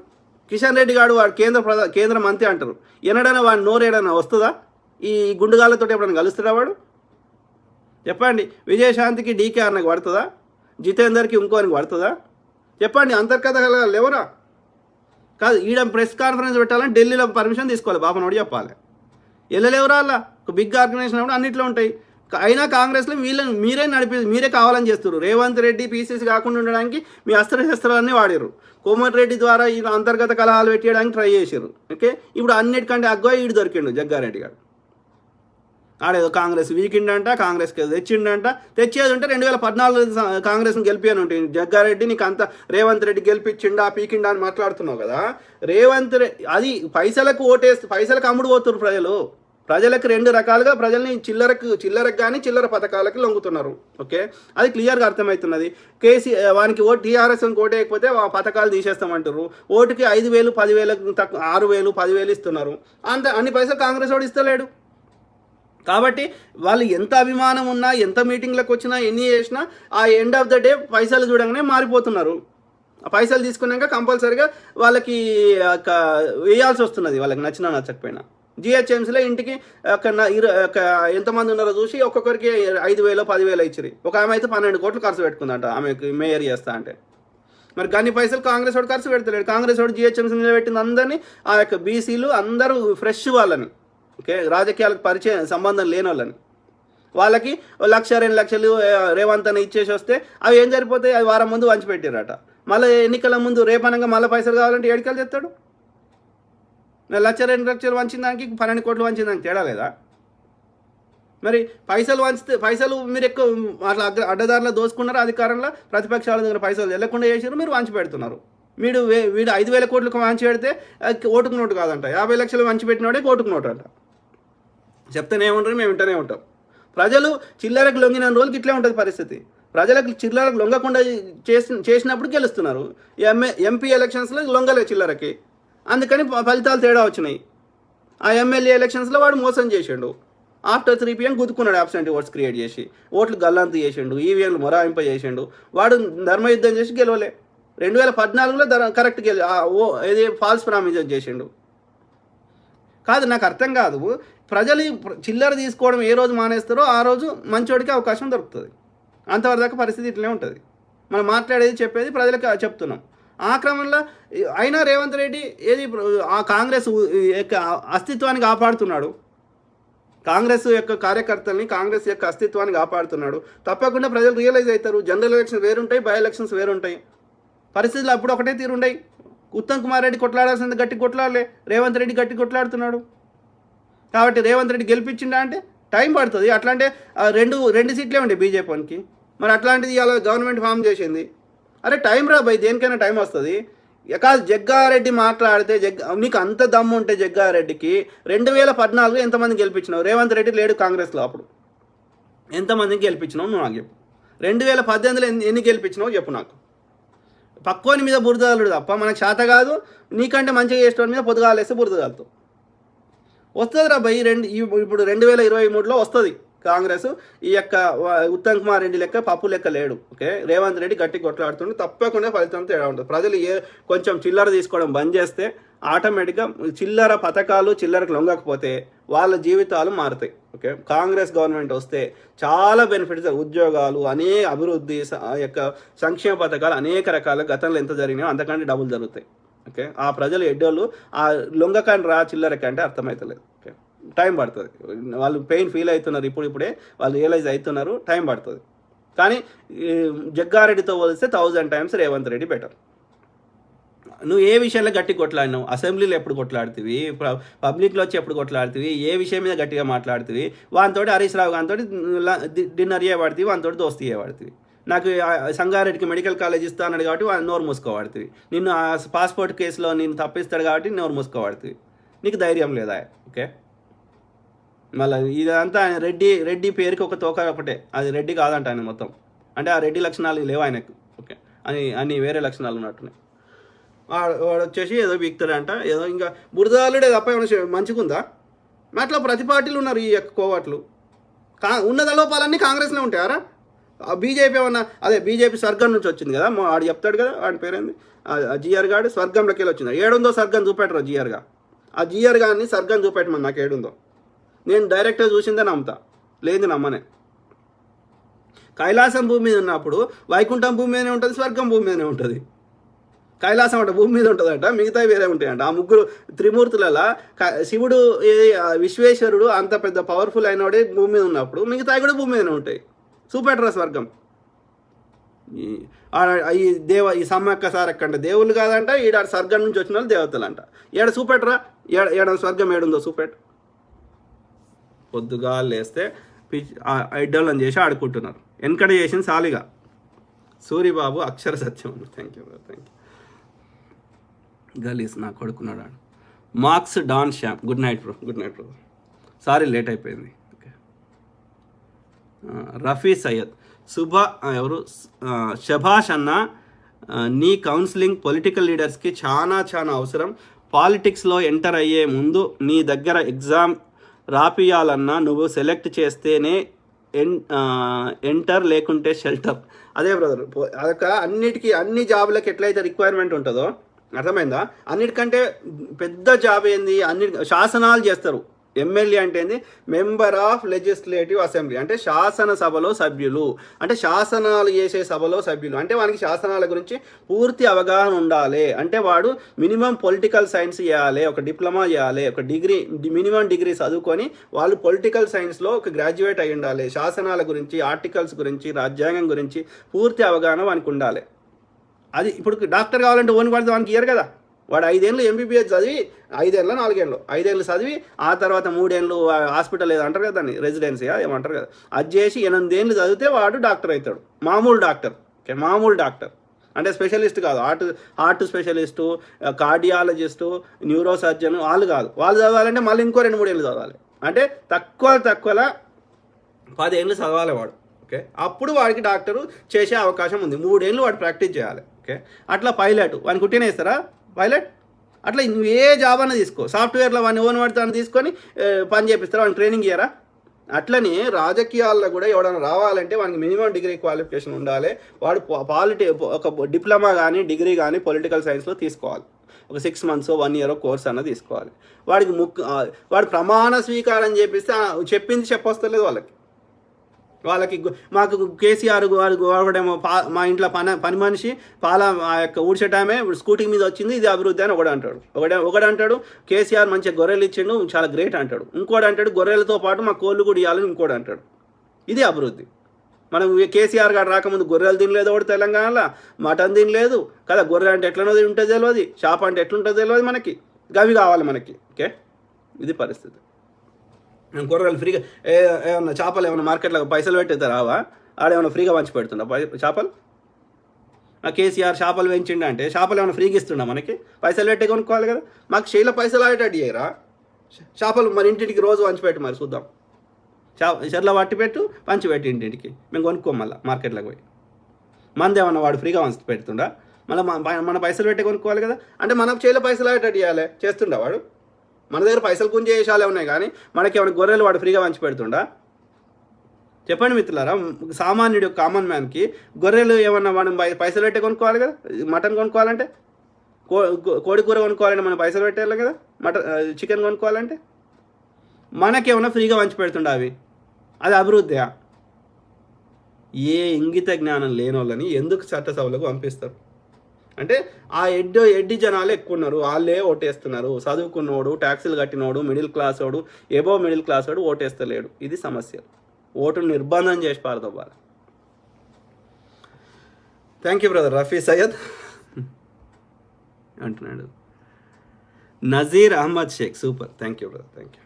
కిషన్ రెడ్డి గారు వాడు కేంద్ర మంత్రి అంటారు. ఎన్నడైనా వాడి నోరేడైనా వస్తుందా? ఈ గుండుగాళ్ళతో ఎప్పుడైనా కలుస్తాడా వాడు? చెప్పండి. విజయశాంతికి డీకే అన్నకు పడుతుందా? జితేందర్కి ఇంకోనికి పడుతుందా? చెప్పండి. అంతర్గత కలహాలు ఎవరా? కాదు, ఈడ ప్రెస్ కాన్ఫరెన్స్ పెట్టాలని ఢిల్లీలో పర్మిషన్ తీసుకోవాలి, బాపనోడు చెప్పాలి. వెళ్ళలేవరా? అలా ఒక బిగ్ ఆర్గనైజేషన్ అప్పుడు అన్నింటిలో ఉంటాయి. అయినా కాంగ్రెస్లో మీరే కావాలని చేస్తారు. రేవంత్ రెడ్డి పీసీసీ కాకుండా ఉండడానికి మీ అస్త్రశస్త్రాలన్నీ వాడారు. కోమటిరెడ్డి ద్వారా ఈ అంతర్గత కలహాలు పెట్టేయడానికి ట్రై చేశారు. ఓకే, ఇప్పుడు అన్నిటికంటే అగ్గో ఈడు దొరికిండు జగ్గారెడ్డి గారు. ఆడేదో కాంగ్రెస్ వీకిండంట, కాంగ్రెస్కి తెచ్చిండంట. తెచ్చేది ఉంటే 2014 కాంగ్రెస్ని గెలిపాను ఉంటుంది. జగ్గారెడ్డి నీకు అంత రేవంత్ రెడ్డి గెలిపించిండా పీకిండా అని మాట్లాడుతున్నావు కదా. రేవంత్ రెడ్డి అది పైసలకు ఓటేస్తే పైసలకు అమ్ముడు పోతున్నారు ప్రజలకు 2 రకాలుగా ప్రజల్ని చిల్లరకు కానీ చిల్లర పథకాలకి లొంగుతున్నారు. ఓకే, అది క్లియర్గా అర్థమవుతున్నది. వానికి టీఆర్ఎస్ ఓటేయకపోతే ఆ పథకాలు తీసేస్తామంటారు. ఓటుకి 5,000 10,000 తక్కువ 6,000 10,000 ఇస్తున్నారు. అన్ని పైసలు కాంగ్రెస్ వాడు ఇస్తలేడు. కాబట్టి వాళ్ళు ఎంత అభిమానం ఉన్నా, ఎంత మీటింగ్లకు వచ్చినా, ఎన్ని చేసినా ఆ ఎండ్ ఆఫ్ ద డే పైసలు చూడగానే మారిపోతున్నారు. ఆ పైసలు తీసుకున్నాక కంపల్సరీగా వాళ్ళకి వేయాల్సి వస్తున్నది, వాళ్ళకి నచ్చకపోయినా. జిహెచ్ఎంసీలో ఇంటికి ఎంతమంది ఉన్నారో చూసి ఒక్కొక్కరికి 5,000 10,000 ఇచ్చిరి. ఒక ఆమె అయితే 12 కోట్లు ఖర్చు పెట్టుకుందంట ఆమెకు మేయర్ చేస్తా అంటే. మరి గన్ని పైసలు కాంగ్రెస్ వాడు ఖర్చు పెడతలేడు. కాంగ్రెస్ వాడు జిహెచ్ఎంసీ నిలబెట్టింది అందరినీ, ఆ యొక్క బీసీలు అందరూ ఫ్రెష్ వాళ్ళని, ఓకే, రాజకీయాలకు సంబంధం లేని వాళ్ళకి 1,00,000 2 లక్షలు రేవంత్ అని ఇచ్చేసి వస్తే అవి ఏం సరిపోతాయి? అవి వారం ముందు వంచి పెట్టారట. మళ్ళీ ఎన్నికల ముందు రేపనంగా మళ్ళీ పైసలు కావాలంటే ఏడికలు తెస్తాడు? 1,00,000 2 లక్షలు వంచిన దానికి 12 కోట్లు వంచిన దానికి తేడా లేదా? మరి పైసలు మీరు ఎక్కువ అట్లా అడ్డదారులో దోసుకున్నారు. అధికారంలో ప్రతిపక్షాల దగ్గర పైసలు వెళ్ళకుండా చేసారు, మీరు వంచి పెడుతున్నారు. వీడు 5,000 కోట్లకు వంచి పెడితే ఓటుకు నోటు కాదంట, 50 లక్షలు వంచి పెట్టినోడే ఓటుకు నోటు అంట. చెప్తేనే ఉంటారు, మేము వింటూనే ఉంటాం. ప్రజలు చిల్లరకు లొంగిన రోజులకి ఇట్లే ఉంటుంది పరిస్థితి. ప్రజలకు చిల్లరకు లొంగకుండా చేసినప్పుడు గెలుస్తున్నారు. ఎంపీ ఎలక్షన్స్లో లొంగలే చిల్లరకి, అందుకని ఫలితాలు తేడా వచ్చినాయి. ఆ ఎమ్మెల్యే ఎలక్షన్స్లో వాడు మోసం చేసిండు. ఆఫ్టర్ 3 PM గుద్దుకున్నాడు, అబ్సెంట్ ఓట్స్ క్రియేట్ చేసి ఓట్లు గల్లంతు చేసిండు, ఈవీఎంలు మొరాయింప చేసిండు. వాడు ధర్మయుద్ధం చేసి గెలవలే. 2014లో కరెక్ట్ ఇది ఫాల్స్ ప్రామిస్ చేసిండు. కాదు, నాకు అర్థం కాదు. ప్రజలు చిల్లర తీసుకోవడం ఏ రోజు మానేస్తారో ఆ రోజు మంచోడికి అవకాశం దొరుకుతుంది. అంతవరదాకా పరిస్థితి ఇట్లనే ఉంటుంది. మనం మాట్లాడేది చెప్పేది ప్రజలకు చెప్తున్నాం. ఆ క్రమంలో అయినా రేవంత్ రెడ్డి ఆ కాంగ్రెస్ యొక్క అస్తిత్వాన్ని కాపాడుతున్నాడు. కాంగ్రెస్ యొక్క కార్యకర్తల్ని, కాంగ్రెస్ యొక్క అస్తిత్వాన్ని కాపాడుతున్నాడు. తప్పకుండా ప్రజలు రియలైజ్ అవుతారు. జనరల్ ఎలక్షన్స్ వేరుంటాయి, బై ఎలక్షన్స్ వేరుంటాయి. పరిస్థితులు అప్పుడు ఒకటే తీరుంటాయి. ఉత్తమ్ కుమార్ రెడ్డి కొట్లాడాల్సింది గట్టి కొట్లాడలే, రేవంత్ రెడ్డి గట్టి కొట్లాడుతున్నాడు. కాబట్టి రేవంత్ రెడ్డి గెలిపించిండా అంటే టైం పడుతుంది. అట్లాంటే రెండు సీట్లే ఉంటాయి బీజేపీకి. మరి అట్లాంటిది ఇవాళ గవర్నమెంట్ ఫామ్ చేసింది. అరే టైం రా భయ్, దేనికైనా టైం వస్తుంది. కాదు, జగ్గారెడ్డి మాట్లాడితే నీకు అంత దమ్ము ఉంటే జగ్గారెడ్డికి 2014 ఎంతమంది గెలిపించినావు? రేవంత్ రెడ్డి లేడు కాంగ్రెస్లో, అప్పుడు ఎంతమందిని గెలిపించినావు నువ్వు నాకు చెప్పు. 2018లో ఎన్ని గెలిపించినావు చెప్పు నాకు. పక్కోని మీద బురదలుడు తప్ప మనకు శాత కాదు. నీకంటే మంచిగా చేసేవాడి మీద పొద్దుగాలేస్తే బురదలుతావు. వస్తుంది రా భయ్. ఇప్పుడు 2023లో వస్తుంది కాంగ్రెస్. ఈ యొక్క ఉత్తమ్ కుమార్ రెడ్డి లెక్క పప్పు లెక్క లేడు. ఓకే, రేవంత్ రెడ్డి గట్టి కొట్లాడుతుండే, తప్పకుండా ఫలితం తేడా ఉంటుంది. ప్రజలు కొంచెం చిల్లర తీసుకోవడం బంద్ చేస్తే ఆటోమేటిక్గా చిల్లర పథకాలు చిల్లరకు లొంగకపోతే వాళ్ళ జీవితాలు మారుతాయి. ఓకే, కాంగ్రెస్ గవర్నమెంట్ వస్తే చాలా బెనిఫిట్స్, ఉద్యోగాలు, అనేక అభివృద్ధి యొక్క సంక్షేమ పథకాలు అనేక రకాల గతంలో ఎంత జరిగినాయో అంతకంటే డబుల్ జరుగుతాయి. ఓకే, ఆ ప్రజలు ఎడ్డోళ్ళు ఆ లొంగకాని రా చిల్లరకి అంటే అర్థమవుతలేదు. ఓకే, టైం పడుతుంది. వాళ్ళు పెయిన్ ఫీల్ అవుతున్నారు, ఇప్పుడే వాళ్ళు రియలైజ్ అవుతున్నారు, టైం పడుతుంది. కానీ జగ్గారెడ్డితో పోలిస్తే 1000 times రేవంత్ రెడ్డి బెటర్. నువ్వు ఏ విషయంలో గట్టి కొట్లాడినావు? అసెంబ్లీలో ఎప్పుడు కొట్లాడుతుంది, పబ్లిక్లో వచ్చి ఎప్పుడు కొట్లాడుతుంది, ఏ విషయం మీద గట్టిగా మాట్లాడుతుంది? వానితో హరీష్ రావు గారితో డిన్నర్ చేయబడుతుంది, వానితో దోస్తీ చేయబడుతుంది. నాకు సంగారెడ్డికి మెడికల్ కాలేజ్ ఇస్తా అన్నాడు కాబట్టి వాడు నోరు మూసుకోబడుతుంది. నిన్ను పాస్పోర్ట్ కేసులో నేను తప్పిస్తాడు కాబట్టి నోరు మూసుకోబడుతుంది. నీకు ధైర్యం లేదా? ఓకే, మళ్ళీ ఇదంతా రెడ్డి పేరుకి ఒక తోక ఒకటే, అది రెడ్డి కాదంట ఆయన మొత్తం. అంటే ఆ రెడ్డి లక్షణాలు లేవు ఆయనకు. ఓకే, అన్ని వేరే లక్షణాలు ఉన్నట్టున్నాయి. వాడు వచ్చేసి ఏదో వీక్తాడంట, ఏదో ఇంకా బురదాలుడే తప్ప ఏమైనా మంచిగుందా? అట్లా ప్రతి పార్టీలు ఉన్నారు ఈ యొక్క కోవట్లు. ఉన్నద లోపాలన్నీ కాంగ్రెస్లో ఉంటాయారా? బీజేపీ ఏమన్నా, అదే బీజేపీ స్వర్గం నుంచి వచ్చింది కదా, వాడు చెప్తాడు కదా, వాడి పేరేంది, జిఆర్ గాడు స్వర్గంలోకి వెళ్ళి వచ్చింది. ఏడుందో స్వర్గం చూపెట్టరు జిఆర్గా. ఆ జిఆర్ గారిని స్వర్గం చూపెట్టమని నాకు ఏడుందో. నేను డైరెక్ట్గా చూసిందే నమ్ముతా, లేదు నమ్మనే. కైలాసం భూమి మీద ఉన్నప్పుడు వైకుంఠం భూమి మీదనే ఉంటుంది, స్వర్గం భూమి మీదనే ఉంటుంది. కైలాసం అంటే భూమి మీద ఉంటుందంట, మిగతా వేరే ఉంటాయంట. ఆ ముగ్గురు త్రిమూర్తులలో శివుడు విశ్వేశ్వరుడు అంత పెద్ద పవర్ఫుల్ అయినవాడే భూమి మీద ఉన్నప్పుడు మిగతా కూడా భూమి మీదనే ఉంటాయి. సూపెట్రా స్వర్గం. ఈ సమ్మక్క సారక్క అంటే దేవుళ్ళు కాదంట, ఈడ స్వర్గం నుంచి వచ్చిన వాళ్ళు దేవతలు అంట. ఏడ సూపెట్రా, ఏడ స్వర్గం ఏడుందో సూపెట్. పొద్దుగా లేస్తే ఐడోళ్ళని చేసి ఆడుకుంటున్నారు. వెనకడ చేసింది సాలిగా. సూరిబాబు అక్షర సత్యం. Thank you. గలీస్ నా కొడుకున్నాడు. Marx Don Shyam, good night bro. Sorry late అయిపోయింది. ఓకే, రఫీ సయ్యద్, ఎవరు శభాష్ అన్న, నీ కౌన్సిలింగ్ పొలిటికల్ లీడర్స్కి చాలా అవసరం. పాలిటిక్స్లో ఎంటర్ అయ్యే ముందు నీ దగ్గర ఎగ్జామ్ రాపియాలన్నా నువ్వు సెలెక్ట్ చేస్తేనే ఎంటర్, లేకుంటే షెల్టర్. అదే బ్రదర్, అదొక అన్ని జాబులకు ఎట్లయితే రిక్వైర్మెంట్ ఉంటుందో, అర్థమైందా? అన్నిటికంటే పెద్ద జాబ్ ఏంది? శాసనాలు చేస్తారు. ఎమ్మెల్యే అంటే ఏంది? మెంబర్ ఆఫ్ లెజిస్లేటివ్ అసెంబ్లీ, అంటే శాసనసభలో సభ్యులు, అంటే శాసనాలు చేసే సభలో సభ్యులు. అంటే వానికి శాసనాల గురించి పూర్తి అవగాహన ఉండాలి. అంటే వాడు మినిమం పొలిటికల్ సైన్స్ చేయాలి, ఒక డిప్లొమా చేయాలి, ఒక మినిమం డిగ్రీ చదువుకొని వాళ్ళు పొలిటికల్ సైన్స్లో ఒక గ్రాడ్యుయేట్ అయి ఉండాలి. శాసనాల గురించి, ఆర్టికల్స్ గురించి, రాజ్యాంగం గురించి పూర్తి అవగాహన వానికి ఉండాలి. అది ఇప్పుడు డాక్టర్ కావాలంటే ఓన్ పడితే వానికి ఇయ్యరు కదా. వాడు 5 ఏళ్ళు ఎంబీబీఎస్ చదివి, 5 ఏళ్ళు 4 ఏళ్ళు 5 ఏళ్ళు చదివి, ఆ తర్వాత 3 ఏళ్ళు హాస్పిటల్ ఏదో అంటారు కదా, దాన్ని రెసిడెన్సీయా ఏమంటారు కదా, అది చేసి 8 ఏళ్ళు చదివితే వాడు డాక్టర్ అవుతాడు. మామూలు డాక్టర్. ఓకే, మామూలు డాక్టర్ అంటే స్పెషలిస్ట్ కాదు. Heart specialist, cardiologist, neuro surgeon వాళ్ళు కాదు. వాళ్ళు చదవాలంటే మళ్ళీ ఇంకో 2-3 ఏళ్ళు చదవాలి. అంటే తక్కువలో 10 ఏళ్ళు చదవాలి వాడు. ఓకే, అప్పుడు వాడికి డాక్టరు చేసే అవకాశం ఉంది. 3 ఏళ్ళు వాడు ప్రాక్టీస్ చేయాలి. ఓకే, అట్లా పైలట్ వాడిని కుట్టినే ఇస్తారా పైలట్? అట్లా నువ్వు ఏ జాబ్ అన్నా తీసుకో, సాఫ్ట్వేర్లో వాడిని ఓన్ పడతాను తీసుకొని పని చేపిస్తారా, వాడిని ట్రైనింగ్ ఇయ్యరా? అట్లనే రాజకీయాల్లో కూడా ఎవడైనా రావాలంటే వానికి మినిమం డిగ్రీ క్వాలిఫికేషన్ ఉండాలి. వాడు ఒక డిప్లొమా కానీ డిగ్రీ కానీ పొలిటికల్ సైన్స్లో తీసుకోవాలి. ఒక 6 months 1 year కోర్స్ అన్న తీసుకోవాలి. వాడు ప్రమాణ స్వీకారం చేపిస్తే చెప్పింది చెప్పొస్తలేదు వాళ్ళకి. మాకు కేసీఆర్ వాడేమో మా ఇంట్లో పని మనిషి ఆ యొక్క ఊడ్చటమే స్కూటీ మీద వచ్చింది, ఇది అభివృద్ధి అని ఒకడంటాడు. కేసీఆర్ మంచిగా గొర్రెలు ఇచ్చిండు, చాలా గ్రేట్ అంటాడు. ఇంకోటి అంటాడు గొర్రెలతో పాటు మా కోళ్ళు కూడా ఇవ్వాలని ఇంకోటి అంటాడు. ఇది అభివృద్ధి. మనం కేసీఆర్ గారు రాకముందు గొర్రెలు తినలేదు ఒకటి తెలంగాణలో, మటన్ తినలేదు కదా. గొర్రె అంటే ఎట్లనో ఉంటుంది తెలియదు, షాప్ అంటే ఎట్లుంటుందో తెలియదు మనకి. గవి కావాలి మనకి. ఓకే, ఇది పరిస్థితి. గొర్రెలు ఫ్రీగా ఏమన్నా చేపలు ఏమన్నా మార్కెట్లో పైసలు పెట్టేది రావా? ఆడేమన్నా ఫ్రీగా పంచి పెడుతుండ చేపలు? కేసీఆర్ చేపలు పెంచిండ అంటే చేపలు ఏమైనా ఫ్రీగా ఇస్తుండ మనకి? పైసలు పెట్టే కొనుక్కోవాలి కదా. మాకు షేల పైసలు అయ్యేటట్టు చేయరా? చేపలు మరి ఇంటింటికి రోజు పంచిపెట్టు, మరి చూద్దాం. చెర్ల పట్టి పెట్టు, పంచిపెట్టి ఇంటింటికి మేము కొనుక్కోం. మళ్ళీ మార్కెట్లోకి పోయి మంది ఏమన్నా వాడు ఫ్రీగా పంచి పెడుతుండా? మళ్ళీ మన పైసలు పెట్టి కొనుక్కోవాలి కదా. అంటే మన చేతిలో పైసలు అయ్యేటట్టు చేయాలి. చేస్తుండా వాడు? మన దగ్గర పైసలు గుంజే చేసాలే ఉన్నాయి కానీ మనకి ఏమైనా గొర్రెలు వాడు ఫ్రీగా పంచి పెడుతుండా? చెప్పండి మిత్రులారా. సామాన్యుడు కామన్ మ్యాన్కి గొర్రెలు ఏమన్నా మనం పైసలు పెట్టే కొనుక్కోవాలి కదా. మటన్ కొనుక్కోవాలంటే, కోడి కూర కొనుక్కోవాలంటే మనం పైసలు పెట్టాలి కదా. చికెన్ కొనుక్కోవాలంటే మనకేమన్నా ఫ్రీగా పంచి పెడుతుండా అవి? అది అభివృద్ధియా? ఏ ఇంగిత జ్ఞానం లేని వాళ్ళని ఎందుకు చట్టసభలకు పంపిస్తారు అంటే ఆ ఎడ్డి జనాలు ఎక్కువ ఉన్నారు, వాళ్ళే ఓటేస్తున్నారు. చదువుకున్నోడు, ట్యాక్సీలు కట్టినోడు, మిడిల్ క్లాస్ వాడు, ఎబో మిడిల్ క్లాస్ వాడు ఓటేస్తలేడు. ఇది సమస్య. ఓటును నిర్బంధం చేసి పారదవ్వాలి. Thank you brother. Rafi Syed అంటున్నాడు. Nazeer Ahmed Shaik super. Thank you brother. Thank you.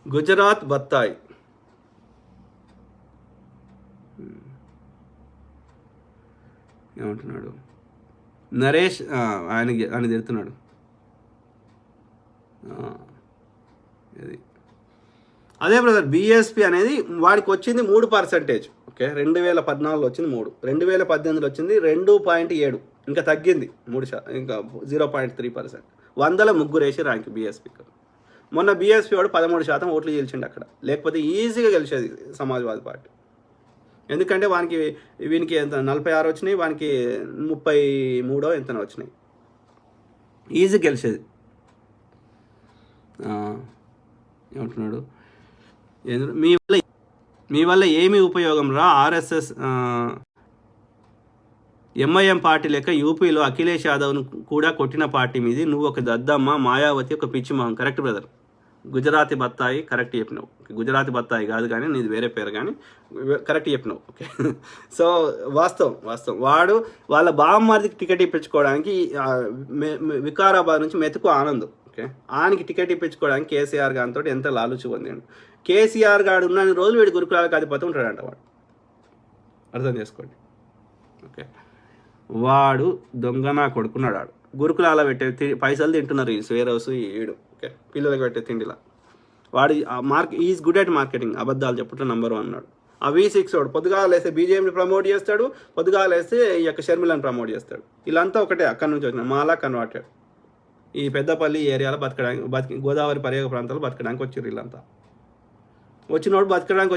Gujarat బత్తాయి ఏమంటున్నాడు నరేష్? ఆయన తిడుతున్నాడు. అదే బ్రదర్, బీఎస్పీ అనేది వాడికి వచ్చింది 3%. ఓకే, 2014 వచ్చింది 3, 2018 వచ్చింది 2.7, ఇంకా తగ్గింది 3%, ఇంకా 0.3%. 100లో 3 వేసి ర్యాంక్ బీఎస్పీకి. మొన్న బీఎస్పీ వాడు 13% ఓట్లు గెలిచిండు అక్కడ. లేకపోతే ఈజీగా గెలిచేది సమాజ్వాదీ పార్టీ. ఎందుకంటే వీనికి ఎంత 46 వచ్చినాయి, వానికి 33 ఎంతనో వచ్చినాయి. ఈజీ గెలిచేది. ఏమంటున్నాడు? మీ వల్ల ఏమి ఉపయోగం రా? ఆర్ఎస్ఎస్ ఎంఐఎం పార్టీ లెక్క యూపీలో అఖిలేష్ యాదవ్ను కూడా కొట్టిన పార్టీ మీది. నువ్వు ఒక దద్దమ్మ, మాయావతి ఒక పిచ్చి మొహం. Correct brother. గుజరాతీ బత్తాయి కరెక్ట్ చెప్పినావు. గుజరాతీ బత్తాయి కాదు కానీ నీది వేరే పేరు, కానీ కరెక్ట్ చెప్పినావు. ఓకే, సో వాస్తవం. వాళ్ళ బామ్మర్దికి టికెట్ ఇప్పించుకోవడానికి వికారాబాద్ నుంచి మెతుకు ఆనందం. ఓకే, ఆయనకి టికెట్ ఇప్పించుకోవడానికి కేసీఆర్ గారితో ఎంత లాలుచి పొందాడు. కేసీఆర్ గారు ఉన్న రోజులు వీడి గురుకులాలకు అధిపతి ఉంటాడంట వాడు. అర్థం చేసుకోండి. ఓకే, వాడు దొంగనా కొడుకున్నాడు. వాడు గురుకులాల పెట్టే పైసలు తింటున్నారు ఈ స్వేర్ హౌస్ ఈడు. ఓకే, పిల్లలకు పెట్టే తిండిలా వాడు ఈజ్ గుడ్ అట్ మార్కెటింగ్. అబద్ధాలు చెప్పట్లో నెంబర్ 1 అన్నాడు. ఆ V6 వాడు పొద్దుగా లేస్తే బీజేపీని ప్రమోట్ చేస్తాడు, పొద్దుగా లేస్తే ఈ యొక్క షర్మిలను ప్రమోట్ చేస్తాడు. వీళ్ళంతా ఒకటే, అక్కడి నుంచి వచ్చిన మాలా కన్వర్టెడ్. ఈ పెద్దపల్లి ఏరియాలో గోదావరి పరివాహక ప్రాంతాల్లో బతకడానికి వచ్చారు వీళ్ళంతా. వచ్చినోడు బతకడానికి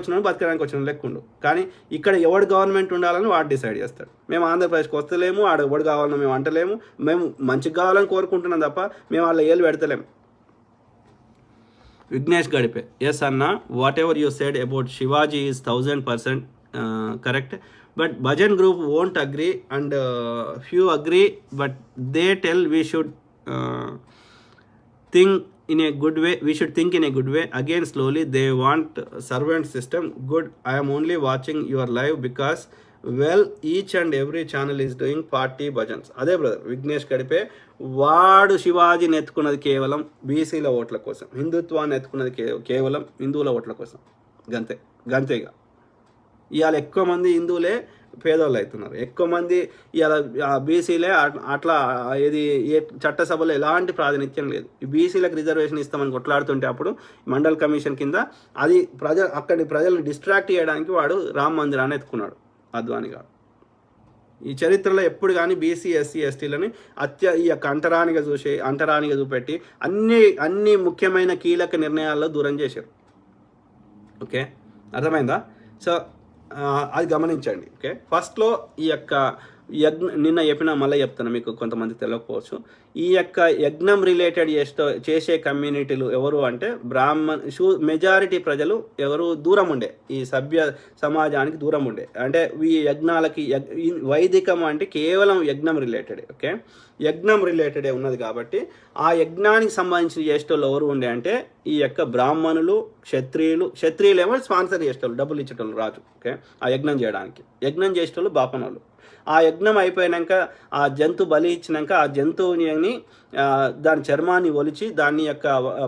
వచ్చిన లెక్కుండు. కానీ ఇక్కడ ఎవడు గవర్నమెంట్ ఉండాలని వాడు డిసైడ్ చేస్తాడు. మేము ఆంధ్రప్రదేశ్కి వస్తలేము, ఆడ ఎవడు కావాలని మేము అంటలేము, మేము మంచిగా కావాలని కోరుకుంటున్నాం తప్ప మేము వాళ్ళ ఏళ్ళు పెడతలేము. విఘ్నేష్ గడిపే, ఎస్ అన్న, what ever you said about Shivaji is 1000% correct, but bhajan group won't agree and few agree, but they tell we should think in a good way. We should think in a good way. Again, slowly they want servant system. Good. I am only watching your live because well each and every channel is doing party bhajans. అదే brother Vignesh గడిపే. వాడు శివాజీని ఎత్తుకున్నది కేవలం బీసీల ఓట్ల కోసం, హిందుత్వాన్ని ఎత్తుకున్నది కేవలం హిందువుల ఓట్ల కోసం. గంతేగా. ఇవాళ ఎక్కువ మంది హిందువులే పేదోళ్ళు అవుతున్నారు, ఎక్కువ మంది ఇవాళ బీసీలే అట్లా. ఏది చట్టసభలో ఎలాంటి ప్రాతినిధ్యం లేదు. ఈ బీసీలకు రిజర్వేషన్ ఇస్తామని కొట్లాడుతుంటే అప్పుడు మండల్ కమిషన్ కింద అది అక్కడి ప్రజలను డిస్ట్రాక్ట్ చేయడానికి వాడు రామ మందిరాన్ని ఎత్తుకున్నాడు అద్వానీ గారు. ఈ చరిత్రలో ఎప్పుడు కానీ బీసీ ఎస్సీ ఎస్టీలని ఈ యొక్క అంటరానిగా చూపెట్టి అన్ని ముఖ్యమైన కీలక నిర్ణయాల్లో దూరం చేశారు. ఓకే, అర్థమైందా? సో అది గమనించండి. ఓకే, ఫస్ట్లో ఈ యొక్క నిన్న చెప్పినా మళ్ళీ చెప్తాను, మీకు కొంతమంది తెలియకపోవచ్చు. ఈ యొక్క యజ్ఞం రిలేటెడ్ చేసే కమ్యూనిటీలు ఎవరు అంటే మెజారిటీ ప్రజలు ఎవరు దూరం ఉండే, ఈ సభ్య సమాజానికి దూరం ఉండే. అంటే ఈ యజ్ఞాలకి వైదికం అంటే కేవలం యజ్ఞం రిలేటెడే. ఓకే, యజ్ఞం రిలేటెడే ఉన్నది కాబట్టి ఆ యజ్ఞానికి సంబంధించిన చేసేటోళ్ళు ఎవరు ఉండే అంటే ఈ యొక్క బ్రాహ్మణులు, క్షత్రియులు ఏమో స్పాన్సర్ చేసేటోళ్ళు, డబ్బులు ఇచ్చేటోళ్ళు రాజు. ఓకే, ఆ యజ్ఞం చేయడానికి యజ్ఞం చేసేటోళ్ళు బాపనోళ్ళు. ఆ యజ్ఞం అయిపోయాక ఆ జంతు బలి ఇచ్చినాక ఆ జంతువుని దాని చర్మాన్ని ఒలిచి దాన్ని యొక్క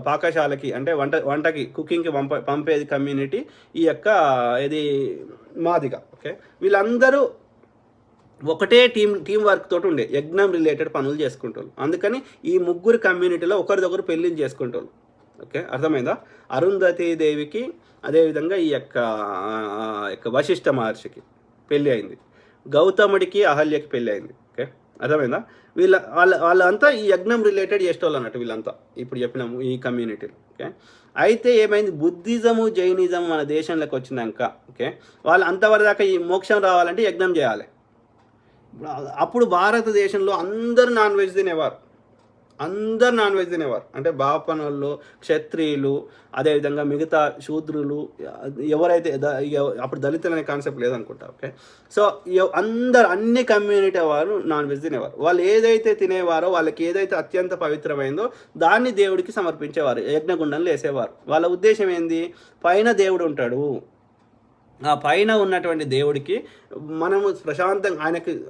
పాకశాలకి అంటే వంటకి కుకింగ్కి పంపేది కమ్యూనిటీ ఈ యొక్క ఇది మాదిగ. ఓకే, వీళ్ళందరూ ఒకటే టీం వర్క్ తోటి ఉండే యజ్ఞం రిలేటెడ్ పనులు చేసుకుంటారు. అందుకని ఈ ముగ్గురు కమ్యూనిటీలో ఒకరిదొకరు పెళ్ళిళ్ళు చేసుకుంటారు. ఓకే, అర్థమైందా? అరుంధతీ దేవికి, అదేవిధంగా ఈ యొక్క వశిష్ఠ మహర్షికి పెళ్ళి అయింది, గౌతముడికి అహల్యకి పెళ్ళి అయింది. ఓకే, అర్థమైందా? వాళ్ళంతా ఈ యజ్ఞం రిలేటెడ్ చేసేవాళ్ళు అన్నట్టు వీళ్ళంతా ఇప్పుడు చెప్పినాము ఈ కమ్యూనిటీలో. ఓకే, అయితే ఏమైంది, బుద్ధిజము జైనిజం మన దేశంలోకి వచ్చినాక ఓకే వాళ్ళు అంతవరదాకా ఈ మోక్షం రావాలంటే యజ్ఞం చేయాలి. అప్పుడు భారతదేశంలో అందరూ నాన్ వెజ్ తినేవారు, అంటే బాపనోళ్ళు, క్షత్రియులు, అదేవిధంగా మిగతా శూద్రులు, ఎవరైతే అప్పుడు దళితులు అనే కాన్సెప్ట్ లేదనుకుంటా. ఓకే, సో అందరు అన్ని కమ్యూనిటీ వారు నాన్ వెజ్ తినేవారు. వాళ్ళు ఏదైతే తినేవారో, వాళ్ళకి ఏదైతే అత్యంత పవిత్రమైందో దాన్ని దేవుడికి సమర్పించేవారు, యజ్ఞగుండంలో వేసేవారు. వాళ్ళ ఉద్దేశం ఏంది, పైన దేవుడు ఉంటాడు, ఆ పైన ఉన్నటువంటి దేవుడికి మనము ప్రశాంతంగా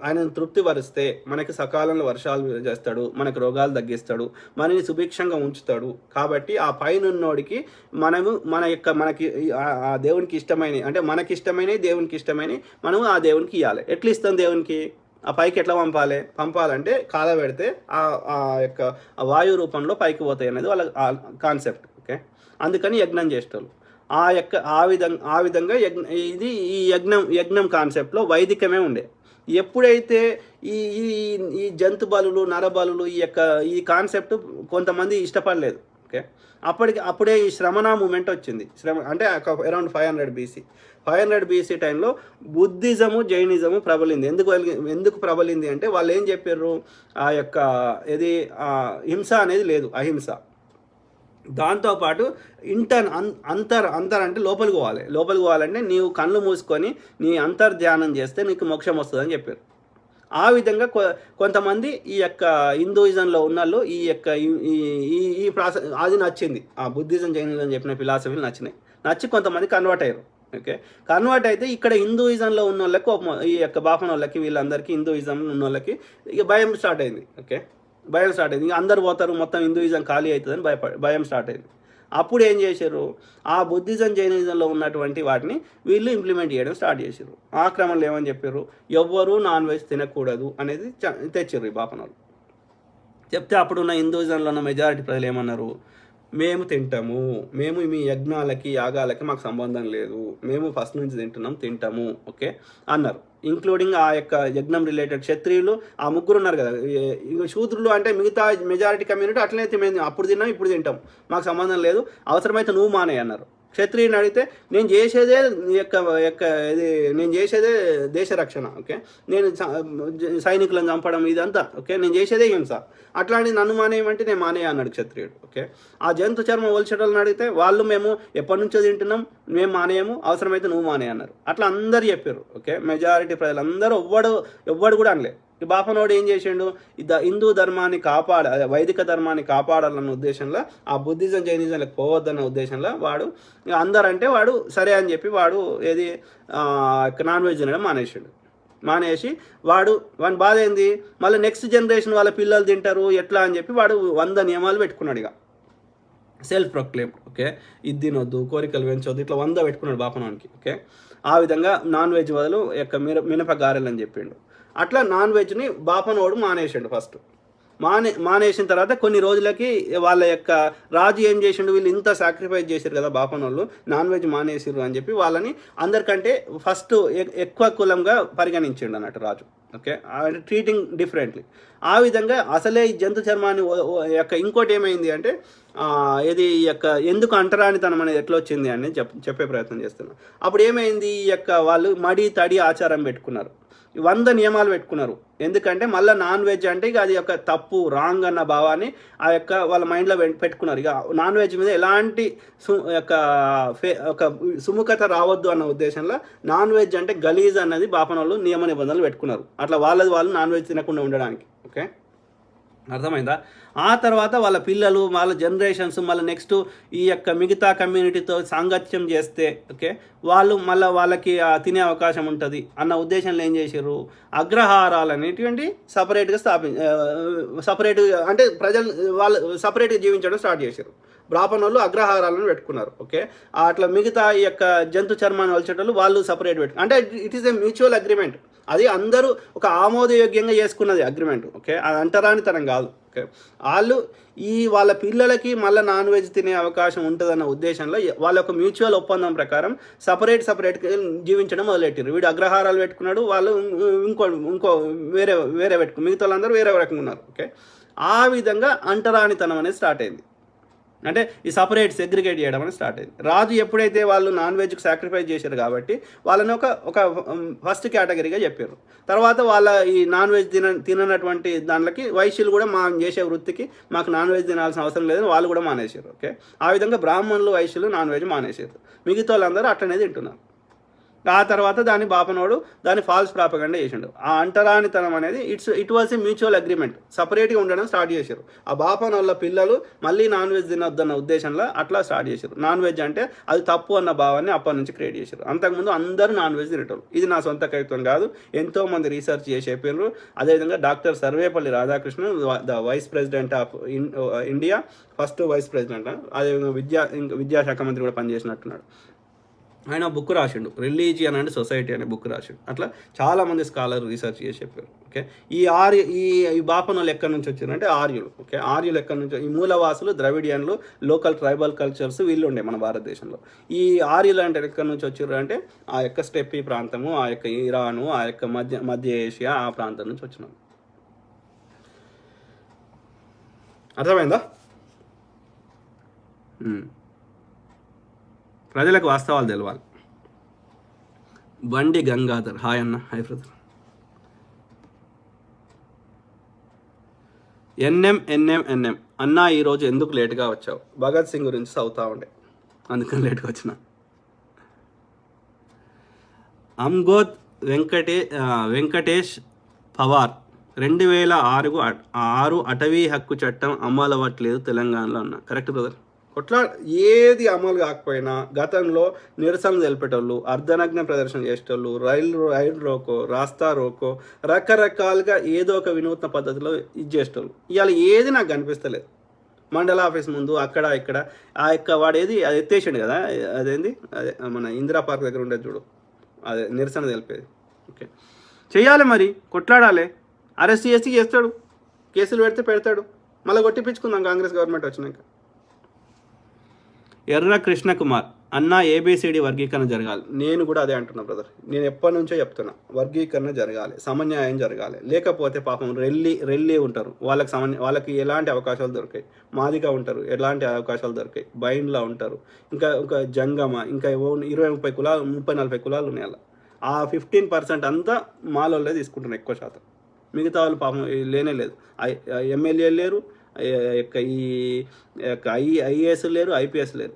ఆయనను తృప్తిపరిస్తే మనకి సకాలంలో వర్షాలు చేస్తాడు, మనకు రోగాలు తగ్గిస్తాడు, మనని సుభిక్షంగా ఉంచుతాడు. కాబట్టి ఆ పైన ఉన్నోడికి మనకి ఆ దేవునికి ఇష్టమైన, అంటే మనకి ఇష్టమైన దేవునికి ఇష్టమైన మనము ఆ దేవునికి ఇవ్వాలి. ఎట్లా ఇస్తాం దేవునికి, ఆ పైకి ఎట్లా పంపాలంటే కాలబెడితే ఆ యొక్క వాయు రూపంలో పైకి పోతాయి అనేది వాళ్ళ కాన్సెప్ట్. ఓకే, అందుకని యజ్ఞం చేస్తారు. ఆ విధంగా ఈ యజ్ఞం కాన్సెప్ట్లో వైదికమే ఉండే. ఎప్పుడైతే ఈ ఈ జంతు బలులు, నరబలులు ఈ కాన్సెప్ట్ కొంతమంది ఇష్టపడలేదు. ఓకే, అప్పుడే ఈ శ్రమణ మూమెంట్ వచ్చింది. అంటే అరౌండ్ 500 BC టైంలో బుద్ధిజము జైనిజము ప్రబలింది. ఎందుకు ప్రబలింది అంటే వాళ్ళు ఏం చెప్పారు, ఆ యొక్క హింస అనేది లేదు, అహింస. దాంతోపాటు అంతర్ అంటే లోపలికి పోవాలంటే నీవు కళ్ళు మూసుకొని నీ అంతర్ధ్యానం చేస్తే నీకు మోక్షం వస్తుందని చెప్పారు. ఆ విధంగా కొంతమంది ఈ యొక్క హిందూయిజంలో ఉన్నవాళ్ళు ఈ ప్రాసెస్ అది నచ్చింది, ఆ బుద్ధిజం జైనిజం చెప్పిన ఫిలాసఫీలు నచ్చి కొంతమంది కన్వర్ట్ అయ్యారు. ఓకే, కన్వర్ట్ అయితే ఇక్కడ హిందూయిజంలో ఉన్న వాళ్ళకి, ఈ యొక్క బాపన వాళ్ళకి, వీళ్ళందరికీ హిందూయిజంలో ఉన్న వాళ్ళకి ఇక భయం స్టార్ట్ అయింది. ఓకే, భయం స్టార్ట్ అయింది, ఇంకా అందరు పోతారు, మొత్తం హిందూయిజం ఖాళీ అవుతుందని భయం స్టార్ట్ అయింది. అప్పుడు ఏం చేశారు, ఆ బుద్ధిజం జైనిజంలో ఉన్నటువంటి వాటిని వీళ్ళు ఇంప్లిమెంట్ చేయడం స్టార్ట్ చేశారు. ఆ క్రమంలో ఏమని చెప్పారు, ఎవ్వరూ నాన్ వెజ్ తినకూడదు అనేది తెచ్చారు ఈ బాపనలు. చెప్తే అప్పుడున్న హిందూయిజంలో ఉన్న మెజారిటీ ప్రజలు ఏమన్నారు, మేము తింటాము, మేము మీ యజ్ఞాలకి యాగాలకి మాకు సంబంధం లేదు, మేము ఫస్ట్ నుంచి తింటాము ఓకే అన్నారు. ఇంక్లూడింగ్ ఆ యొక్క యజ్ఞం రిలేటెడ్ క్షత్రియులు, ఆ ముగ్గురు ఉన్నారు కదా, శూద్రులు అంటే మిగతా మెజారిటీ కమ్యూనిటీ అట్లనే అప్పుడు తిన్నాం ఇప్పుడు తింటాం, మాకు సంబంధం లేదు, అవసరమైతే నువ్వు మానే అన్నారు. క్షత్రియుని అడిగితే నేను చేసేదే నేను చేసేదే దేశ రక్షణ, ఓకే, నేను సైనికులను చంపడం ఇదంతా, ఓకే, నేను చేసేదే హింస, అట్లాంటి నన్ను మానేయమంటే నేను మానేయ అన్నాడు క్షత్రియుడు. ఓకే, ఆ జంతు చర్మం ఒలిచేటోళ్ళని అడిగితే మేము ఎప్పటి నుంచో తింటున్నాం, మేము మానేయము, అవసరమైతే నువ్వు మానే అన్నారు. అట్లా అందరు చెప్పారు. ఓకే, మెజారిటీ ప్రజలందరూ ఎవ్వడు కూడా అనలే. ఈ బాపనోడు ఏం చేసిండు, హిందూ ధర్మాన్ని వైదిక ధర్మాన్ని కాపాడాలన్న ఉద్దేశంలో, ఆ బుద్ధిజం జైనిజంలకు పోవద్దన్న ఉద్దేశంలో వాడు అందరంటే వాడు సరే అని చెప్పి వాడు నాన్ వెజ్ తినడం మానేసి వాడి బాధ ఏంది, మళ్ళీ నెక్స్ట్ జనరేషన్ వాళ్ళ పిల్లలు తింటారు ఎట్లా అని చెప్పి వాడు 100 నియమాలు పెట్టుకున్నాడు. ఇక సెల్ఫ్ ప్రొక్లెయిమ్డ్. ఓకే, ఇది తినొద్దు, కోరికలు పెంచొద్దు, ఇట్లా 100 పెట్టుకున్నాడు బాపనానికి. ఓకే, ఆ విధంగా నాన్ వెజ్ బదులు మినప గారెలు అని చెప్పిండు. అట్లా నాన్ వెజ్ని బాపనోడు మానేసిండు. ఫస్ట్ మానేసిన తర్వాత కొన్ని రోజులకి వాళ్ళ యొక్క రాజు ఏం చేసిండు, వీళ్ళు ఇంత సాక్రిఫైస్ చేశారు కదా బాపనోళ్ళు, నాన్ వెజ్ మానేసిరు అని చెప్పి వాళ్ళని అందరికంటే ఫస్ట్ ఎక్కువ కులంగా పరిగణించిండు అన్నట్టు రాజు. Okay, treating differently. ఆ విధంగా అసలే ఈ జంతు చర్మాన్ని ఇంకోటి ఏమైంది అంటే ఈ యొక్క ఎందుకు అంటరానితనం అనేది ఎట్లా వచ్చింది అని చెప్పే ప్రయత్నం చేస్తున్నాను. అప్పుడు ఏమైంది, ఈ యొక్క వాళ్ళు మడి తడి ఆచారం పెట్టుకున్నారు, 100 నియమాలు పెట్టుకున్నారు. ఎందుకంటే మళ్ళీ నాన్ వెజ్ అంటే ఇక అది ఒక తప్పు, రాంగ్ అన్న భావాన్ని వాళ్ళ మైండ్లో పెట్టుకున్నారు. ఇక నాన్ వెజ్ మీద ఎలాంటి ఒక సుముఖత రావద్దు అన్న ఉద్దేశంలో నాన్ వెజ్ అంటే గలీజ్ అన్నది బాపనోళ్ళు నియమ నిబంధనలు పెట్టుకున్నారు, అట్లా వాళ్ళు నాన్ వెజ్ తినకుండా ఉండడానికి. ఓకే, అర్థమైందా? ఆ తర్వాత వాళ్ళ పిల్లలు, వాళ్ళ జనరేషన్స్ మళ్ళీ నెక్స్ట్ ఈ యొక్క మిగతా కమ్యూనిటీతో సాంగత్యం చేస్తే ఓకే వాళ్ళకి తినే అవకాశం ఉంటుంది అన్న ఉద్దేశంలో ఏం చేశారు, అగ్రహారాలు అనేటువంటి సపరేట్గా సపరేట్గా అంటే ప్రజలు వాళ్ళు సపరేట్గా జీవించడం స్టార్ట్ చేశారు. బ్రాహ్మణులు అగ్రహారాలను పెట్టుకున్నారు. ఓకే, అట్లా మిగతా ఈ యొక్క జంతు చర్మాన్ని వలిచేటోళ్ళు వాళ్ళు సపరేట్ అంటే it is a mutual agreement. అది అందరూ ఒక ఆమోదయోగ్యంగా చేసుకున్నది అగ్రిమెంట్. ఓకే, అది అంటరానితనం కాదు. ఓకే, వాళ్ళు వాళ్ళ పిల్లలకి మళ్ళీ నాన్ వెజ్ తినే అవకాశం ఉంటుందన్న ఉద్దేశంలో వాళ్ళ ఒక మ్యూచువల్ ఒప్పందం ప్రకారం సపరేట్గా జీవించడం మొదలెట్టారు. వీడు అగ్రహారాలు పెట్టుకున్నాడు, వాళ్ళు ఇంకో ఇంకో వేరే వేరే మిగతా వాళ్ళందరూ వేరే రకంగా ఉన్నారు. ఓకే, ఆ విధంగా అంటరానితనం అనేది స్టార్ట్ అయింది. అంటే ఈ సెగ్రిగేట్ చేయడం అనేది స్టార్ట్ అయింది. రాజు ఎప్పుడైతే వాళ్ళు నాన్ వెజ్కి సాక్రిఫైస్ చేశారు కాబట్టి వాళ్ళని ఒక ఫస్ట్ కేటగిరీగా చెప్పారు. తర్వాత వాళ్ళ ఈ నాన్ వెజ్ తిననటువంటి దాంట్లోకి వైశ్యులు కూడా మా చేసే వృత్తికి మాకు నాన్ వెజ్ తినాల్సిన అవసరం లేదని వాళ్ళు కూడా మానేశారు. ఓకే, ఆ విధంగా బ్రాహ్మణులు వైశ్యులు నాన్ వెజ్ మానేశారు. మిగతా వాళ్ళందరూ అట్లనే తింటున్నారు. ఆ తర్వాత దాని బాపనోడు దాన్ని ఫాల్స్ ప్రాపగండా చేసిండు. ఆ అంటరానితనం అనేది it was a mutual agreement, సపరేట్గా ఉండడం స్టార్ట్ చేశారు. ఆ బాపనోళ్ళ పిల్లలు మళ్ళీ నాన్ వెజ్ తినొద్దన్న ఉద్దేశంలో అట్లా స్టార్ట్ చేశారు. నాన్ వెజ్ అంటే అది తప్పు అన్న భావాన్ని అప్పటి నుంచి క్రియేట్ చేశారు. అంతకుముందు అందరూ నాన్ వెజ్ తినేటోళ్ళు. ఇది నా సొంత కవిత్వం కాదు, ఎంతోమంది రీసెర్చ్ చేసి చెప్పారు. అదేవిధంగా doctor Sarvepalli Radhakrishnan, the vice president of India, first vice president, అదేవిధంగా విద్యాశాఖ మంత్రి కూడా పనిచేసినట్టున్నాడు. ఆయన బుక్ రాసిండు, రిలీజియన్ అండ్ సొసైటీ అనే బుక్ రాసిండు. అట్లా చాలామంది స్కాలర్ రీసెర్చ్ చేసి చెప్పారు. ఓకే, ఈ బాపనోళ్ళు ఎక్కడి నుంచి వచ్చారు అంటే ఆర్యులు. ఓకే, ఆర్యులు ఎక్కడి నుంచి, ఈ మూలవాసులు ద్రవిడియన్లు, లోకల్ ట్రైబల్ కల్చర్స్ వీళ్ళు ఉండే మన భారతదేశంలో. ఈ ఆర్యులు అంటే ఎక్కడి నుంచి వచ్చారు అంటే ఆ యొక్క స్టెప్పీ ప్రాంతము, ఆ యొక్క ఇరాను, ఆ యొక్క మధ్య ఏషియా, ఆ ప్రాంతం నుంచి వచ్చినాం. అర్థమైందా? ప్రజలకు వాస్తవాలు తెలవాలి. బండి గంగాధర్, హాయ్ అన్న. Hi brother. ఎన్ఎం అన్న, ఈరోజు ఎందుకు లేట్గా వచ్చావు? భగత్ సింగ్ గురించి చదువుతా ఉండే, అందుకని లేట్గా వచ్చిన. అమ్గోద్ వెంకటేష్ పవార్, 2006 అటవీ హక్కు చట్టం అమలు అవ్వట్లేదు తెలంగాణలో అన్న. Correct brother. ఏది అమలు కాకపోయినా గతంలో నిరసన తెలిపేటోళ్ళు, అర్ధనగ్న ప్రదర్శన చేసేటోళ్ళు, రైలు రోకో, రాస్తా రోకో, రకరకాలుగా ఏదో ఒక వినూత్న పద్ధతిలో ఇది చేసేటోళ్ళు. ఇవాళ ఏది నాకు కనిపిస్తలేదు. మండల ఆఫీస్ ముందు అక్కడ ఇక్కడ ఆ యొక్క వాడేది అది ఎత్తేసాడు కదా, అదేంది, అదే మన ఇందిరా పార్క్ దగ్గర ఉండేది చూడు, అదే నిరసన తెలిపేది. ఓకే, చెయ్యాలి మరి, కొట్లాడాలి. అరెస్ట్ చేసి చేస్తాడు, కేసులు పెడతాడు, మళ్ళీ కొట్టిపించుకుందాం కాంగ్రెస్ గవర్నమెంట్ వచ్చినాక. ఎర్ర కృష్ణకుమార్ అన్న, ఏబిసిడి వర్గీకరణ జరగాలి. నేను కూడా అదే అంటున్నా బ్రదర్, నేను ఎప్పటి నుంచో చెప్తున్నా, వర్గీకరణ జరగాలి, సమన్యాయం జరగాలి. లేకపోతే పాపం రెల్లి ఉంటారు, వాళ్ళకి ఎలాంటి అవకాశాలు దొరికాయి, మాదిగా ఉంటారు, ఎలాంటి అవకాశాలు దొరికాయి, బైండ్లా ఉంటారు, ఇంకా జంగమ, ఇంకా 20-30 కులాలు, 30-40 కులాలు ఉన్నాయి. అలా ఆ 15% అంతా మాలోళ్ళే తీసుకుంటున్నారు ఎక్కువ శాతం. మిగతా వాళ్ళు పాపం లేనే లేదు. ఎమ్మెల్యేలు లేరు, ఐఏఎస్ లేరు, ఐపీఎస్ లేరు.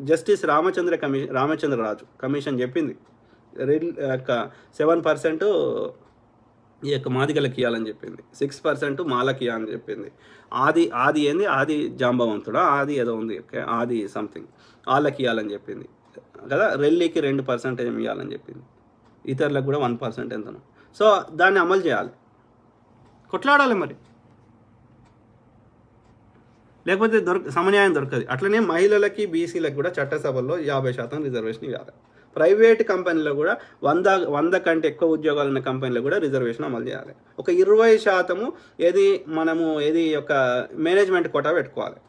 జస్టిస్ రామచంద్రరాజు కమిషన్ చెప్పింది 7% ఈ యొక్క మాదిగలకి ఇవ్వాలని చెప్పింది, 6% మాలకి ఇవ్వాలని చెప్పింది. ఆది జాంబవంతుడా, ఆది ఏదో ఉంది, ఓకే, ఆది సంథింగ్, వాళ్ళకి ఇవ్వాలని చెప్పింది కదా. రెల్లీకి 2% ఇవ్వాలని చెప్పింది, ఇతరులకు కూడా 1% ఎంతనో. సో దాన్ని అమలు చేయాలి, కొట్లాడాలి మరి, లేకపోతే సమన్యాయం దొరకదు. అట్లనే మహిళలకి, బీసీలకు కూడా చట్టసభల్లో 50% రిజర్వేషన్ ఇవ్వాలి. ప్రైవేట్ కంపెనీలో కూడా 100 కంటే ఎక్కువ ఉద్యోగాలు ఉన్న కంపెనీలో కూడా రిజర్వేషన్ అమలు చేయాలి. ఒక 20% ఏది యొక్క మేనేజ్మెంట్ కోటా పెట్టుకోవాలి.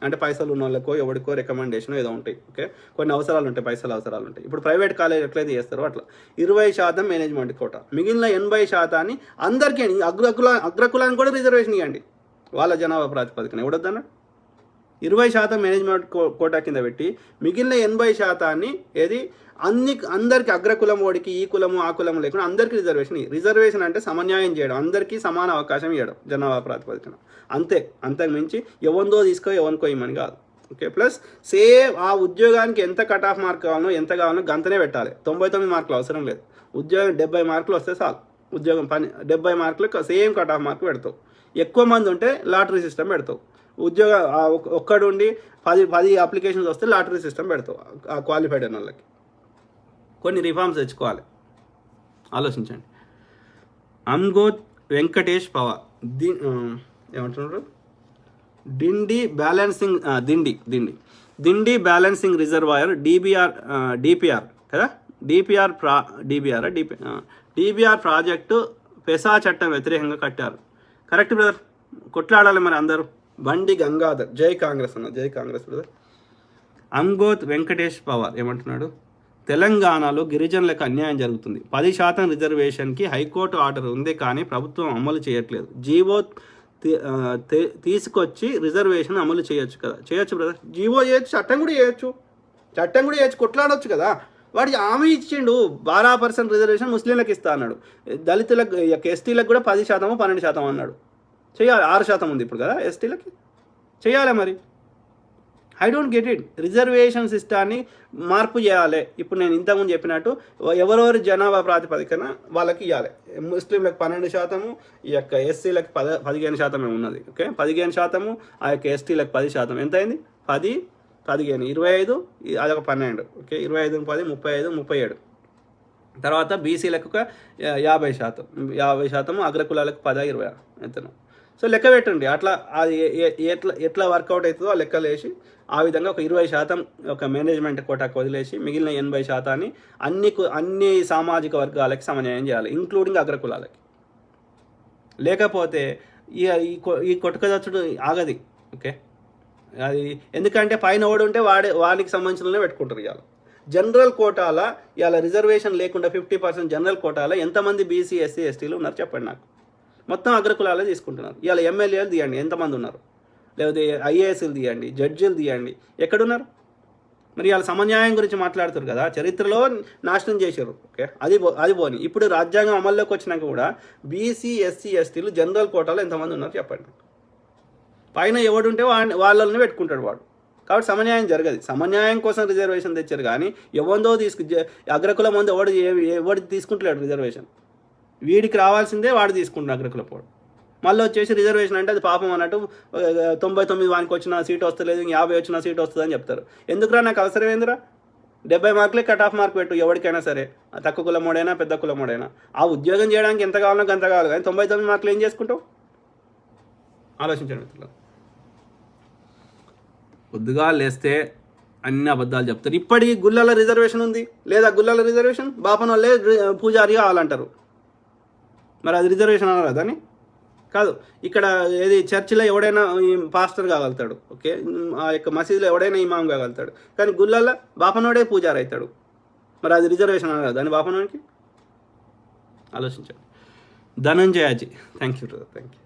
అంటే పైసలు ఉన్న వాళ్ళకో ఎవరికో రికమెండేషన్ ఏదో ఉంటాయి. ఓకే, కొన్ని అవసరాలు ఉంటాయి, అవసరాలు ఉంటాయి. ఇప్పుడు ప్రైవేట్ కాలేజ్ ఎట్లయితే చేస్తారో అట్లా 20% మేనేజ్మెంట్ కోటా, మిగిలిన 80% అందరికీ, అగ్రకులానికి కూడా రిజర్వేషన్ ఇవ్వండి వాళ్ళ జనాభా ప్రాతిపదికన. ఎవడొద్దన్నా 20% మేనేజ్మెంట్ కోటా కింద పెట్టి మిగిలిన 80% ఏది అందరికీ, అగ్రకులం ఓడికి, ఈ కులము ఆ కులము లేకుండా అందరికీ రిజర్వేషన్ అంటే సమన్యాయం చేయడం, అందరికీ సమాన అవకాశం ఇవ్వడం జనాభా ప్రాతిపదికన. అంతకు మించి ఎవరిదో ఎవరికో ఇమ్మని కాదు. ఓకే, ప్లస్ సేమ్ ఆ ఉద్యోగానికి ఎంత కట్ ఆఫ్ మార్క్ కావాలో గంతనే పెట్టాలి. 99 మార్కులు అవసరం లేదు. ఉద్యోగం 70 మార్కులు వస్తే చాలు. ఉద్యోగం 70 మార్కులకు సేమ్ కట్ ఆఫ్ మార్క్ పెడతావు. ఎక్కువ మంది ఉంటే లాటరీ సిస్టమ్ పెడతావు. ఒక్కడుండి 10 అప్లికేషన్స్ వస్తే లాటరీ సిస్టమ్ పెడతావు ఆ క్వాలిఫైడ్ అయిన వాళ్ళకి. కొన్ని రిఫార్మ్స్ తెచ్చుకోవాలి, ఆలోచించండి. అమ్గోద్ వెంకటేష్ పవార్, ఏమంటున్నారు, దిండి బ్యాలెన్సింగ్ రిజర్వాయర్, డిపిఆర్ కదా, డిబిఆర్ ప్రాజెక్టు పెసా చట్టం వ్యతిరేకంగా కట్టారు. కరెక్ట్ బ్రదర్, కొట్లాడాలి మరి అందరూ. బండి గంగాధర్, జై కాంగ్రెస్ అన్న, జై కాంగ్రెస్ బ్రదర్. అంగోత్ వెంకటేష్ పవార్ ఏమంటున్నాడు, తెలంగాణలో గిరిజనులకు అన్యాయం జరుగుతుంది. 10% రిజర్వేషన్కి హైకోర్టు ఆర్డర్ ఉంది, కానీ ప్రభుత్వం అమలు చేయట్లేదు. జీవో తీసుకొచ్చి రిజర్వేషన్ అమలు చేయొచ్చు కదా. చేయొచ్చు బ్రదర్, జీవో చేయొచ్చు, చట్టం కూడా చేయొచ్చు, కొట్లాడొచ్చు కదా. వాడికి హామీ ఇచ్చిండు 12% రిజర్వేషన్ ముస్లింలకు ఇస్తా అన్నాడు. దళితులకు, ఎస్టీలకు కూడా 10%, 12% అన్నాడు. చేయాలి. 6% ఉంది ఇప్పుడు కదా ఎస్టీలకి, చేయాలి. మరి I don't get it. Reservation సిస్టాన్ని మార్పు చేయాలి. ఇప్పుడు నేను ఇంతకుముందు చెప్పినట్టు ఎవరెవరి జనాభా ప్రాతిపదికన వాళ్ళకి ఇవ్వాలి. ముస్లింలకు 12%, ఈ యొక్క ఎస్సీలకు 15% ఉన్నది. ఓకే, 15%, ఆ యొక్క ఎస్టీలకు 10%. ఎంత అయింది? 10, 15, 25, అదొక 12. ఓకే, 25, 10, 35, 37. తర్వాత బీసీలకు 50%, అగ్రకులాలకు 10, 20 ఎంతనో. సో లెక్క పెట్టండి. అట్లా అది ఎట్లా వర్కౌట్ అవుతుందో ఆ లెక్కలు వేసి ఆ విధంగా ఒక 20% ఒక మేనేజ్మెంట్ కోటాకు వదిలేసి మిగిలిన 80% అన్ని సామాజిక వర్గాలకి సమన్వయం చేయాలి, ఇంక్లూడింగ్ అగ్రకులాలకి. లేకపోతే ఈ కొట్టుకదచ్చుడు ఆగది. ఓకే, అది ఎందుకంటే పైన ఓడి ఉంటే వాడికి సంబంధించిన పెట్టుకుంటారు. ఇవాళ జనరల్ కోటాల, ఇవాళ రిజర్వేషన్ లేకుండా 50% జనరల్ కోటాల ఎంతమంది బీసీ, ఎస్సీ, ఎస్టీలు ఉన్నారు చెప్పండి నాకు. మొత్తం అగ్రకులాలే తీసుకుంటున్నారు. ఇవాళ ఎమ్మెల్యేలు తీయండి ఎంతమంది ఉన్నారు, లేకపోతే ఐఏఎస్లు తీయండి, జడ్జీలు తీయండి, ఎక్కడున్నారు? మరి ఇవాళ సమన్యాయం గురించి మాట్లాడుతారు కదా, చరిత్రలో నాశనం చేశారు. ఓకే, అది పోని. ఇప్పుడు రాజ్యాంగం అమల్లోకి వచ్చినాక కూడా బీసీ, ఎస్సీ, ఎస్టీలు జనరల్ కోటాలో ఎంతమంది ఉన్నారు చెప్పండి. పైన ఎవడుంటే వాళ్ళని పెట్టుకుంటాడు వాడు. కాబట్టి సమన్యాయం జరగదు. సమన్యాయం కోసం రిజర్వేషన్ తెచ్చారు, కానీ ఎవరిదో అగ్రకుల మంది ఎవడు తీసుకుంటలేడు రిజర్వేషన్. వీడికి రావాల్సిందే వాడు తీసుకుంటాడు అగ్రకుల పోడు. మళ్ళీ వచ్చేసి రిజర్వేషన్ అంటే అది పాపం అన్నట్టు 99 వానికి వచ్చిన సీట్ వస్తలేదు, 50 వచ్చిన సీట్ వస్తుంది అని చెప్తారు. ఎందుకురా, నాకు అవసరం ఏందిరా? 70 మార్కులే కట్ ఆఫ్ మార్క్ పెట్టు ఎవరికైనా సరే, తక్కువ కులమోడైనా పెద్ద కులమోడైనా. ఆ ఉద్యోగం చేయడానికి ఎంత కావాలో అంత కావాలి, కానీ 99 మార్కులు ఏం చేసుకుంటావు? ఆలోచించండి మిత్రులు. పొద్దుగా లేస్తే అన్ని అబద్ధాలు చెప్తారు. ఇప్పటికీ గుళ్ళల రిజర్వేషన్ ఉంది లేదా? గుళ్ళల రిజర్వేషన్ బాపన వాళ్ళే పూజారి కావాలంటారు. మరి అది రిజర్వేషన్ అన్నారు దాన్ని కాదు. ఇక్కడ ఏది చర్చిలో ఎవడైనా పాస్టర్ కాగలుగుతాడు. ఓకే, ఆ యొక్క మసీదులో ఎవడైనా ఇమాం కాగలుగుతాడు, కానీ గుళ్ళల్లో బాపనోడే పూజారి అవుతాడు. మరి అది రిజర్వేషన్ అన్నారు దాన్ని బాపనోడికి? ఆలోచించండి. Dhananjayaji, thank you brother, thank you.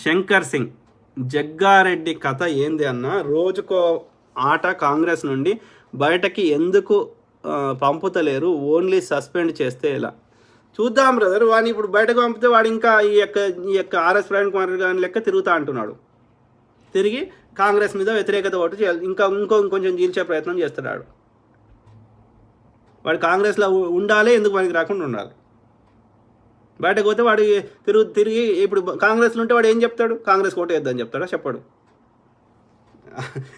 Shankar Singh, Jaggareddy కథ ఏంది అన్న? రోజుకో ఆట కాంగ్రెస్ నుండి బయటకి ఎందుకు పంపుతలేరు? ఓన్లీ సస్పెండ్ చేస్తే ఎలా? చూద్దాం బ్రదర్. వాడిని ఇప్పుడు బయటకు పంపితే వాడు ఇంకా ఈ యొక్క ఆర్ఎస్ ప్రవీణ్ కుమార్ గారి లెక్క తిరుగుతా అంటున్నాడు. తిరిగి కాంగ్రెస్ మీద వ్యతిరేకత ఓటు చేయాలి, ఇంకొంచెం చీల్చే ప్రయత్నం చేస్తున్నాడు. వాడు కాంగ్రెస్లో ఉండాలి, ఎందుకు వాడికి రాకుండా ఉండాలి. బయటకు పోతే వాడు తిరిగి ఇప్పుడు కాంగ్రెస్లో ఉంటే వాడు ఏం చెప్తాడు? కాంగ్రెస్ కోటేద్దని చెప్తాడా? చెప్పాడు.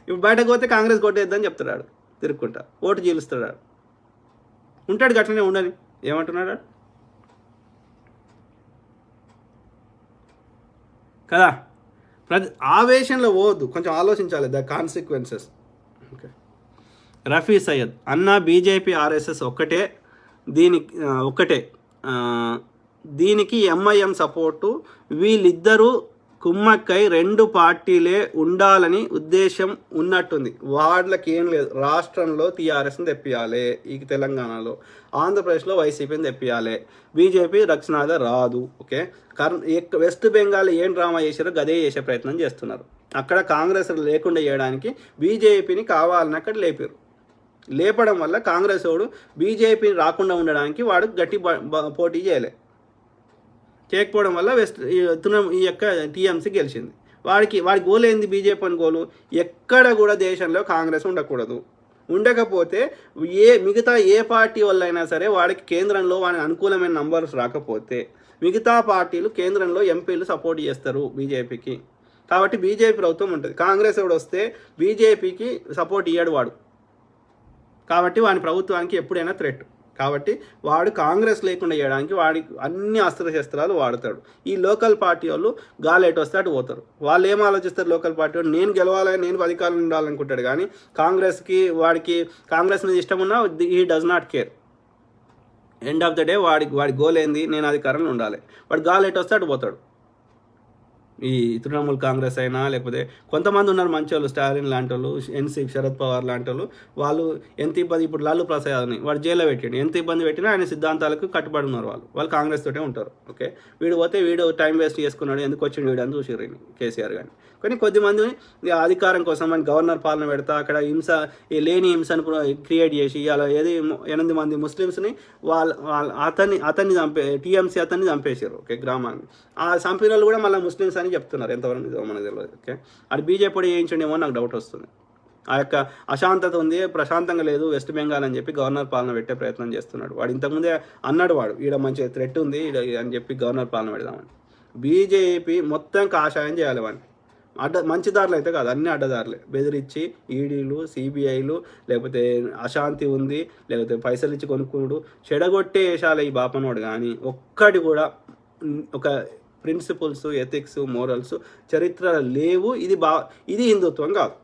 ఇప్పుడు బయటకు పోతే కాంగ్రెస్ కోటేద్దని చెప్తున్నాడు, తిరుగుకుంటా ఓటు చీలుస్తాడు. ఉంటాడు, గట్లనే ఉండని. ఏమంటున్నాడు కదా? ఆవేశంలో పోవద్దు, కొంచెం ఆలోచించాలి the consequences. Okay. Rafi Syed అన్న, బీజేపీ ఆర్ఎస్ఎస్ ఒక్కటే దీనికి ఎంఐఎం సపోర్టు. వీళ్ళిద్దరూ కుమ్మక్కై 2 పార్టీలే ఉండాలని ఉద్దేశం ఉన్నట్టుంది. వాళ్ళకి ఏం లేదు. రాష్ట్రంలో టీఆర్ఎస్ని తెప్పియాలి, ఈ తెలంగాణలో ఆంధ్రప్రదేశ్లో వైసీపీని తెప్పియాలి. బీజేపీ రక్షణగా రాదు. ఓకే, వెస్ట్ బెంగాల్ ఏం డ్రామా చేశారో గదే చేసే ప్రయత్నం చేస్తున్నారు. అక్కడ కాంగ్రెస్ లేకుండా చేయడానికి బీజేపీని కావాలని అక్కడ లేపారు. లేపడం వల్ల కాంగ్రెస్ వాడు బీజేపీని రాకుండా ఉండడానికి వాడు గట్టి పోటీ చేయకపోవడం వల్ల ఈ యొక్క టీఎంసీ గెలిచింది. వాడి గోల్ ఏంది? బీజేపీ అని గోలు ఎక్కడ కూడా దేశంలో కాంగ్రెస్ ఉండకూడదు. ఉండకపోతే మిగతా ఏ పార్టీ వల్ల అయినా సరే వాడికి కేంద్రంలో వాడికి అనుకూలమైన నంబర్స్ రాకపోతే మిగతా పార్టీలు కేంద్రంలో ఎంపీలు సపోర్ట్ చేస్తారు బీజేపీకి. కాబట్టి బీజేపీ ప్రభుత్వం ఉంటుంది. కాంగ్రెస్ వాడు వస్తే బీజేపీకి సపోర్ట్ ఇయ్యాడు వాడు. కాబట్టి వాని ప్రభుత్వానికి ఎప్పుడైనా థ్రెట్. కాబట్టి వాడు కాంగ్రెస్ లేకుండా చేయడానికి వాడికి అన్ని అస్త్రశస్త్రాలు వాడతాడు. ఈ లోకల్ పార్టీ వాళ్ళు గాలి ఎటు వస్తే అటు పోతారు. వాళ్ళు ఏం ఆలోచిస్తారు? లోకల్ పార్టీ వాళ్ళు నేను గెలవాలి, నేను అధికారంలో ఉండాలనుకుంటాడు. కానీ వాడికి కాంగ్రెస్ మీద ఇష్టం ఉన్నా he does not care. End of the day వాడి గోల్ ఏంది? నేను అధికారంలో ఉండాలి. వాడు గాలి ఎటు వస్తే అటు పోతాడు. ఈ తృణమూల్ కాంగ్రెస్ అయినా లేకపోతే కొంతమంది ఉన్నారు మంచి వాళ్ళు, స్టాలిన్ లాంటి వాళ్ళు, ఎన్సీ శరద్ పవార్ లాంటి వాళ్ళు ఎంత ఇబ్బంది. ఇప్పుడు లాలూ ప్రసాద్ అని వాడు జైల్లో పెట్టాడు. ఎంత ఇబ్బంది పెట్టినా ఆయన సిద్ధాంతాలకు కట్టుబడి ఉన్నారు వాళ్ళు కాంగ్రెస్ తోటే ఉంటారు. ఓకే, వీడు టైం వేస్ట్ చేసుకున్నాడు, ఎందుకు వచ్చిండు వీడు అని చూసారు కేసీఆర్ కానీ. కానీ కొద్దిమంది అధికారం కోసం అని గవర్నర్ పాలన పెడతా అక్కడ లేని హింసను క్రియేట్ చేసి అలా 8 మంది ముస్లిమ్స్ని అతన్ని టీఎంసీ అతన్ని చంపేశారు. ఓకే, గ్రామాన్ని. ఆ చంపిన వాళ్ళు కూడా మళ్ళీ ముస్లిమ్స్ అని చెప్తున్నారు. ఎంతవరకు నిజమో మనకు తెలియదు. ఓకే, అది బీజేపీ చేయించండేమో నాకు డౌట్ వస్తుంది. ఆ యొక్క అశాంతత ఉంది, ప్రశాంతంగా లేదు వెస్ట్ బెంగాల్ అని చెప్పి గవర్నర్ పాలన పెట్టే ప్రయత్నం చేస్తున్నాడు. వాడు ఇంతకుముందే అన్నాడు, ఈడ మంచి థ్రెట్ ఉంది అని చెప్పి గవర్నర్ పాలన పెడదామని. బీజేపీ మొత్తం కాషాయం చేయాలి వాడిని. మంచి దారులు అయితే కాదు, అన్ని అడ్డదారులే. బెదిరించి ఈడీలు, సిబిఐలు, లేకపోతే అశాంతి ఉంది, లేకపోతే పైసలు ఇచ్చి కొనుక్కున్నాడు, చెడగొట్టే వేషాలు ఈ బాపనోడు. కానీ ఒక్కటి కూడా ఒక ప్రిన్సిపల్స్, ఎథిక్స్, మోరల్స్, చరిత్ర లేవు. ఇది హిందుత్వం కాదు.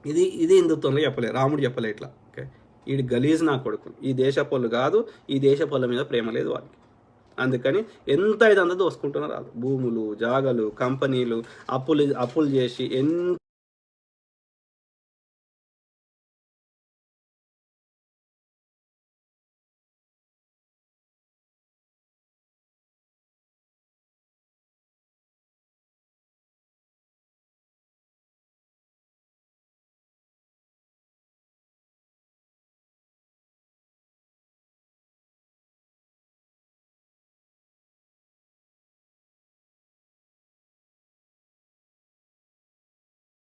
ఇది హిందుత్వంలో చెప్పలే, రాముడు చెప్పలే ఇట్లా. ఓకే, వీడి గలీజ్ నా కొడుకు. ఈ దేశ పొల్లు కాదు, ఈ దేశ పొల్ల మీద ప్రేమ లేదు వాడికి. అందుకని ఎంత ఇదంతా దోసుకుంటున్నారు వాళ్ళు. భూములు, జాగలు, కంపెనీలు, అప్పులు చేసి ఎంత